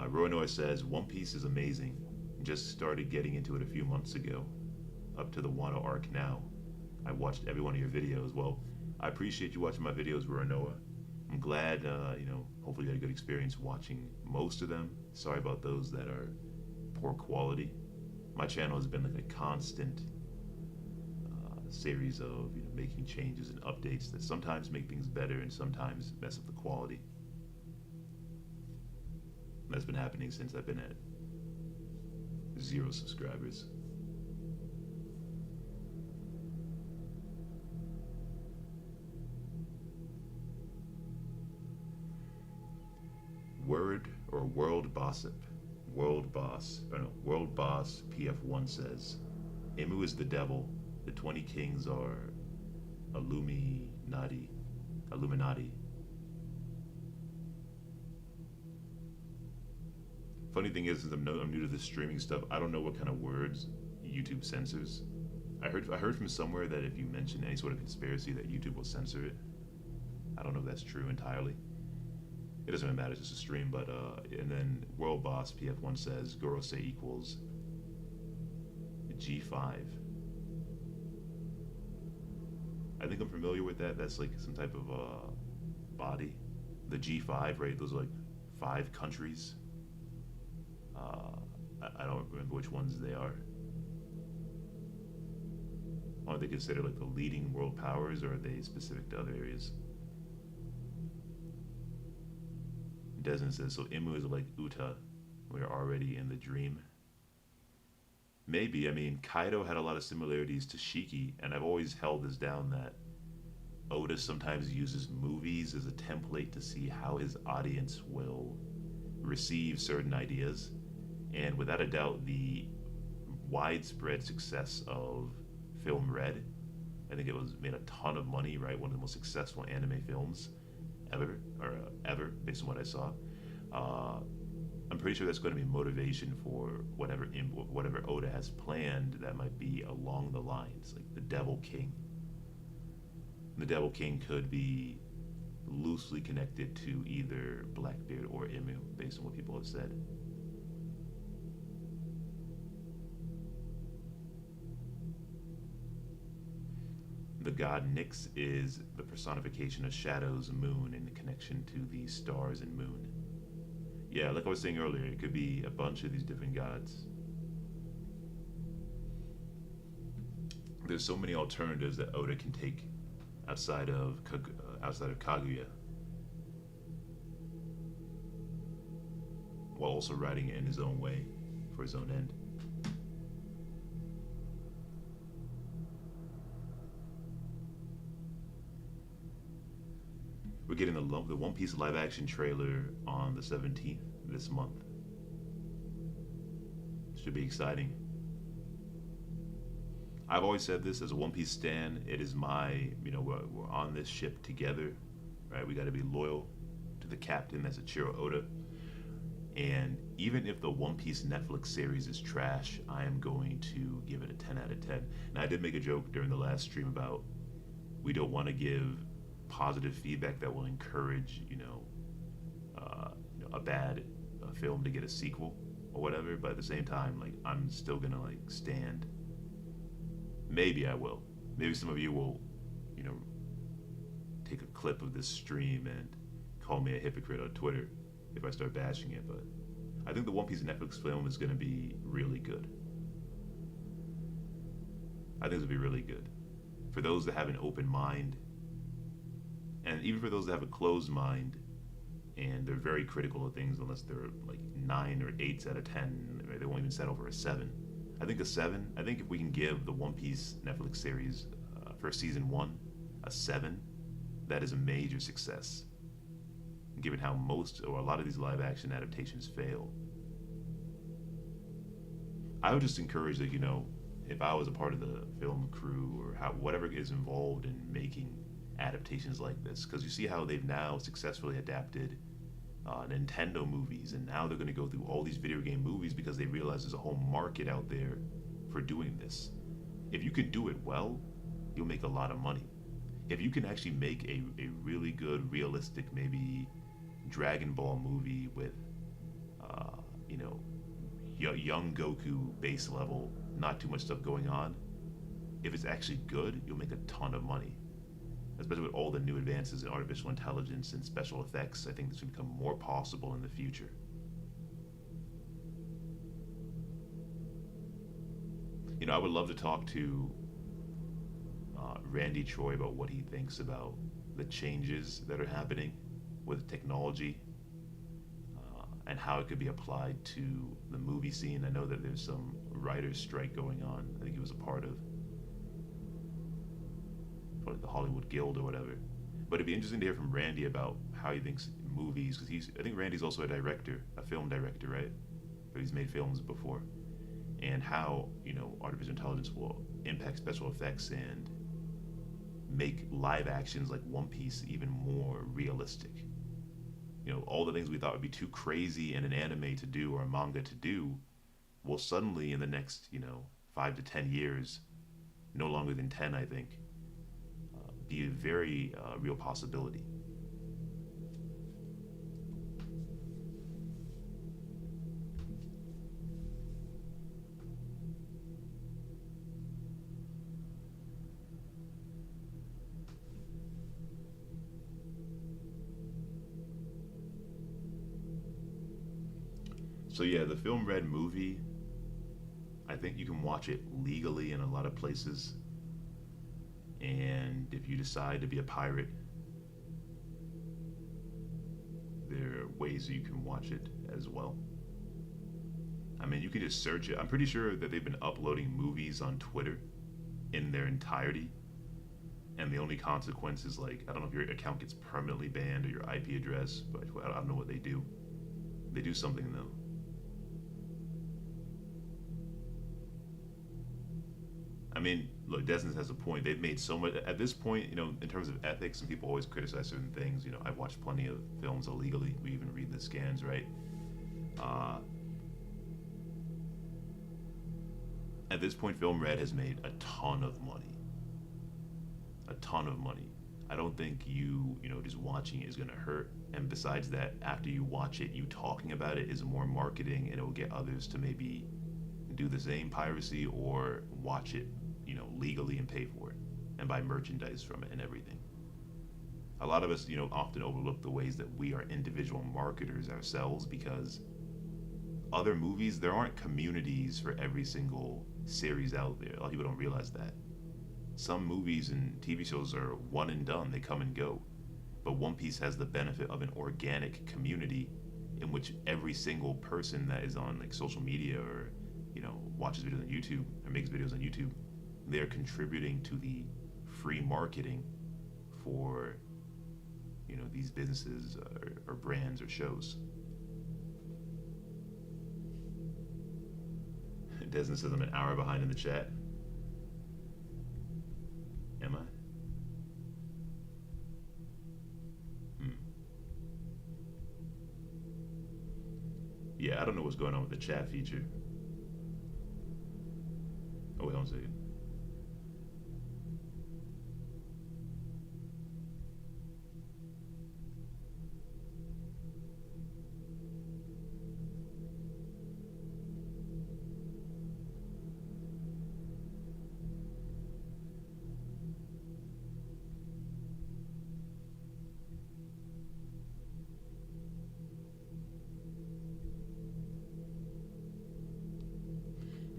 Roanoa says, One Piece is amazing. Just started getting into it a few months ago. Up to the Wano arc now. I watched every one of your videos. Well, I appreciate you watching my videos, Roanoa. I'm glad, hopefully you had a good experience watching most of them. Sorry about those that are poor quality. My channel has been like a constant series of making changes and updates that sometimes make things better and sometimes mess up the quality. That's been happening since I've been at 0 subscribers. World Boss PF1 says, Imu is the devil. The 20 kings are Illuminati. Funny thing is I'm new to this streaming stuff. I don't know what kind of words YouTube censors. I heard from somewhere that if you mention any sort of conspiracy that YouTube will censor it. I don't know if that's true entirely. It doesn't really matter, it's just a stream, but and then World Boss PF1 says Gorosei equals G5. I think I'm familiar with that. That's like some type of body. The G5, right? Those are like five countries. Uh, I don't remember which ones they are. Are they considered like the leading world powers, or are they specific to other areas? Desmond says, so Imu is like Uta. We're already in the dream. Maybe. I mean, Kaido had a lot of similarities to Shiki, and I've always held this down that Oda sometimes uses movies as a template to see how his audience will receive certain ideas. And without a doubt, the widespread success of Film Red, I think it was made a ton of money, right? One of the most successful anime films ever, based on what I saw. Uh, I'm pretty sure that's going to be motivation for whatever Oda has planned that might be along the lines, like the Devil King. The Devil King could be loosely connected to either Blackbeard or Imu, based on what people have said. The god Nyx is the personification of Shadow's moon in connection to the stars and moon. Yeah, like I was saying earlier, it could be a bunch of these different gods. There's so many alternatives that Oda can take outside of Kaguya, while also writing it in his own way for his own end. We're getting the One Piece live action trailer on the 17th this month. Should be exciting. I've always said this as a One Piece stan. It is we're on this ship together, right? We got to be loyal to the captain. That's Ichiro Oda. And even if the One Piece Netflix series is trash, I am going to give it a 10 out of 10. Now, I did make a joke during the last stream about we don't want to give positive feedback that will encourage, a bad film to get a sequel or whatever. But at the same time, like, I'm still gonna like stand. Maybe I will. Maybe some of you will, take a clip of this stream and call me a hypocrite on Twitter if I start bashing it. But I think the One Piece Netflix film is gonna be really good. I think it'll be really good for those that have an open mind. And even for those that have a closed mind and they're very critical of things, unless they're like 9 or 8s out of 10, they won't even settle for a 7. I think a 7, I think if we can give the One Piece Netflix series for season 1 a 7, that is a major success, given how most or a lot of these live action adaptations fail. I would just encourage that, if I was a part of the film crew or whatever is involved in making adaptations like this, because you see how they've now successfully adapted Nintendo movies, and now they're going to go through all these video game movies because they realize there's a whole market out there for doing this. If you can do it well, you'll make a lot of money. If you can actually make a really good, realistic, maybe Dragon Ball movie with, young Goku base level, not too much stuff going on, if it's actually good, you'll make a ton of money. Especially with all the new advances in artificial intelligence and special effects, I think this will become more possible in the future. I would love to talk to Randy Choi about what he thinks about the changes that are happening with technology and how it could be applied to the movie scene. I know that there's some writer's strike going on. I think he was a part of like the Hollywood Guild or whatever. But it'd be interesting to hear from Randy about how he thinks movies, because I think Randy's also a film director, right? But he's made films before, and how artificial intelligence will impact special effects and make live actions like One Piece even more realistic. All the things we thought would be too crazy in an anime to do or a manga to do, will suddenly in the next 5 to 10 years, no longer than 10, I think, be a very real possibility. So yeah, the film Red movie, I think you can watch it legally in a lot of places. And if you decide to be a pirate, there are ways you can watch it as well. I mean, you can just search it. I'm pretty sure that they've been uploading movies on Twitter in their entirety. And the only consequence is, like, I don't know if your account gets permanently banned or your IP address, but I don't know what they do. They do something though. I mean, look, Desmond has a point. They've made so much at this point, in terms of ethics, and people always criticize certain things. I've watched plenty of films illegally. We even read the scans, right? Uh, at this point, Film Red has made a ton of money. A ton of money. I don't think just watching it is going to hurt. And besides that, after you watch it, you talking about it is more marketing, and it will get others to maybe do the same piracy or watch it, legally and pay for it and buy merchandise from it and everything. A lot of us, often overlook the ways that we are individual marketers ourselves, because other movies, there aren't communities for every single series out there. A lot of people don't realize that. Some movies and TV shows are one and done, they come and go. But One Piece has the benefit of an organic community in which every single person that is on like social media or watches videos on YouTube or makes videos on YouTube, they're contributing to the free marketing for these businesses or brands or shows. Desmond says I'm an hour behind in the chat. Am I? Yeah, I don't know what's going on with the chat feature. Oh, wait, hold on a second.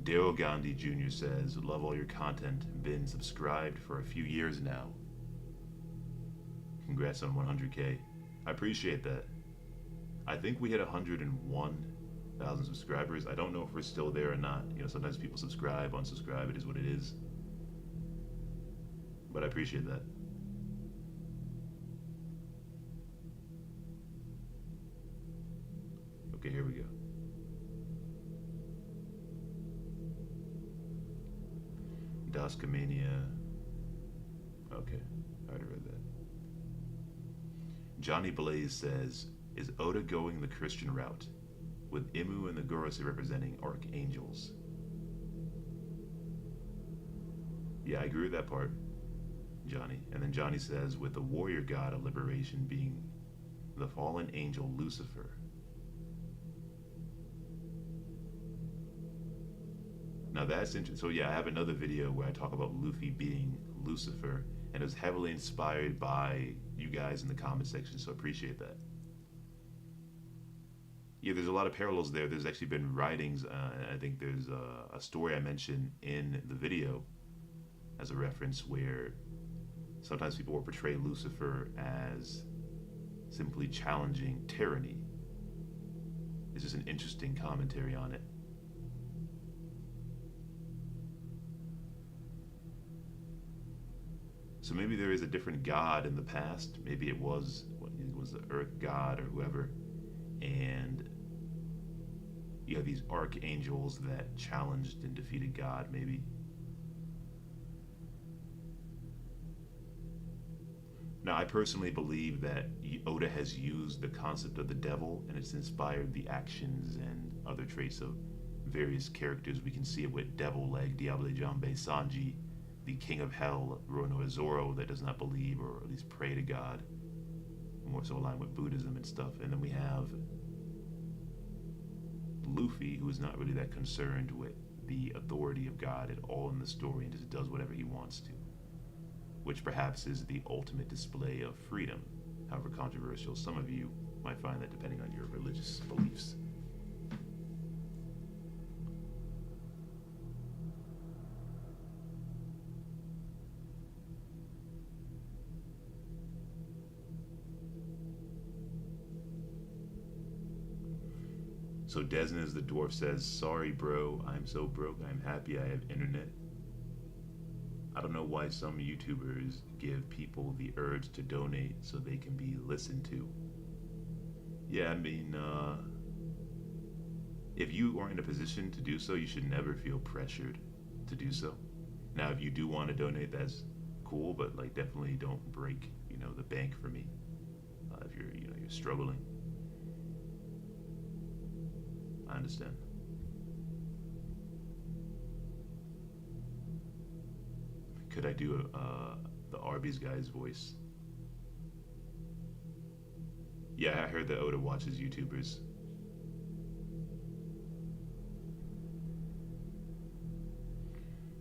Daryl Gandhi Jr. says, love all your content. Been subscribed for a few years now. Congrats on 100K. I appreciate that. I think we hit 101,000 subscribers. I don't know if we're still there or not. Sometimes people subscribe, unsubscribe. It is what it is. But I appreciate that. Okay, here we go. Doscomania. Okay, I already read that. Johnny Blaze says, is Oda going the Christian route, with Imu and the Gorosei representing archangels? Yeah, I agree with that part, Johnny. And then Johnny says, with the warrior god of liberation being the fallen angel Lucifer. Now that's interesting. So yeah, I have another video where I talk about Luffy being Lucifer, and it was heavily inspired by you guys in the comment section, so appreciate that. Yeah, there's a lot of parallels there. There's actually been writings, I think there's a story I mentioned in the video as a reference where sometimes people will portray Lucifer as simply challenging tyranny. It's just an interesting commentary on it. So maybe there is a different god in the past. Maybe it was the Earth god or whoever, and you have these archangels that challenged and defeated God. Maybe. Now, I personally believe that Oda has used the concept of the devil, and it's inspired the actions and other traits of various characters. We can see it with Devil Leg, Diable Jambe, Sanji, the King of Hell, Roronoa Zoro, that does not believe or at least pray to God, more so aligned with Buddhism and stuff. And then we have Luffy, who is not really that concerned with the authority of God at all in the story and just does whatever he wants to, which perhaps is the ultimate display of freedom, however controversial some of you might find that depending on your religious beliefs. So Desnes the dwarf says, "Sorry, bro. I'm so broke. I'm happy I have internet." I don't know why some YouTubers give people the urge to donate so they can be listened to. Yeah, I mean, if you are in a position to do so, you should never feel pressured to do so. Now, if you do want to donate, that's cool, but like definitely don't break, the bank for me. If you're struggling, I understand. Could I do the Arby's guy's voice? Yeah, I heard that Oda watches YouTubers.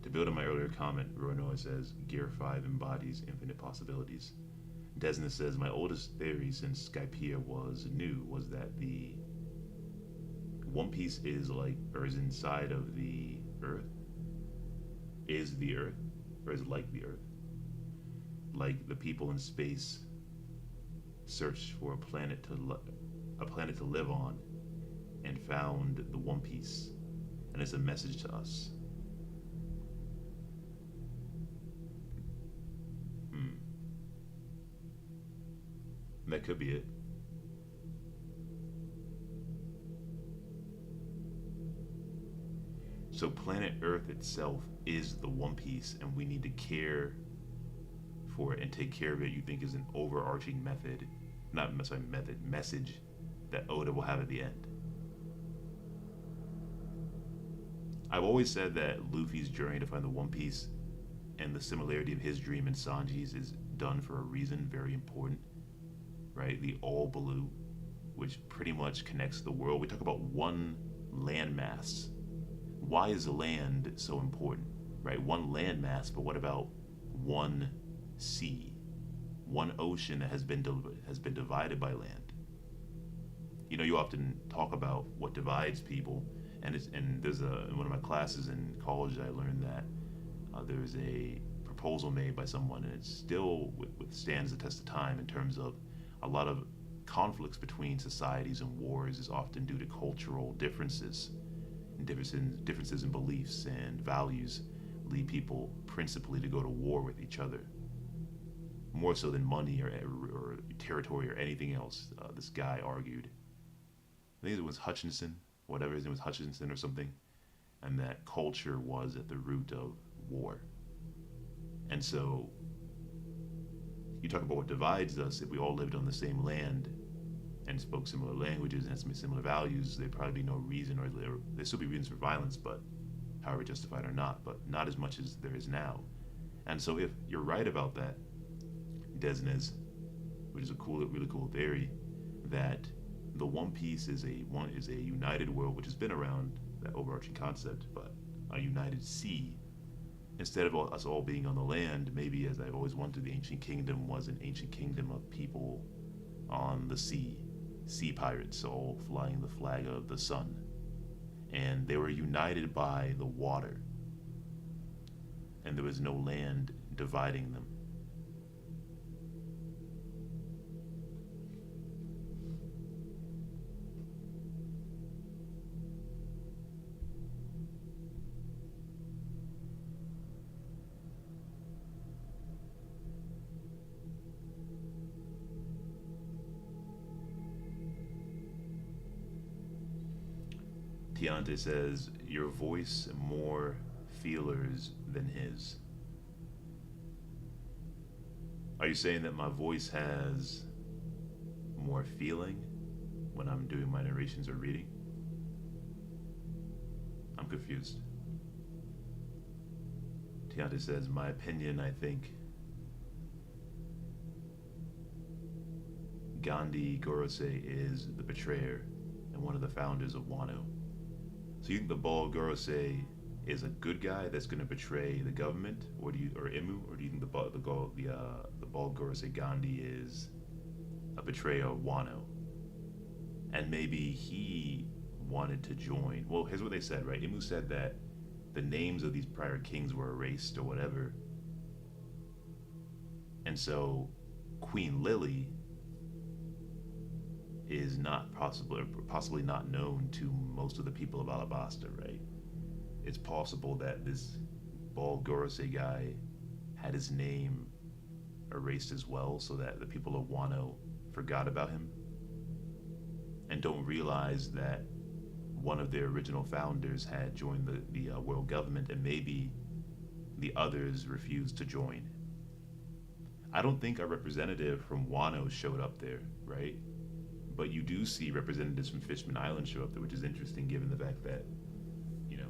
To build on my earlier comment, Ronoa says Gear 5 embodies infinite possibilities. Desna says my oldest theory since Skypiea was new was that the One Piece is like, or is inside of the Earth. Is the Earth, or is it like the Earth? Like the people in space searched for a planet to live on, and found the One Piece, and it's a message to us. Hmm. That could be it. So planet Earth itself is the One Piece, and we need to care for it and take care of it. You think is an overarching method, not sorry, method message that Oda will have at the end. I've always said that Luffy's journey to find the One Piece and the similarity of his dream and Sanji's is done for a reason very important, right? The All Blue, which pretty much connects the world. We talk about one landmass. Why is land so important, right? One landmass, but what about one sea, one ocean that has been divided by land? You often talk about what divides people, and there's in one of my classes in college I learned that there's a proposal made by someone, and it still withstands the test of time in terms of a lot of conflicts between societies and wars is often due to cultural differences, and differences in beliefs and values lead people principally to go to war with each other, more so than money or territory or anything else. This guy argued, I think it was Hutchinson, whatever his name was, Hutchinson or something, and that culture was at the root of war. And so you talk about what divides us. If we all lived on the same land and spoke similar languages and had some similar values, there'd probably be no reason, or there'd still be reasons for violence, but however justified or not, but not as much as there is now. And so if you're right about that, Desnes, which is a really cool theory, that the One Piece is a united world, which has been around, that overarching concept, but a united sea. Instead of us all being on the land, maybe, as I've always wondered, the ancient kingdom was an ancient kingdom of people on the sea pirates, all flying the flag of the sun. And they were united by the water, and there was no land dividing them. Tiante says, your voice more feelers than his. Are you saying that my voice has more feeling when I'm doing my narrations or reading? I'm confused. Tiante says, my opinion, I think Gandhi Gorosei is the betrayer and one of the founders of Wano. So you think the Bald Gorosei is a good guy that's going to betray the government, or Imu, or do you think the Bald Gorosei Gandhi is a betrayer of Wano? And maybe he wanted to join. Well, here's what they said, right? Imu said that the names of these prior kings were erased or whatever, and so Queen Lily is not possible, or possibly not known to most of the people of Alabasta, right? It's possible that this bald Gorosei guy had his name erased as well, so that the people of Wano forgot about him and don't realize that one of their original founders had joined the world government, and maybe the others refused to join. I don't think a representative from Wano showed up there, right? But you do see representatives from Fishman Island show up there, which is interesting given the fact that, you know,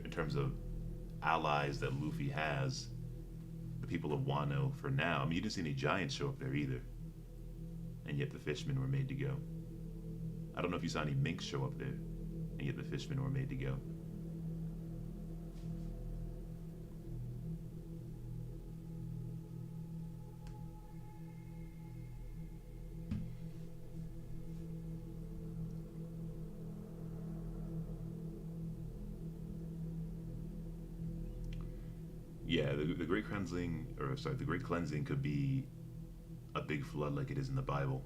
in terms of allies that Luffy has, the people of Wano for now, I mean, you didn't see any giants show up there either. And yet the fishmen were made to go. I don't know if you saw any minks show up there, and yet the fishmen were made to go. Yeah, the Great Cleansing, or sorry, the Great Cleansing could be a big flood like it is in the Bible.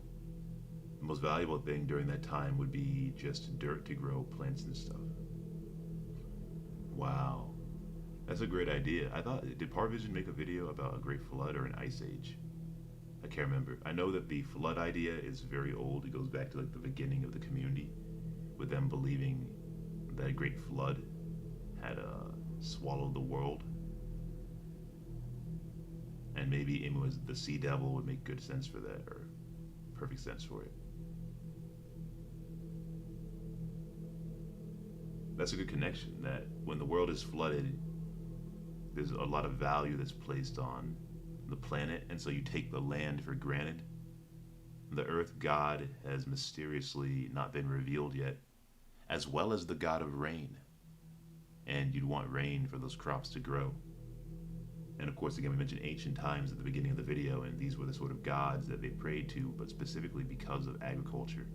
The most valuable thing during that time would be just dirt to grow plants and stuff. Wow, that's a great idea. I thought, did Parvision make a video about a great flood or an ice age? I can't remember. I know that the flood idea is very old. It goes back to like the beginning of the community, with them believing that a great flood had swallowed the world. And maybe Imu as the sea devil would make good sense for that, or perfect sense for it. That's a good connection, that when the world is flooded, there's a lot of value that's placed on the planet, and so you take the land for granted. The earth god has mysteriously not been revealed yet, as well as the god of rain. And you'd want rain for those crops to grow. And of course, again, we mentioned ancient times at the beginning of the video, and these were the sort of gods that they prayed to, but specifically because of agriculture.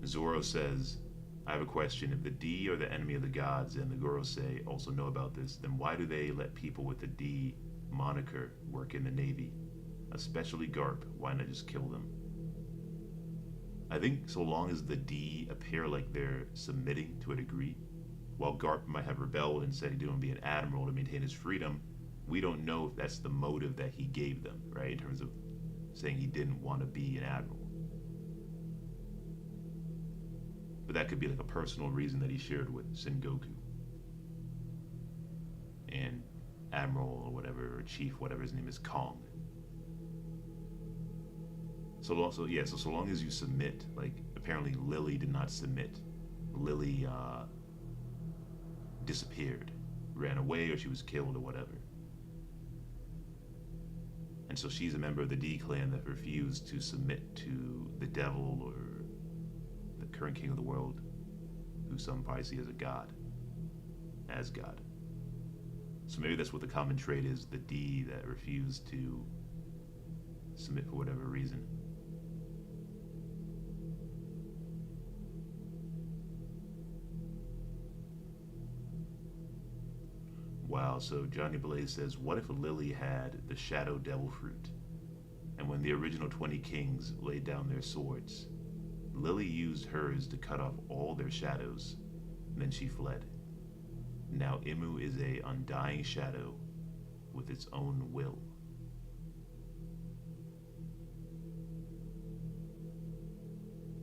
Zoro says, I have a question. If the D are the enemy of the gods and the Gorosei also know about this, then why do they let people with the D moniker work in the Navy? Especially Garp. Why not just kill them? I think so long as the D appear like they're submitting to a degree, while Garp might have rebelled and said he didn't want to be an admiral to maintain his freedom, we don't know if that's the motive that he gave them, right? In terms of saying he didn't want to be an admiral. But that could be like a personal reason that he shared with Sengoku. And Admiral or whatever, or Chief, whatever his name is, Kong. So long as you submit, like apparently Lily did not submit. Lily disappeared, ran away, or she was killed or whatever. And so she's a member of the D clan that refused to submit to the devil or the current king of the world, who some probably see as a god, as God. So maybe that's what the common trait is, the D that refused to submit for whatever reason. Wow, so Johnny Blaze says, what if Lily had the Shadow Devil Fruit? And when the original 20 kings laid down their swords, Lily used hers to cut off all their shadows, and then she fled. Now Imu is a undying shadow with its own will.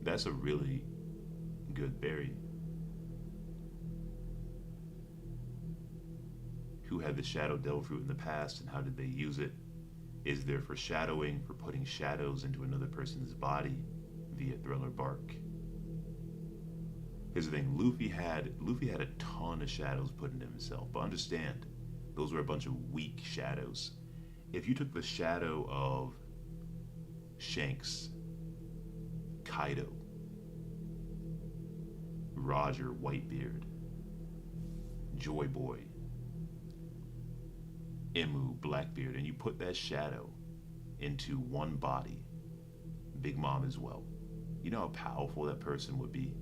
That's a really good berry. Who had the Shadow Devil Fruit in the past, and how did they use it? Is there foreshadowing for putting shadows into another person's body via Thriller Bark? Here's the thing, Luffy had a ton of shadows put into himself, but understand, those were a bunch of weak shadows. If you took the shadow of Shanks, Kaido, Roger Whitebeard, Joy Boy, Imu Blackbeard, and you put that shadow into one body, Big Mom as well, You know how powerful that person would be?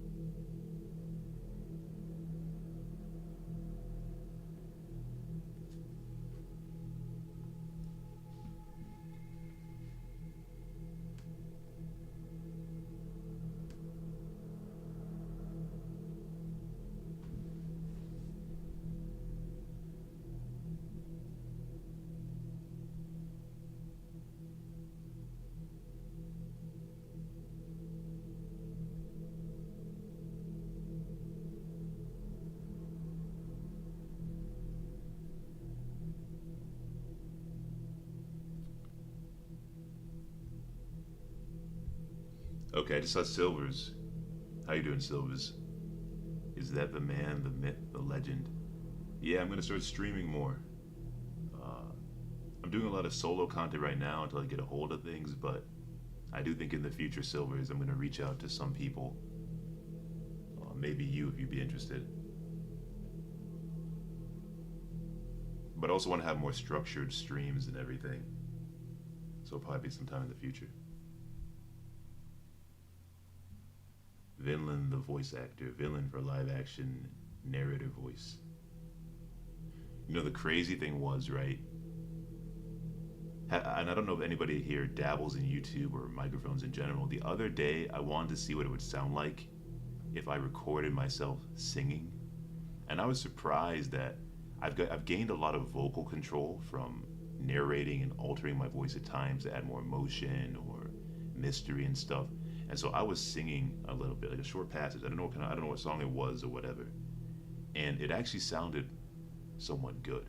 Okay, I just saw Silvers. How you doing, Silvers? Is that the man, the myth, the legend? Yeah, I'm gonna start streaming more. Uh, I'm doing a lot of solo content right now until I get a hold of things, but I do think in the future, Silvers, I'm gonna reach out to some people. Maybe you, if you'd be interested. But I also want to have more structured streams and everything. So it'll probably be sometime in the future. Vinland, the voice actor. Vinland for live action narrative voice. You know, the crazy thing was, right? And I don't know if anybody here dabbles in YouTube or microphones in general. The other day, I wanted to see what it would sound like if I recorded myself singing. And I was surprised that I've gained a lot of vocal control from narrating and altering my voice at times to add more emotion or mystery and stuff. And so I was singing a little bit, like a short passage. I don't know what song it was or whatever. And it actually sounded somewhat good.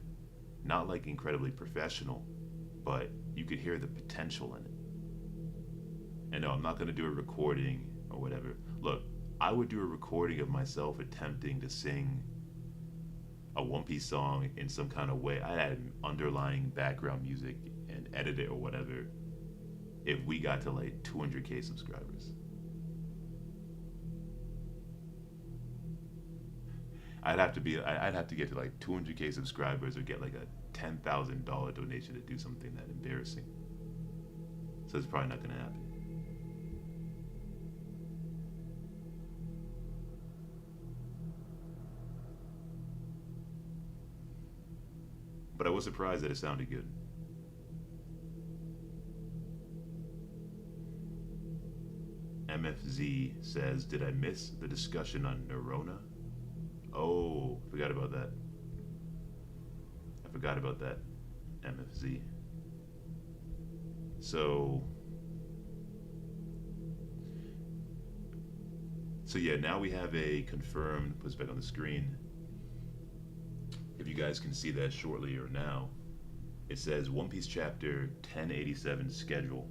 Not like incredibly professional, but you could hear the potential in it. And no, I'm not going to do a recording or whatever. Look, I would do a recording of myself attempting to sing a One Piece song in some kind of way. I'd add underlying background music and edit it or whatever if we got to like 200K subscribers. I'd have to get to like 200K subscribers or get like a $10,000 donation to do something that embarrassing. So it's probably not going to happen. But I was surprised that it sounded good. MFZ says, did I miss the discussion on Neurona? Oh, forgot about that. I forgot about that, MFZ. So yeah, now we have a confirmed, puts back on the screen. If you guys can see that shortly or now, it says One Piece chapter 1087 schedule.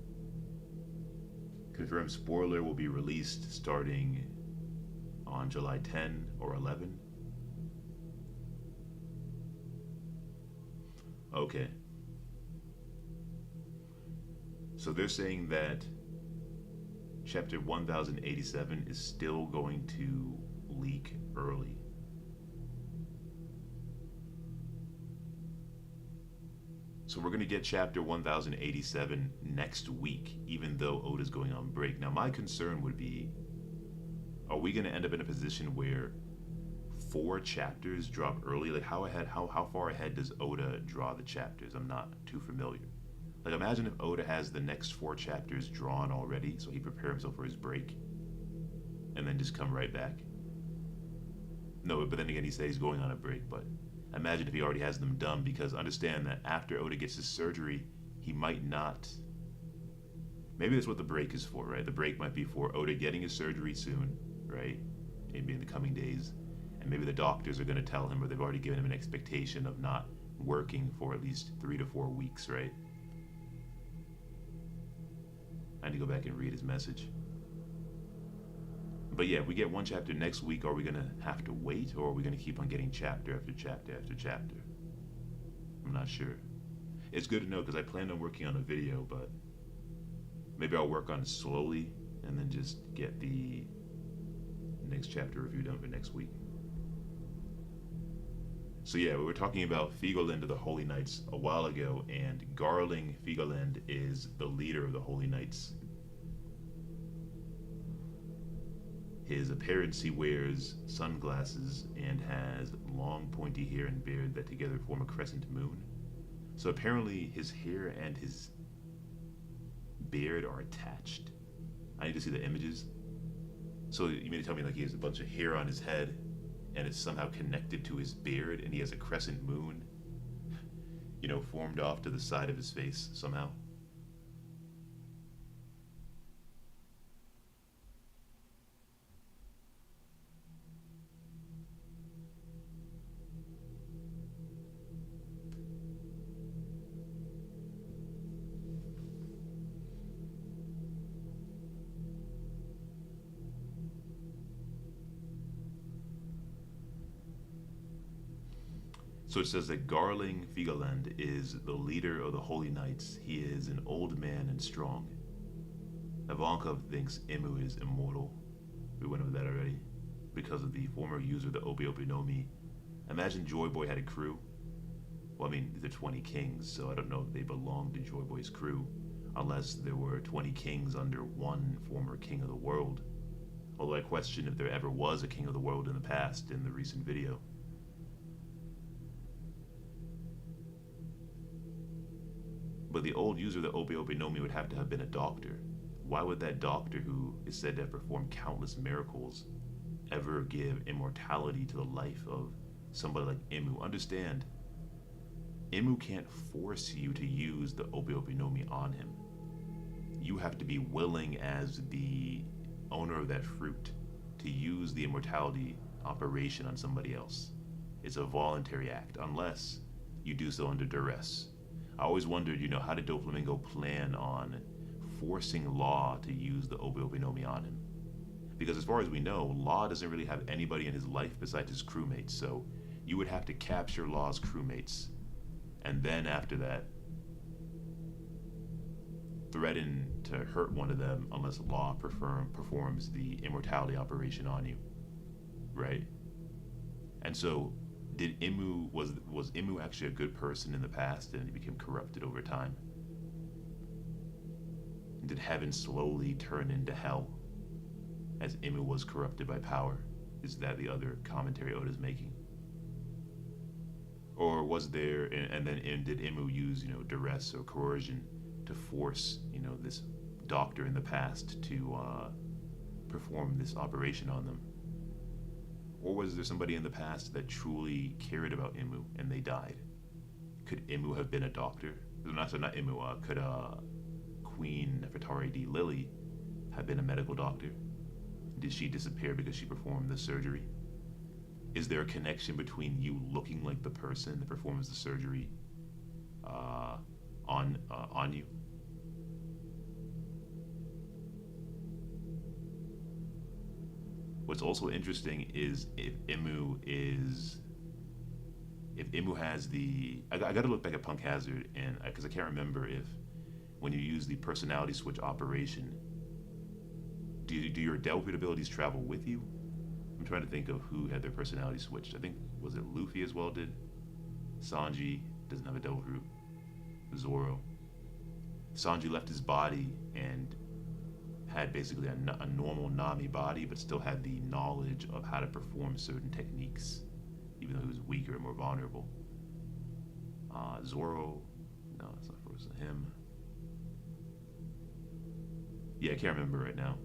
Confirmed spoiler will be released starting on July 10 or 11. Okay. So they're saying that chapter 1087 is still going to leak early. So we're going to get chapter 1087 next week, even though Oda's going on break. Now, my concern would be, are we going to end up in a position where 4 chapters drop early? Like, how far ahead does Oda draw the chapters? I'm not too familiar. Like, imagine if Oda has the next 4 chapters drawn already, so he prepare himself for his break, and then just come right back. No, but then again, he says he's going on a break, but imagine if he already has them done, because understand that after Oda gets his surgery, he might not. Maybe that's what the break is for, right? The break might be for Oda getting his surgery soon, right? Maybe in the coming days. And maybe the doctors are going to tell him, or they've already given him an expectation of not working for at least 3 to 4 weeks, right? I need to go back and read his message. But yeah, if we get 1 chapter next week, are we going to have to wait, or are we going to keep on getting chapter after chapter after chapter? I'm not sure. It's good to know, because I planned on working on a video, but maybe I'll work on it slowly and then just get the next chapter review done for next week. So yeah, we were talking about Figoland of the Holy Knights a while ago, and Garling Figoland is the leader of the Holy Knights. His appearance, he wears sunglasses and has long pointy hair and beard that together form a crescent moon. So apparently his hair and his beard are attached. I need to see the images. So you mean to tell me like he has a bunch of hair on his head and it's somehow connected to his beard and he has a crescent moon, formed off to the side of his face somehow? So it says that Garling Vigeland is the leader of the Holy Knights. He is an old man and strong. Ivankov thinks Imu is immortal. We went over that already. Because of the former user of the Obi Obi no Mi. Imagine Joy Boy had a crew. Well, I mean, they're 20 kings, so I don't know if they belong to Joy Boy's crew. Unless there were 20 kings under one former king of the world. Although I question if there ever was a king of the world in the past in the recent video. But the old user of the Obi Obi no Mi would have to have been a doctor. Why would that doctor, who is said to have performed countless miracles, ever give immortality to the life of somebody like Imu? Understand, Imu can't force you to use the Obi Obi no Mi on him. You have to be willing as the owner of that fruit to use the immortality operation on somebody else. It's a voluntary act, unless you do so under duress. I always wondered, how did Doflamingo plan on forcing Law to use the Obi Obi no Mi on him? Because as far as we know, Law doesn't really have anybody in his life besides his crewmates, so you would have to capture Law's crewmates, and then after that, threaten to hurt one of them unless Law performs the immortality operation on you, right? And so, was Imu actually a good person in the past and he became corrupted over time? Did heaven slowly turn into hell as Imu was corrupted by power? Is that the other commentary Oda's making? Or was there, and did Imu use, duress or coercion to force, this doctor in the past to perform this operation on them? Or was there somebody in the past that truly cared about Imu and they died? Could Imu have been a doctor? Not Imu, could Queen Nefertari D. Lily have been a medical doctor? Did she disappear because she performed the surgery? Is there a connection between you looking like the person that performs the surgery on you? What's also interesting is if Imu has the, I got to look back at Punk Hazard, and because I can't remember if when you use the personality switch operation, do your Delphi abilities travel with you? I'm trying to think of who had their personality switched. I think, was it Luffy as well did? Sanji doesn't have a Devil Fruit. Zoro. Sanji left his body and had basically a normal Nami body, but still had the knowledge of how to perform certain techniques, even though he was weaker and more vulnerable. Zoro, no, that's not frozen. Him. Yeah, I can't remember right now.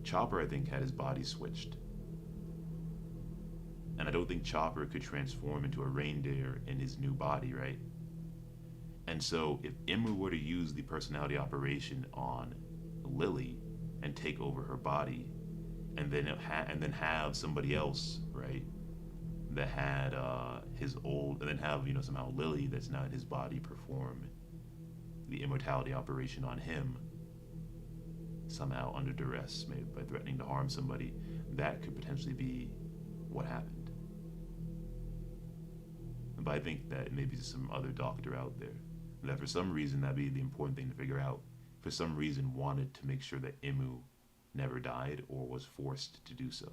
Chopper, I think, had his body switched. And I don't think Chopper could transform into a reindeer in his new body, right? And so if Imu were to use the personality operation on Lily and take over her body, and then have somebody else, right, that had his old, and then have somehow Lily that's not in his body perform the immortality operation on him, somehow under duress, maybe by threatening to harm somebody, that could potentially be what happened. But I think that maybe there's some other doctor out there that for some reason, that'd be the important thing to figure out, for some reason wanted to make sure that Imu never died or was forced to do so.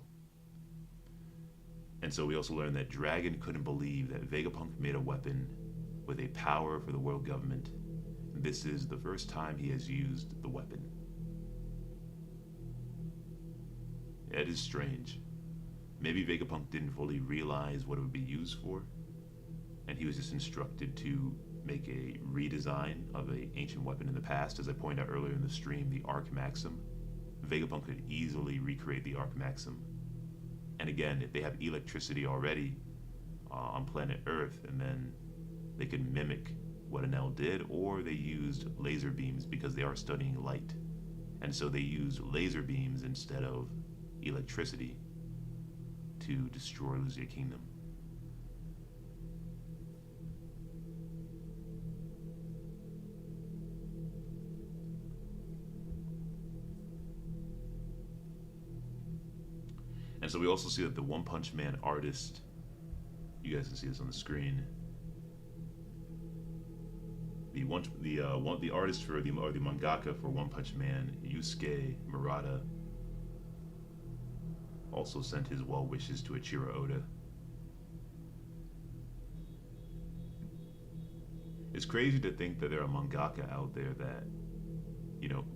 And so we also learned that Dragon couldn't believe that Vegapunk made a weapon with a power for the world government. This is the first time he has used the weapon. It is strange. Maybe Vegapunk didn't fully realize what it would be used for, and he was just instructed to make a redesign of an ancient weapon in the past. As I pointed out earlier in the stream, the Arc Maxim. Vegapunk could easily recreate the Arc Maxim. And again, if they have electricity already on planet Earth, and then they could mimic what Enel did, or they used laser beams because they are studying light. And so they used laser beams instead of electricity to destroy Luzia Kingdom. And so we also see that the One Punch Man artist, you guys can see this on the screen, the artist for the mangaka for One Punch Man, Yusuke Murata, also sent his well wishes to Eiichiro Oda. It's crazy to think that there are mangaka out there that,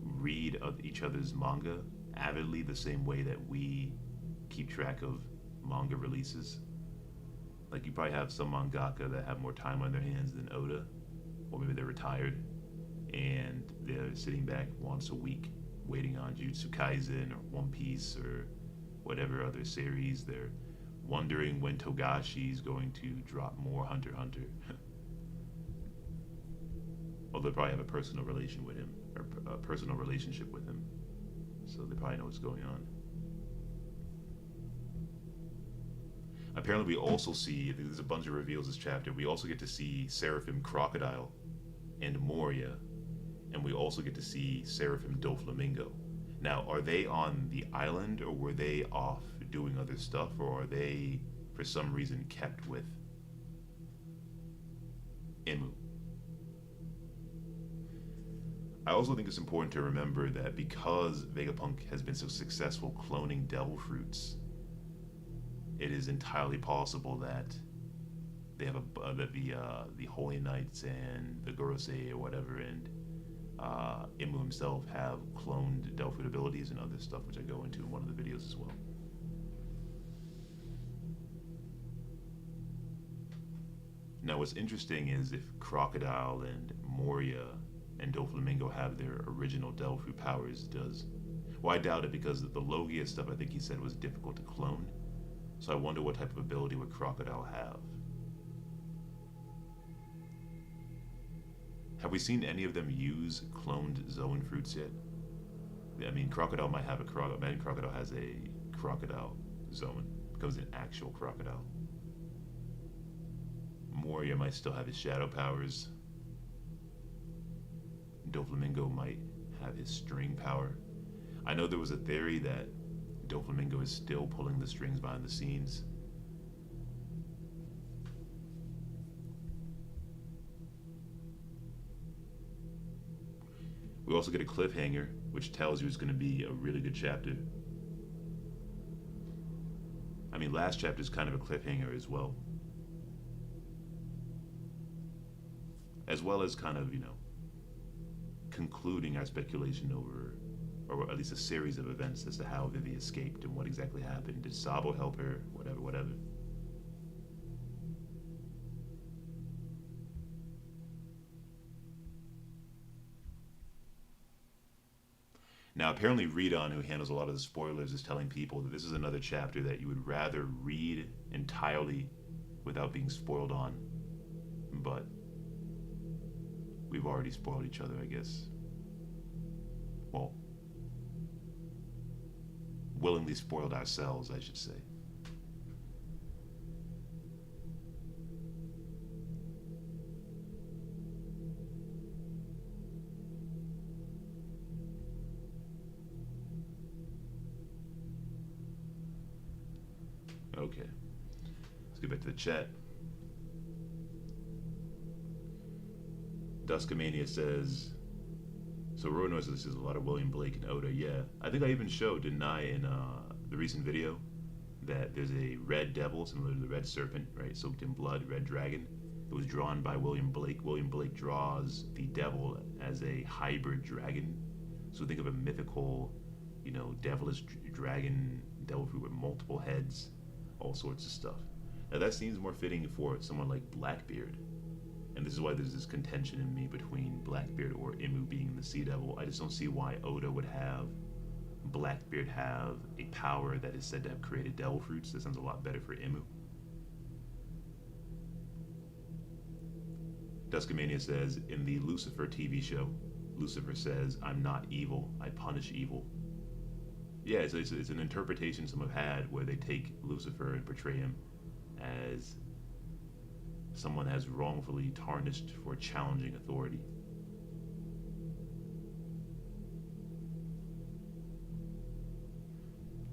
read of each other's manga avidly the same way that we keep track of manga releases. Like, you probably have some mangaka that have more time on their hands than Oda, or maybe they're retired and they're sitting back once a week waiting on Jujutsu Kaisen or One Piece or whatever other series. They're wondering when Togashi's going to drop more Hunter x Hunter. Or they probably have a personal relation with him, or a personal relationship with him, so they probably know what's going on. Apparently we also see, there's a bunch of reveals this chapter, we also get to see Seraphim Crocodile and Moria, and we also get to see Seraphim Doflamingo. Now, are they on the island, or were they off doing other stuff, or are they, for some reason, kept with Imu? I also think it's important to remember that because Vegapunk has been so successful cloning devil fruits, it is entirely possible that they have the Holy Knights and the Gorosei or whatever, and Imu himself have cloned devil fruit abilities and other stuff, which I go into in one of the videos as well. Now, what's interesting is if Crocodile and Moria and Doflamingo have their original devil fruit powers, well, I doubt it, because the Logia stuff, I think he said, was difficult to clone. So I wonder what type of ability would Crocodile have. Have we seen any of them use cloned Zoan fruits yet? I mean, Crocodile might have a Crocodile. Imagine Crocodile has a Crocodile Zoan. Becomes an actual Crocodile. Moria might still have his shadow powers. Doflamingo might have his string power. I know there was a theory that Doflamingo is still pulling the strings behind the scenes. We also get a cliffhanger, which tells you it's going to be a really good chapter. I mean, last chapter is kind of a cliffhanger as well. As well as kind of, concluding our speculation over, or at least a series of events as to how Vivi escaped and what exactly happened. Did Sabo help her? Whatever. Now, apparently Redon, who handles a lot of the spoilers, is telling people that this is another chapter that you would rather read entirely without being spoiled on. But we've already spoiled each other, I guess. Well, willingly spoiled ourselves, I should say. Okay, let's get back to the chat. Duskamania says, so Roanoise says a lot of William Blake and Oda. Yeah, I think I even showed, didn't I, in the recent video, that there's a red devil similar to the red serpent, right, soaked in blood, red dragon. It was drawn by William Blake. William Blake draws the devil as a hybrid dragon. So think of a mythical, devilish dragon devil fruit with multiple heads, all sorts of stuff. Now that seems more fitting for someone like Blackbeard, and this is why there's this contention in me between Blackbeard or Imu being the Sea Devil. I just don't see why Oda would have Blackbeard have a power that is said to have created devil fruits. That sounds a lot better for Imu. Duskamania says, in the Lucifer TV show, Lucifer says, "I'm not evil, I punish evil." Yeah, it's an interpretation some have had where they take Lucifer and portray him as someone has wrongfully tarnished for challenging authority.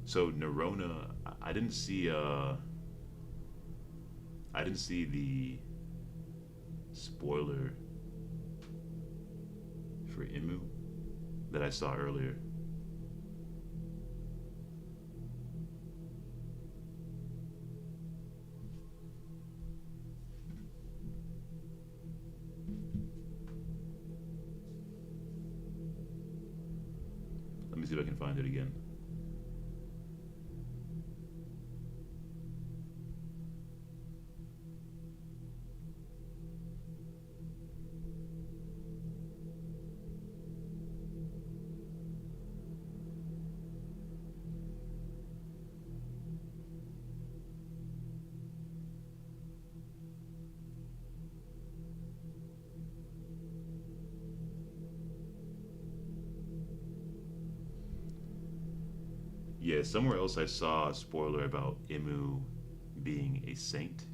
So Nerona, I didn't see the spoiler for Imu that I saw earlier. Let me see if I can find it again. Yeah, somewhere else I saw a spoiler about Imu being a saint,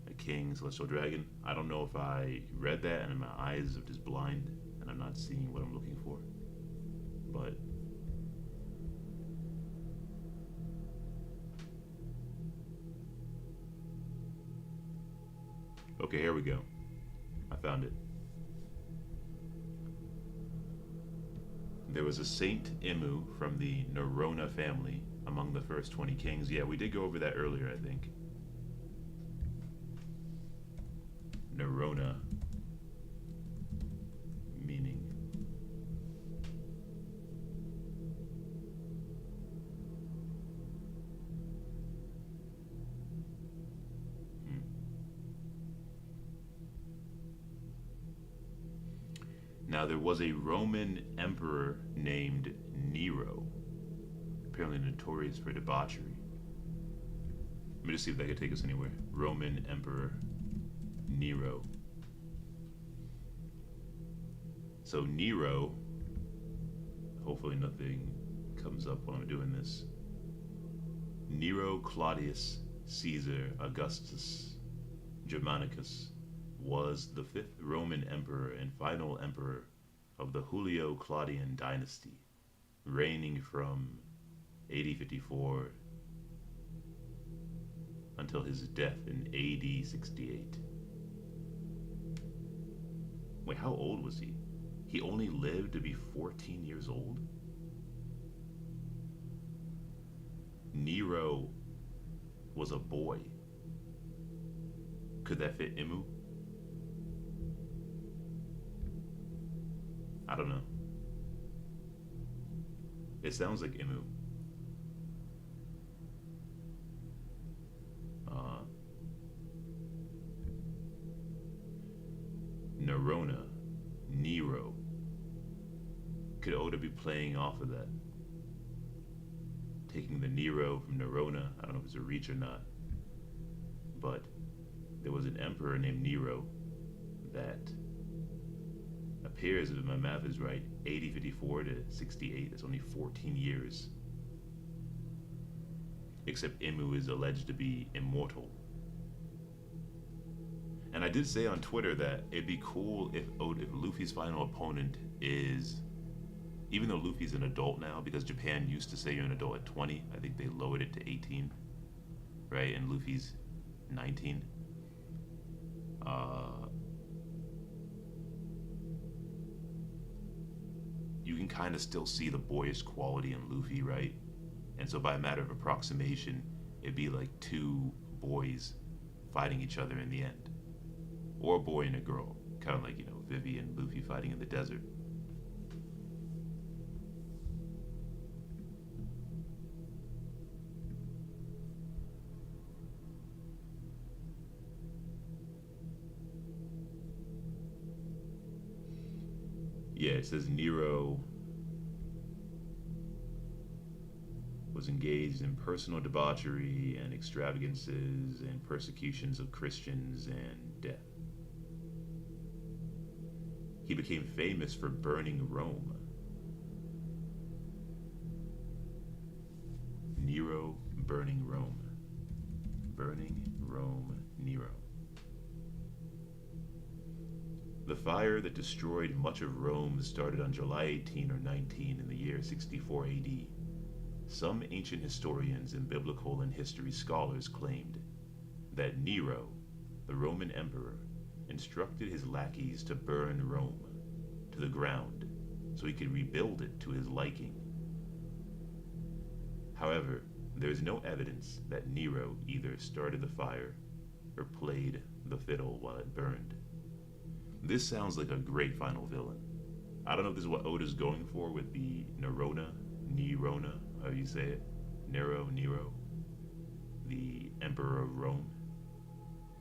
a king, celestial dragon. I don't know if I read that and my eyes are just blind and I'm not seeing what I'm looking for. But okay, here we go. I found it. There was a Saint Imu from the Nerona family among the first 20 kings. Yeah, we did go over that earlier, I think. Nerona meaning. Now, there was a Roman emperor named Nero, apparently notorious for debauchery. Let me just see if that could take us anywhere. Roman Emperor Nero. So Nero, hopefully nothing comes up while I'm doing this. Nero Claudius Caesar Augustus Germanicus was the 5th Roman emperor and final emperor of the Julio-Claudian dynasty, reigning from AD 54 until his death in AD 68. Wait, how old was he? He only lived to be 14 years old? Nero was a boy. Could that fit Imu? I don't know. It sounds like Imu. Nerona, Nero. Could Oda be playing off of that? Taking the Nero from Nerona. I don't know if it's a reach or not. But there was an emperor named Nero that appears, if my math is right, AD 54 to 68. That's only 14 years. Except Imu is alleged to be immortal. And I did say on Twitter that it'd be cool if Luffy's final opponent is, even though Luffy's an adult now, because Japan used to say you're an adult at 20, I think they lowered it to 18, right? And Luffy's 19. You can kind of still see the boyish quality in Luffy, right? And so by a matter of approximation, it'd be like two boys fighting each other in the end. Or a boy and a girl. Kind of like, Vivi and Luffy fighting in the desert. Yeah, it says Nero was engaged in personal debauchery and extravagances and persecutions of Christians and death. He became famous for burning Rome. Nero burning Rome. Burning Rome, Nero. The fire that destroyed much of Rome started on July 18 or 19 in the year 64 AD. Some ancient historians and biblical and history scholars claimed that Nero, the Roman emperor, instructed his lackeys to burn Rome to the ground so he could rebuild it to his liking. However, there is no evidence that Nero either started the fire or played the fiddle while it burned. This sounds like a great final villain. I don't know if this is what Oda's going for with the Nerona, how you say it, Nero, the emperor of Rome,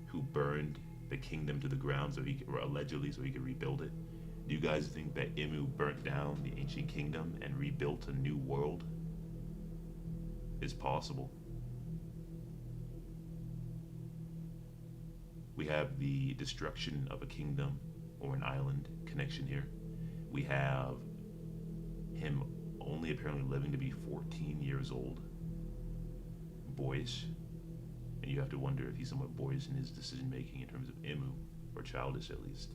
who burned the kingdom to the ground or allegedly so he could rebuild it. Do you guys think that Imu burnt down the ancient kingdom and rebuilt a new world? Is possible. We have the destruction of a kingdom or an island connection here. We have him only apparently living to be 14 years old. Boyish. And you have to wonder if he's somewhat boyish in his decision making in terms of Imu, or childish at least.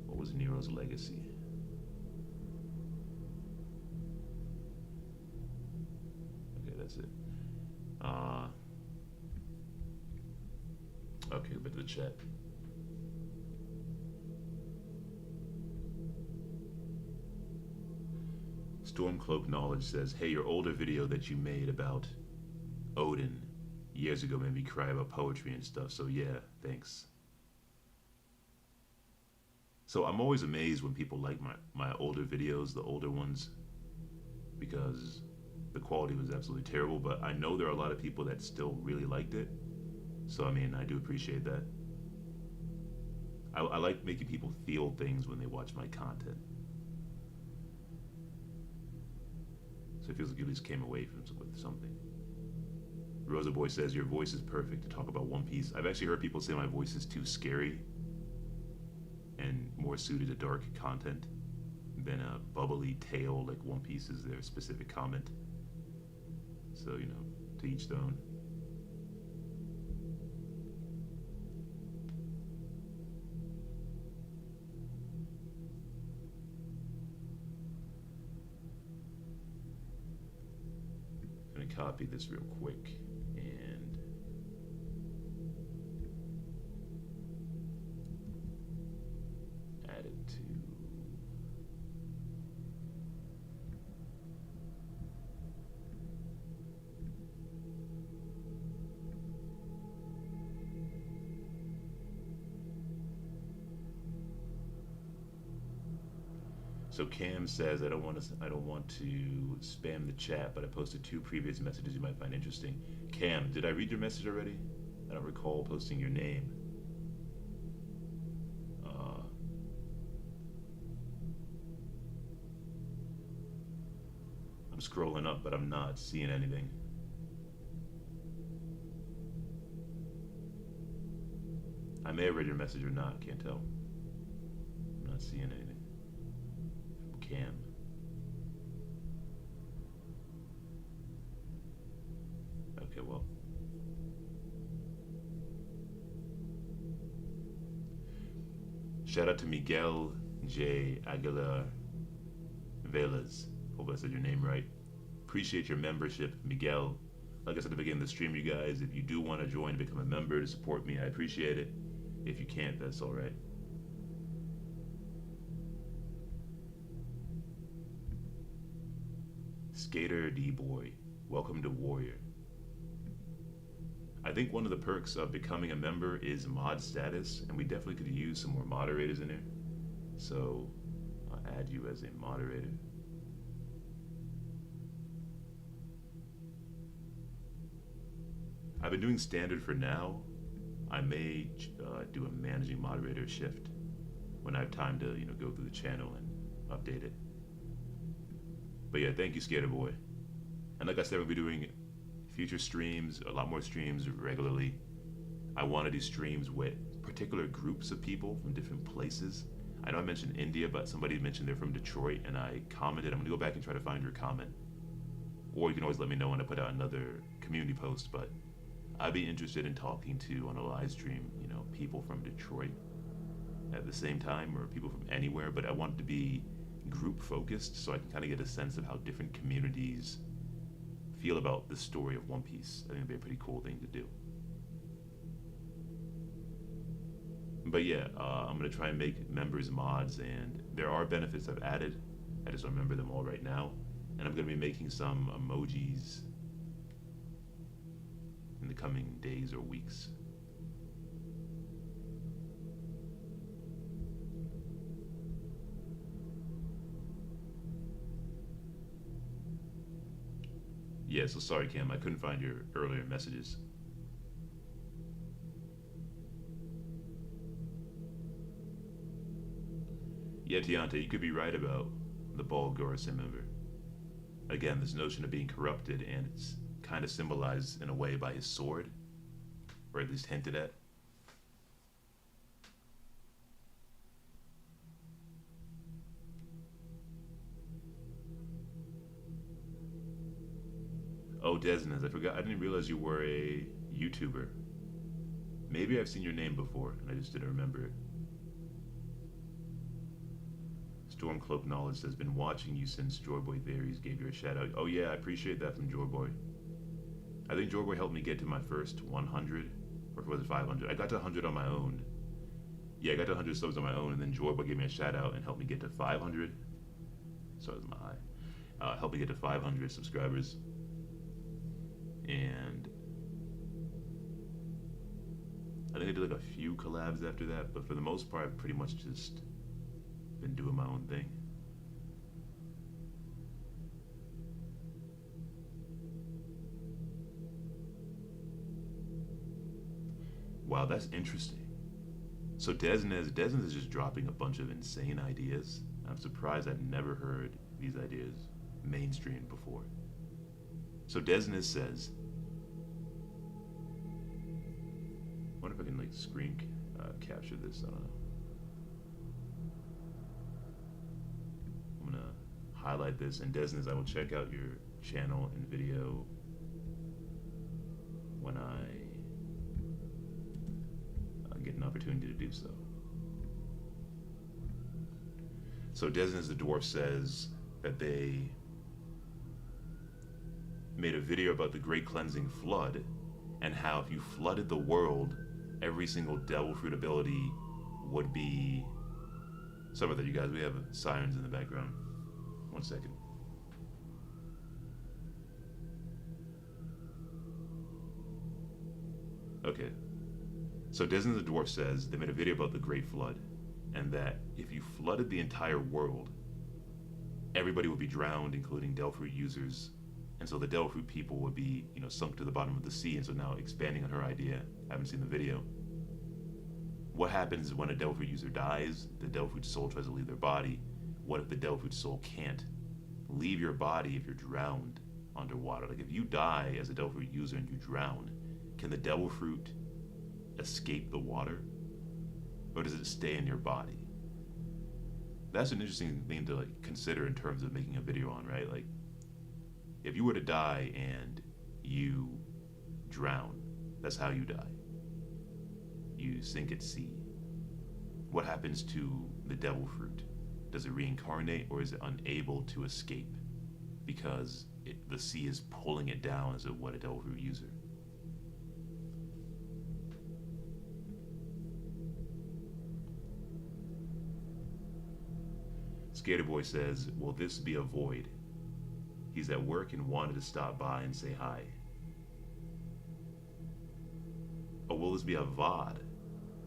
What was Nero's legacy? Okay, that's it. Okay, back to the chat. Stormcloak Knowledge says, hey, your older video that you made about Odin years ago made me cry about poetry and stuff, so yeah, thanks. So I'm always amazed when people like my older videos, the older ones, because the quality was absolutely terrible, but I know there are a lot of people that still really liked it. So, I mean, I do appreciate that. I like making people feel things when they watch my content. So it feels like you at least came away with something. Rosa Boy says, your voice is perfect to talk about One Piece. I've actually heard people say my voice is too scary and more suited to dark content than a bubbly tale like One Piece is their specific comment. So, you know, to each their own. I'm gonna copy this real quick and add it to So Cam says, I don't want to spam the chat, but I posted 2 previous messages you might find interesting. Cam, did I read your message already? I don't recall posting your name. I'm scrolling up, but I'm not seeing anything. I may have read your message or not, can't tell. I'm not seeing anything. Cam. Okay, well. Shout out to Miguel J. Aguilar Velas. Hope I said your name right. Appreciate your membership, Miguel. Like I said at the beginning of the stream, you guys, if you do want to join, become a member to support me, I appreciate it. If you can't, that's alright. Skater D-Boy, welcome to Warrior. I think one of the perks of becoming a member is mod status, and we definitely could use some more moderators in there. So I'll add you as a moderator. I've been doing standard for now. I may do a managing moderator shift when I have time to, go through the channel and update it. But yeah, thank you, Skater Boy. And like I said, we'll be doing future streams, a lot more streams regularly. I want to do streams with particular groups of people from different places. I know I mentioned India, but somebody mentioned they're from Detroit, and I commented. I'm gonna go back and try to find your comment. Or you can always let me know when I put out another community post, but I'd be interested in talking to, on a live stream, people from Detroit at the same time, or people from anywhere, but I want it to be group focused so I can kind of get a sense of how different communities feel about the story of One Piece. I think it'd be a pretty cool thing to do. But yeah, I'm gonna try and make members mods, and there are benefits I've added. I just don't remember them all right now. And I'm gonna be making some emojis in the coming days or weeks. Yeah, so sorry, Cam, I couldn't find your earlier messages. Yeah, Tiante, you could be right about the bald Gorison member. Again, this notion of being corrupted, and it's kind of symbolized in a way by his sword, or at least hinted at. Oh, Desnez, I forgot. I didn't realize you were a YouTuber. Maybe I've seen your name before, and I just didn't remember it. Stormcloak Knowledge says, been watching you since Joyboy Theories gave you a shout out. Oh yeah, I appreciate that from Joyboy. I think Joyboy helped me get to my first 100, or was it 500? I got to 100 on my own. Yeah, I got to 100 subs on my own, and then Joyboy gave me a shout out and helped me get to 500. Sorry, that's my eye. Helped me get to 500 subscribers. And I think I did like a few collabs after that, but for the most part, I've pretty much just been doing my own thing. Wow, that's interesting. So Desnez is just dropping a bunch of insane ideas. I'm surprised I've never heard these ideas mainstream before. So Desnez says, I wonder if I can like screen capture this. I don't know. I'm gonna highlight this, and Desnez, I will check out your channel and video when I get an opportunity to do so. So Desnez the Dwarf says that they made a video about the Great Cleansing Flood, and how if you flooded the world, every single Devil Fruit ability would be... Sorry about that, you guys. We have sirens in the background. 1 second. Okay. So Desmond the Dwarf says they made a video about the Great Flood, and that if you flooded the entire world, everybody would be drowned, including Delphoid users, and so the Delphoid people would be, sunk to the bottom of the sea. And so now, expanding on her idea, I haven't seen the video. What happens when a Delphoid user dies? The Delphoid soul tries to leave their body. What if the Delphoid soul can't leave your body if you're drowned underwater? Like if you die as a Delphoid user and you drown, can the Devil Fruit escape the water? Or does it stay in your body? That's an interesting thing to consider in terms of making a video on, right? Like, if you were to die and you drown, that's how you die. You sink at sea. What happens to the Devil Fruit? Does it reincarnate, or is it unable to escape because the sea is pulling it down as a Devil Fruit user? Skater Boy says, will this be a void? He's at work and wanted to stop by and say hi. Oh, will this be a VOD?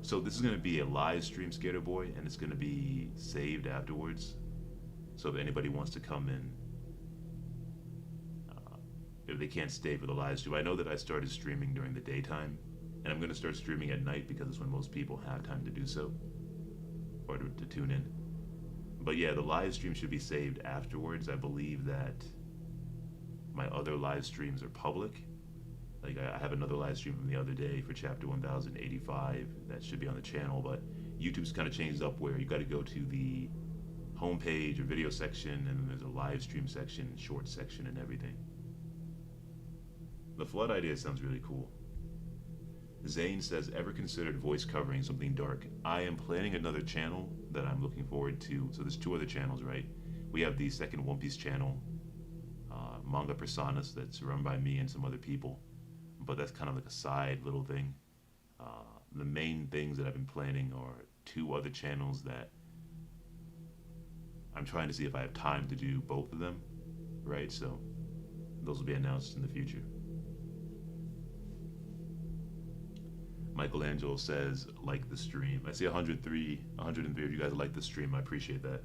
So this is going to be a live stream, Skater Boy, and it's going to be saved afterwards. So if anybody wants to come in, if they can't stay for the live stream. I know that I started streaming during the daytime, And I'm going to start streaming at night because it's when most people have time to do so, or to tune in. But yeah, the live stream should be saved afterwards. I believe that my other live streams are public. Like I have another live stream from the other day for chapter 1085 that should be on the channel, but YouTube's kind of changed up where you got to go to the homepage or video section, and then there's a live stream section, short section, and everything. The flood idea sounds really cool. Zane says, ever considered voice covering something dark? I am planning another channel that I'm looking forward to. So there's two other channels, right? We have the second One Piece channel, Manga Personas, that's run by me and some other people. But that's kind of like a side little thing. The main things that I've been planning are two other channels that I'm trying to see if I have time to do both of them, right? So those will be announced in the future. Michelangelo says, like the stream. I see 103 of you guys like the stream. I appreciate that.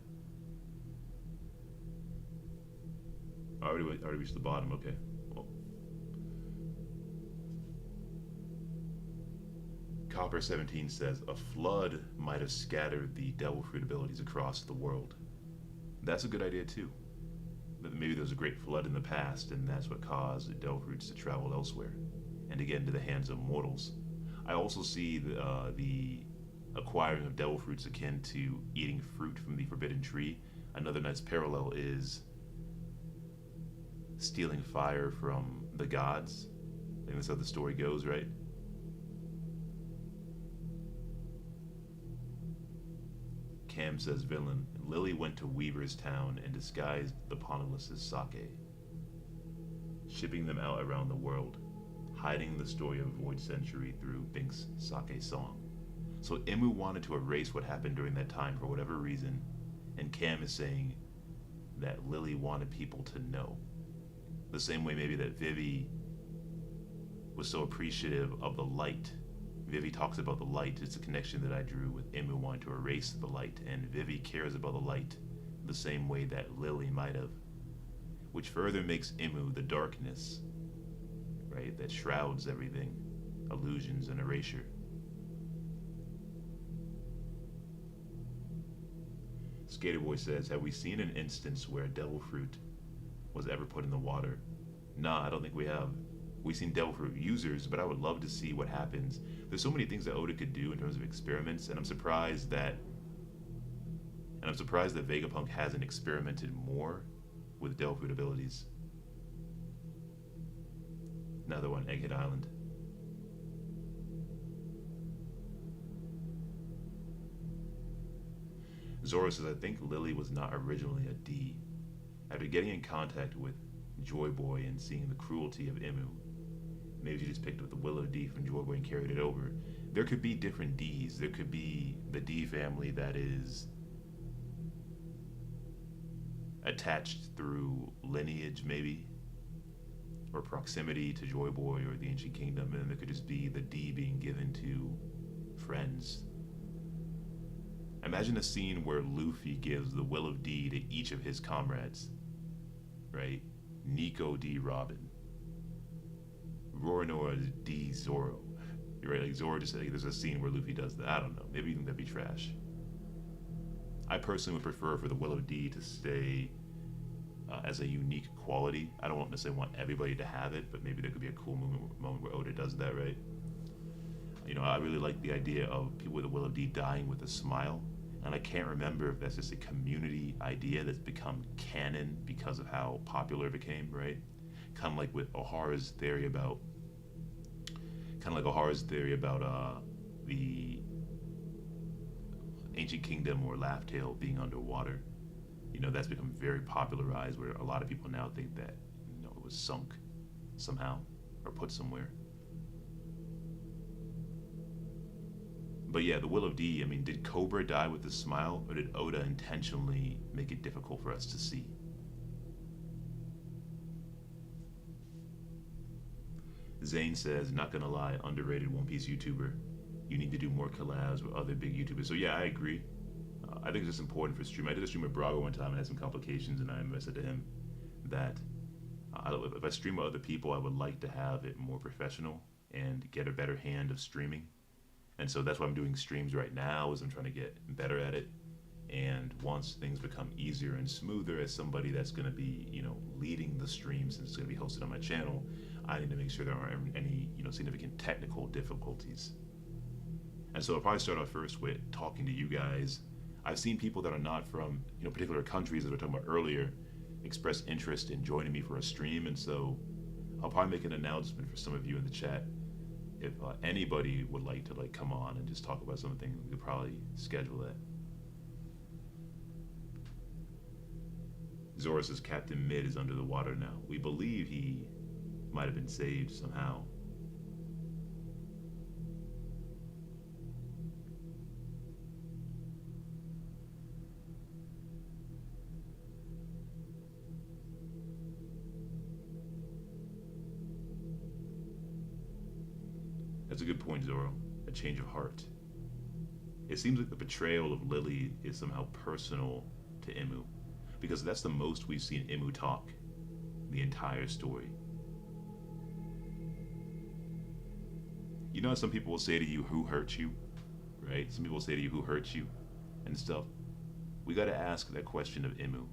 Already reached the bottom. Okay. Well. Copper17 says, a flood might have scattered the devil fruit abilities across the world. That's a good idea too. That maybe there was a great flood in the past, and that's what caused the devil fruits to travel elsewhere, and again to the hands of mortals. I also see the acquiring of devil fruits akin to eating fruit from the forbidden tree. Another nice parallel is stealing fire from the gods. I think that's how the story goes, right? Cam says, villain. Lily went to Weaver's Town and disguised the Poneglyphs as sake, shipping them out around the world, hiding the story of Void Century through Bink's sake song. So Imu wanted to erase what happened during that time for whatever reason, and Cam is saying that Lily wanted people to know. The same way maybe that Vivi was so appreciative of the light. Vivi talks about the light. It's a connection that I drew with Imu wanting to erase the light, and Vivi cares about the light the same way that Lily might have, which further makes Imu the darkness, right, that shrouds everything, illusions and erasure. Skater Boy says, have we seen an instance where a devil fruit was ever put in the water? Nah, I don't think we have. We've seen devil fruit users, but I would love to see what happens. There's so many things that Oda could do in terms of experiments, and I'm surprised that Vegapunk hasn't experimented more with devil fruit abilities. Another one, Egghead Island. Zoro says, I think Lily was not originally a D. After getting in contact with Joy Boy and seeing the cruelty of Imu, maybe she just picked up the Willow D from Joy Boy and carried it over. There could be different Ds. There could be the D family that is attached through lineage, maybe, or proximity to Joy Boy or the Ancient Kingdom, and there could just be the D being given to friends. Imagine a scene where Luffy gives the Will of D to each of his comrades, right? Nico D. Robin, Roronoa D. Zoro, right? Like Zoro just, like, there's a scene where Luffy does that. I don't know. Maybe you think that'd be trash. I personally would prefer for the Will of D to stay as a unique quality. I don't necessarily want everybody to have it, but maybe there could be a cool moment where Oda does that, right? You know, I really like the idea of people with the Will of D dying with a smile, and I can't remember if that's just a community idea that's become canon because of how popular it became, right? Kind of like with Ohara's theory about, the Ancient Kingdom or Laugh Tale being underwater. You know, that's become very popularized, where a lot of people now think that, you know, it was sunk somehow or put somewhere. But yeah, the Will of D, I mean, did Cobra die with a smile, or did Oda intentionally make it difficult for us to see? Zane says, not gonna lie, underrated One Piece YouTuber. You need to do more collabs with other big YouTubers. So yeah, I agree. I think it's just important for stream. I did a stream with Braga one time and had some complications, and I said to him that if I stream with other people, I would like to have it more professional. and get a better hand of streaming. And so that's why I'm doing streams right now, is I'm trying to get better at it. And once things become easier and smoother, as somebody that's going to be, leading the stream, since it's going to be hosted on my channel, I need to make sure there aren't any, significant technical difficulties. And so I'll probably start off first with talking to you guys. I've seen people that are not from, particular countries that we were talking about earlier express interest in joining me for a stream, and so I'll probably make an announcement for some of you in the chat. If anybody would like to come on and just talk about something, we could probably schedule that. Zora says Captain Mid is under the water now. We believe he might have been saved somehow. That's a good point, Zoro. A change of heart. It seems like the betrayal of Lily is somehow personal to Imu, because that's the most we've seen Imu talk the entire story. You know, some people will say to you, who hurt you? Right? Some people will say to you, who hurt you? And stuff. We gotta ask that question of Imu.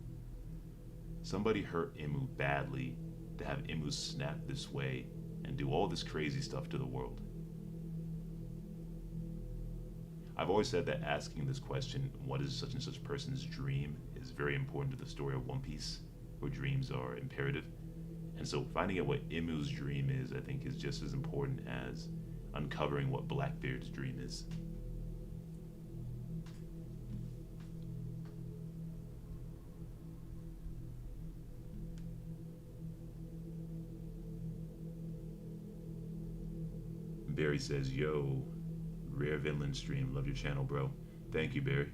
Somebody hurt Imu badly to have Imu snap this way and do all this crazy stuff to the world. I've always said that asking this question, what is such and such person's dream, is very important to the story of One Piece, where dreams are imperative. And so finding out what Imu's dream is, I think, is just as important as uncovering what Blackbeard's dream is. Barry says, yo, rare Vinland stream, love your channel, bro. Thank you, Barry.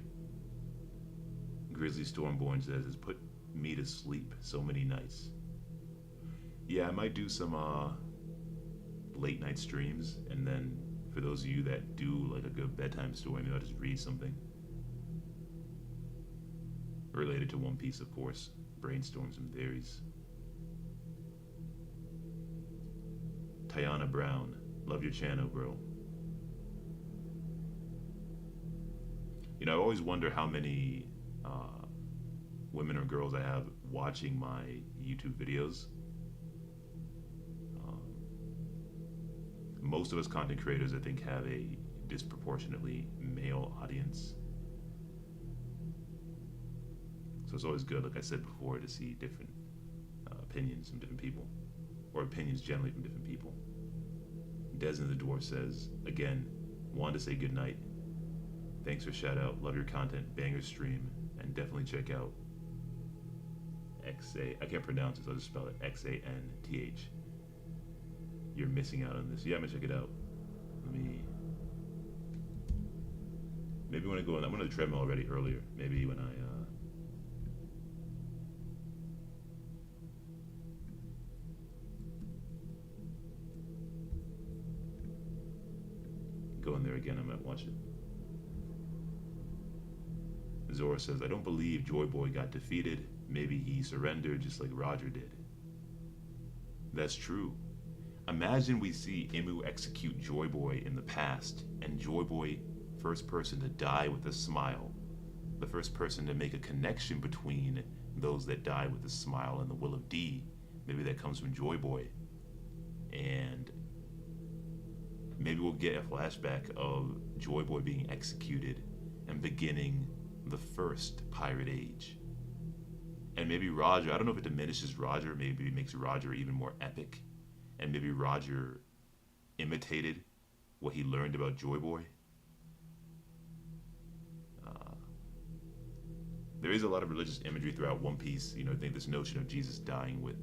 Grizzly Stormborn says, it's put me to sleep so many nights. Yeah, I might do some late night streams, and then for those of you that do like a good bedtime story, maybe I'll just read something related to One Piece, of course. Brainstorm some theories. Tayana Brown, love your channel, bro. I always wonder how many women or girls I have watching my YouTube videos. Most of us content creators, I think, have a disproportionately male audience. So it's always good, like I said before, to see different opinions from different people, or opinions generally from different people. Desmond the Dwarf says, again, wanted to say good night. Thanks for shout out. Love your content. Banger stream. And definitely check out XA. I can't pronounce it, so I'll just spell it XANTH. You're missing out on this. Yeah, I'm gonna check it out. Maybe when I go on, I'm on the treadmill already earlier. Maybe when I go in there again, I might watch it. Zora says, I don't believe Joy Boy got defeated. Maybe he surrendered just like Roger did. That's true. Imagine we see Imu execute Joy Boy in the past, and Joy Boy, first person to die with a smile. The first person to make a connection between those that died with a smile and the will of D. Maybe that comes from Joy Boy. And maybe we'll get a flashback of Joy Boy being executed and beginning the first Pirate Age. And maybe Roger, I don't know if it diminishes Roger, maybe it makes Roger even more epic. And maybe Roger imitated what he learned about Joy Boy. There is a lot of religious imagery throughout One Piece. I think this notion of Jesus dying with,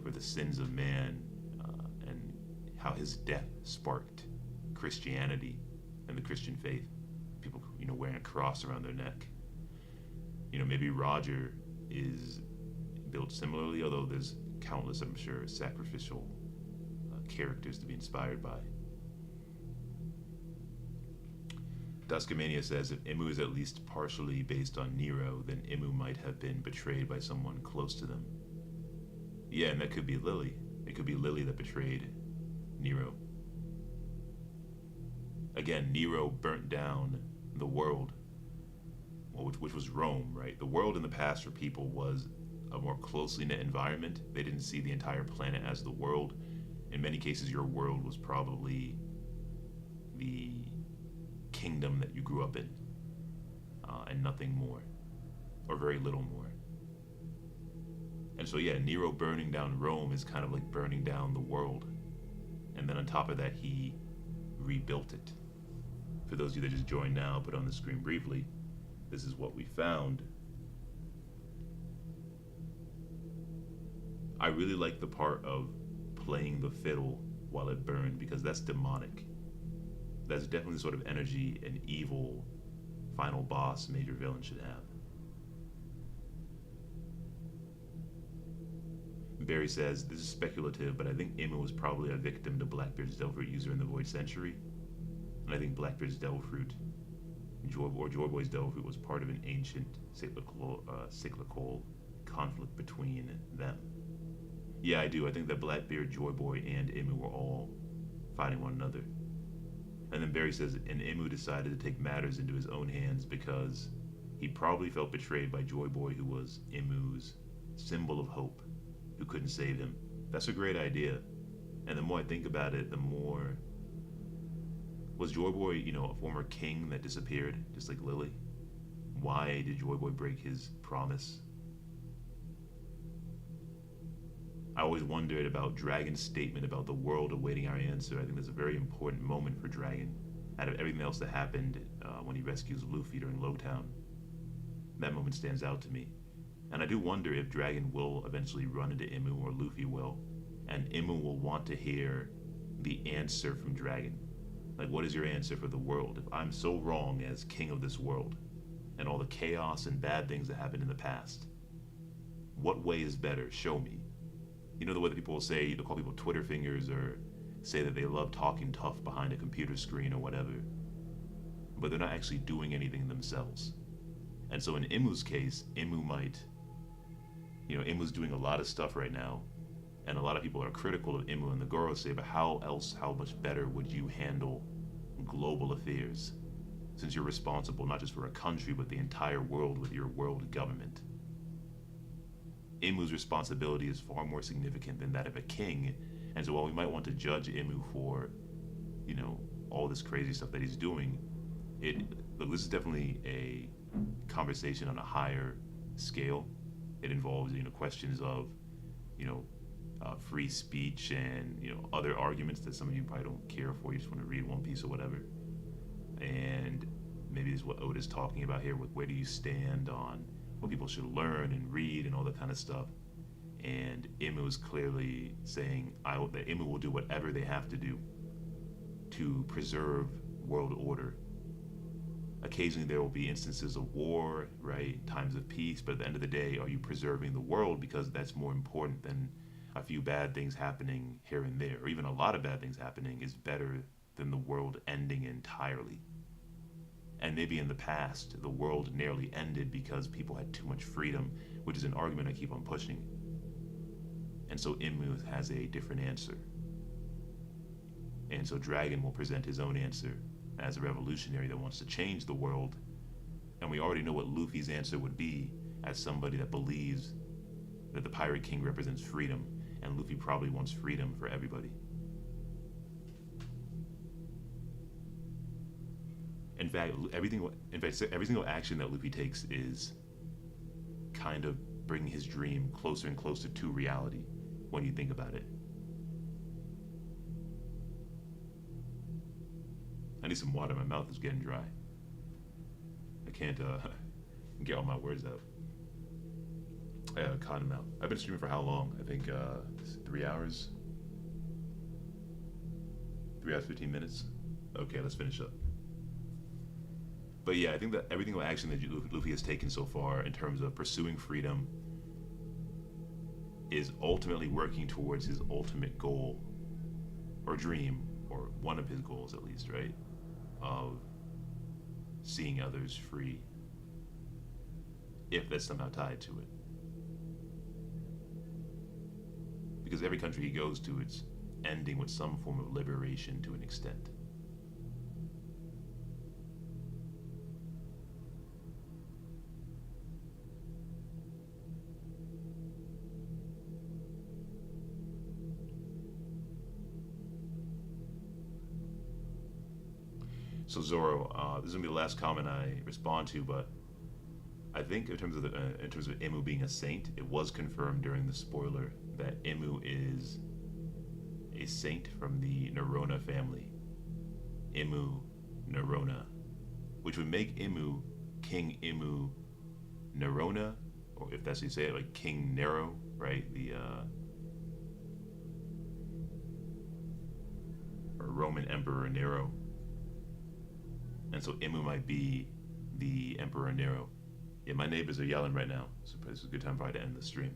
for the sins of man, and how his death sparked Christianity and the Christian faith. People, wearing a cross around their neck. Maybe Roger is built similarly, although there's countless, I'm sure, sacrificial characters to be inspired by. Duskamania says, if Imu is at least partially based on Nero, then Imu might have been betrayed by someone close to them. Yeah, and that could be Lily. It could be Lily that betrayed Nero. Again, Nero burnt down the world, well, which was Rome, right? The world in the past for people was a more closely knit environment. They didn't see the entire planet as the world. In many cases, your world was probably the kingdom that you grew up in, and nothing more, or very little more. And so, yeah, Nero burning down Rome is kind of like burning down the world. And then on top of that, he rebuilt it. For those of you that just joined now, put on the screen briefly, this is what we found. I really like the part of playing the fiddle while it burned, because that's demonic. That's definitely the sort of energy an evil final boss major villain should have. Barry says, this is speculative, but I think Immu was probably a victim to Blackbeard's Devil user in the Void Century. And I think Blackbeard's Devil Fruit, or Joyboy's Devil Fruit, was part of an ancient cyclical conflict between them. Yeah, I do. I think that Blackbeard, Joyboy, and Immu were all fighting one another. And then Barry says, and Immu decided to take matters into his own hands because he probably felt betrayed by Joyboy, who was Immu's symbol of hope, who couldn't save him. That's a great idea. And the more I think about it, the more... Was Joyboy, a former king that disappeared, just like Lily? Why did Joyboy break his promise? I always wondered about Dragon's statement about the world awaiting our answer. I think that's a very important moment for Dragon, out of everything else that happened when he rescues Luffy during Lowtown. That moment stands out to me. And I do wonder if Dragon will eventually run into Immu, or Luffy will, and Immu will want to hear the answer from Dragon. Like, what is your answer for the world? If I'm so wrong as king of this world, and all the chaos and bad things that happened in the past, what way is better? Show me. You know the way that people will say, they'll call people Twitter fingers, or say that they love talking tough behind a computer screen or whatever, but they're not actually doing anything themselves. And so in Immu's case, Immu might, Immu's doing a lot of stuff right now, and a lot of people are critical of Immu, and the Goro say, but how much better would you handle global affairs, since you're responsible not just for a country, but the entire world with your world government? Immu's responsibility is far more significant than that of a king, and so while we might want to judge Immu for, all this crazy stuff that he's doing, this is definitely a conversation on a higher scale. It involves, questions of, free speech and, other arguments that some of you probably don't care for. You just want to read One Piece or whatever. And maybe this is what Oda's talking about here with where do you stand on what people should learn and read and all that kind of stuff. And Immu is clearly saying that Immu will do whatever they have to do to preserve world order. Occasionally there will be instances of war, right? Times of peace, but at the end of the day, are you preserving the world? Because that's more important than a few bad things happening here and there, or even a lot of bad things happening is better than the world ending entirely. And maybe in the past, the world nearly ended because people had too much freedom, which is an argument I keep on pushing. And so Immu has a different answer. And so Dragon will present his own answer as a revolutionary that wants to change the world. And we already know what Luffy's answer would be, as somebody that believes that the Pirate King represents freedom, and Luffy probably wants freedom for everybody. In fact, every single action that Luffy takes is kind of bringing his dream closer and closer to reality when you think about it. I need some water. My mouth is getting dry. I can't get all my words out. I gotta cut them out. I've been streaming for how long? I think 3 hours? 3 hours, 15 minutes? Okay, let's finish up. But yeah, I think that every single action that Luffy has taken so far in terms of pursuing freedom is ultimately working towards his ultimate goal, or dream, or one of his goals at least, right? Of seeing others free, if that's somehow tied to it. Because every country he goes to, it's ending with some form of liberation to an extent. So Zoro, this is gonna be the last comment I respond to, but I think in terms of Imu being a saint, it was confirmed during the spoiler that Imu is a saint from the Nerona family. Imu Nerona, which would make Imu King Imu Nerona, or if that's how you say it, like King Nero, right? Or Roman Emperor Nero. And so Imu might be the Emperor Nero. Yeah, my neighbors are yelling right now, so this is a good time probably to end the stream.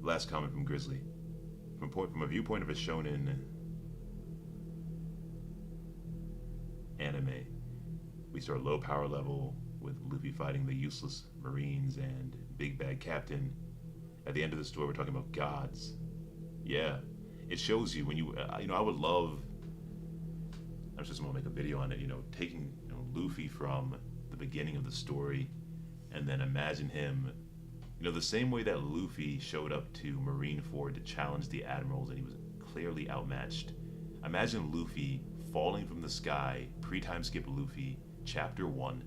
Last comment from Grizzly. From a viewpoint of a shonen anime, we start low power level with Luffy fighting the useless Marines and Big Bad Captain. At the end of the story, we're talking about gods. Yeah, it shows you when I would love. I was just gonna make a video on it. Taking Luffy from the beginning of the story, and then imagine him. The same way that Luffy showed up to Marineford to challenge the admirals, and he was clearly outmatched. Imagine Luffy falling from the sky, pre-time skip Luffy, chapter 1,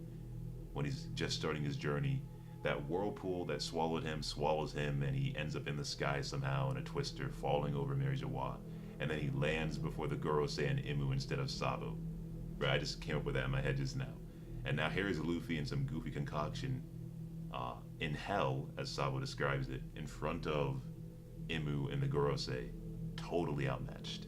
when he's just starting his journey. That whirlpool that swallows him, and he ends up in the sky somehow in a twister, falling over Merijawa. And then he lands before the Gorosei and Imu instead of Sabo. Right, I just came up with that in my head just now. And now here is Luffy in some goofy concoction in hell, as Sabo describes it, in front of Imu and the Gorosei, totally outmatched.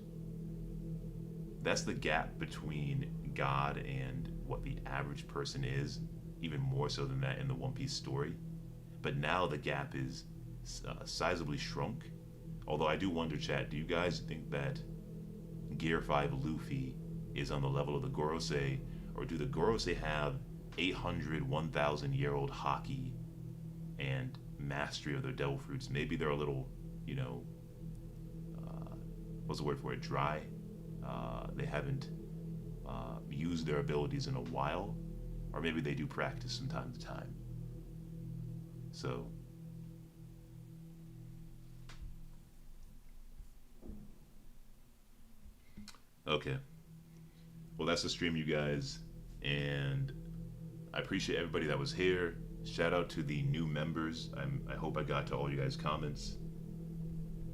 That's the gap between God and what the average person is, even more so than that in the One Piece story. But now the gap is sizably shrunk. Although I do wonder, chat, do you guys think that Gear 5 Luffy is on the level of the Gorosei, or do the Gorosei have 800, 1,000-year-old haki and mastery of their devil fruits? Maybe they're a little, what's the word for it, dry. They haven't used their abilities in a while, or maybe they do practice from time to time. So, okay. Well, that's the stream, you guys, and I appreciate everybody that was here. Shout out to the new members. I hope I got to all you guys' comments.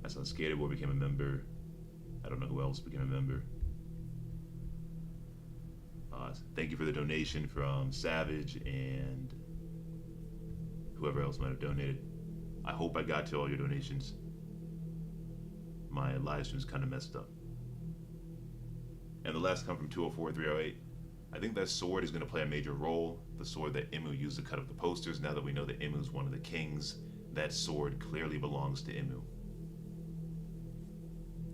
I saw Skaterboy became a member. I don't know who else became a member. Thank you for the donation from Savage and whoever else might have donated. I hope I got to all your donations. My live stream's kind of messed up. And the last come from 204-308. I think that sword is going to play a major role. The sword that Imu used to cut up the posters. Now that we know that Imu's one of the kings, that sword clearly belongs to Imu.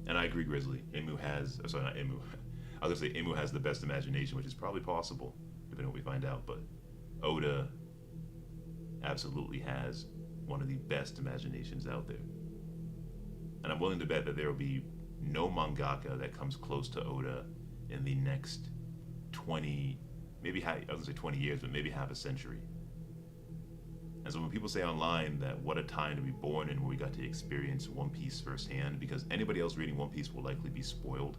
And I agree, Grizzly. Imu has, sorry, not Imu. I was going to say Imu has the best imagination, which is probably possible, depending on what we find out. But Oda absolutely has one of the best imaginations out there. And I'm willing to bet that there will be no mangaka that comes close to Oda in the next 20, maybe I was going to say 20 years, but maybe half a century. And so when people say online that what a time to be born in where we got to experience One Piece firsthand, because anybody else reading One Piece will likely be spoiled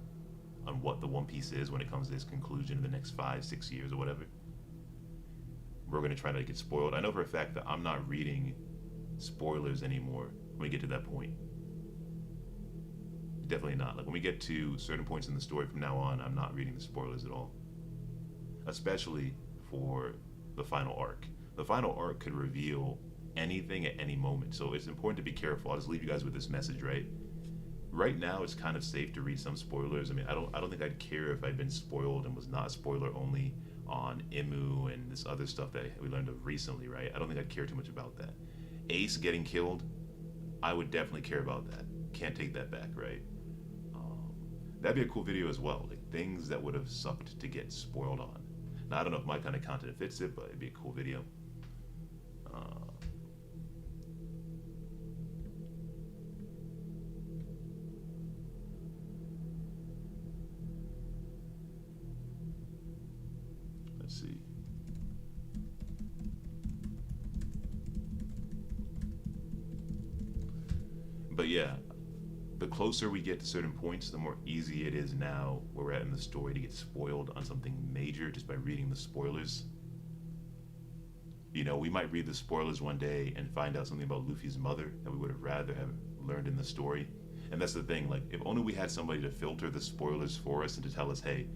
on what the One Piece is when it comes to its conclusion in the next 5-6 years or whatever. We're going to try to get spoiled. I know for a fact that I'm not reading spoilers anymore when we get to that point. Definitely not. Like when we get to certain points in the story from now on, I'm not reading the spoilers at all. Especially for the final arc. The final arc could reveal anything at any moment, so it's important to be careful. I'll just leave you guys with this message, right? Right now, it's kind of safe to read some spoilers. I mean, I don't think I'd care if I'd been spoiled and was not spoiler only on Imu and this other stuff that we learned of recently, right? I don't think I'd care too much about that. Ace getting killed, I would definitely care about that. Can't take that back, right? That'd be a cool video as well, like things that would have sucked to get spoiled on. Now, I don't know if my kind of content fits it, but it'd be a cool video. Let's see. But yeah, the closer we get to certain points, the more easy it is now where we're at in the story to get spoiled on something major just by reading the spoilers. You know, we might read the spoilers one day and find out something about Luffy's mother that we would have rather have learned in the story. And that's the thing, like, if only we had somebody to filter the spoilers for us and to tell us, hey,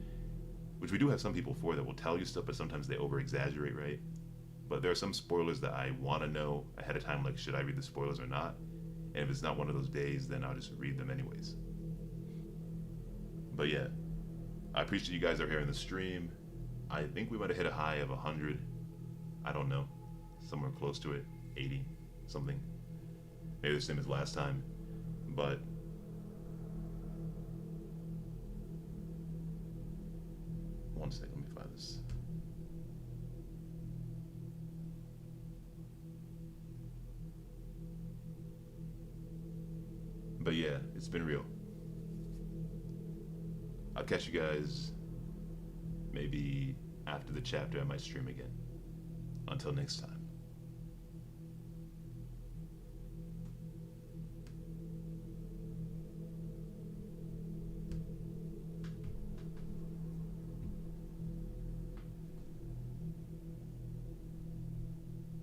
which we do have some people for that will tell you stuff, but sometimes they over exaggerate, right? But there are some spoilers that I want to know ahead of time, like, should I read the spoilers or not? And if it's not one of those days, then I'll just read them anyways. But yeah, I appreciate you guys are here in the stream. I think we might have hit a high of 100. I don't know, somewhere close to it, 80, something. Maybe the same as last time, but one second, let me find this. But yeah, it's been real. I'll catch you guys maybe after the chapter. I might stream again. Until next time.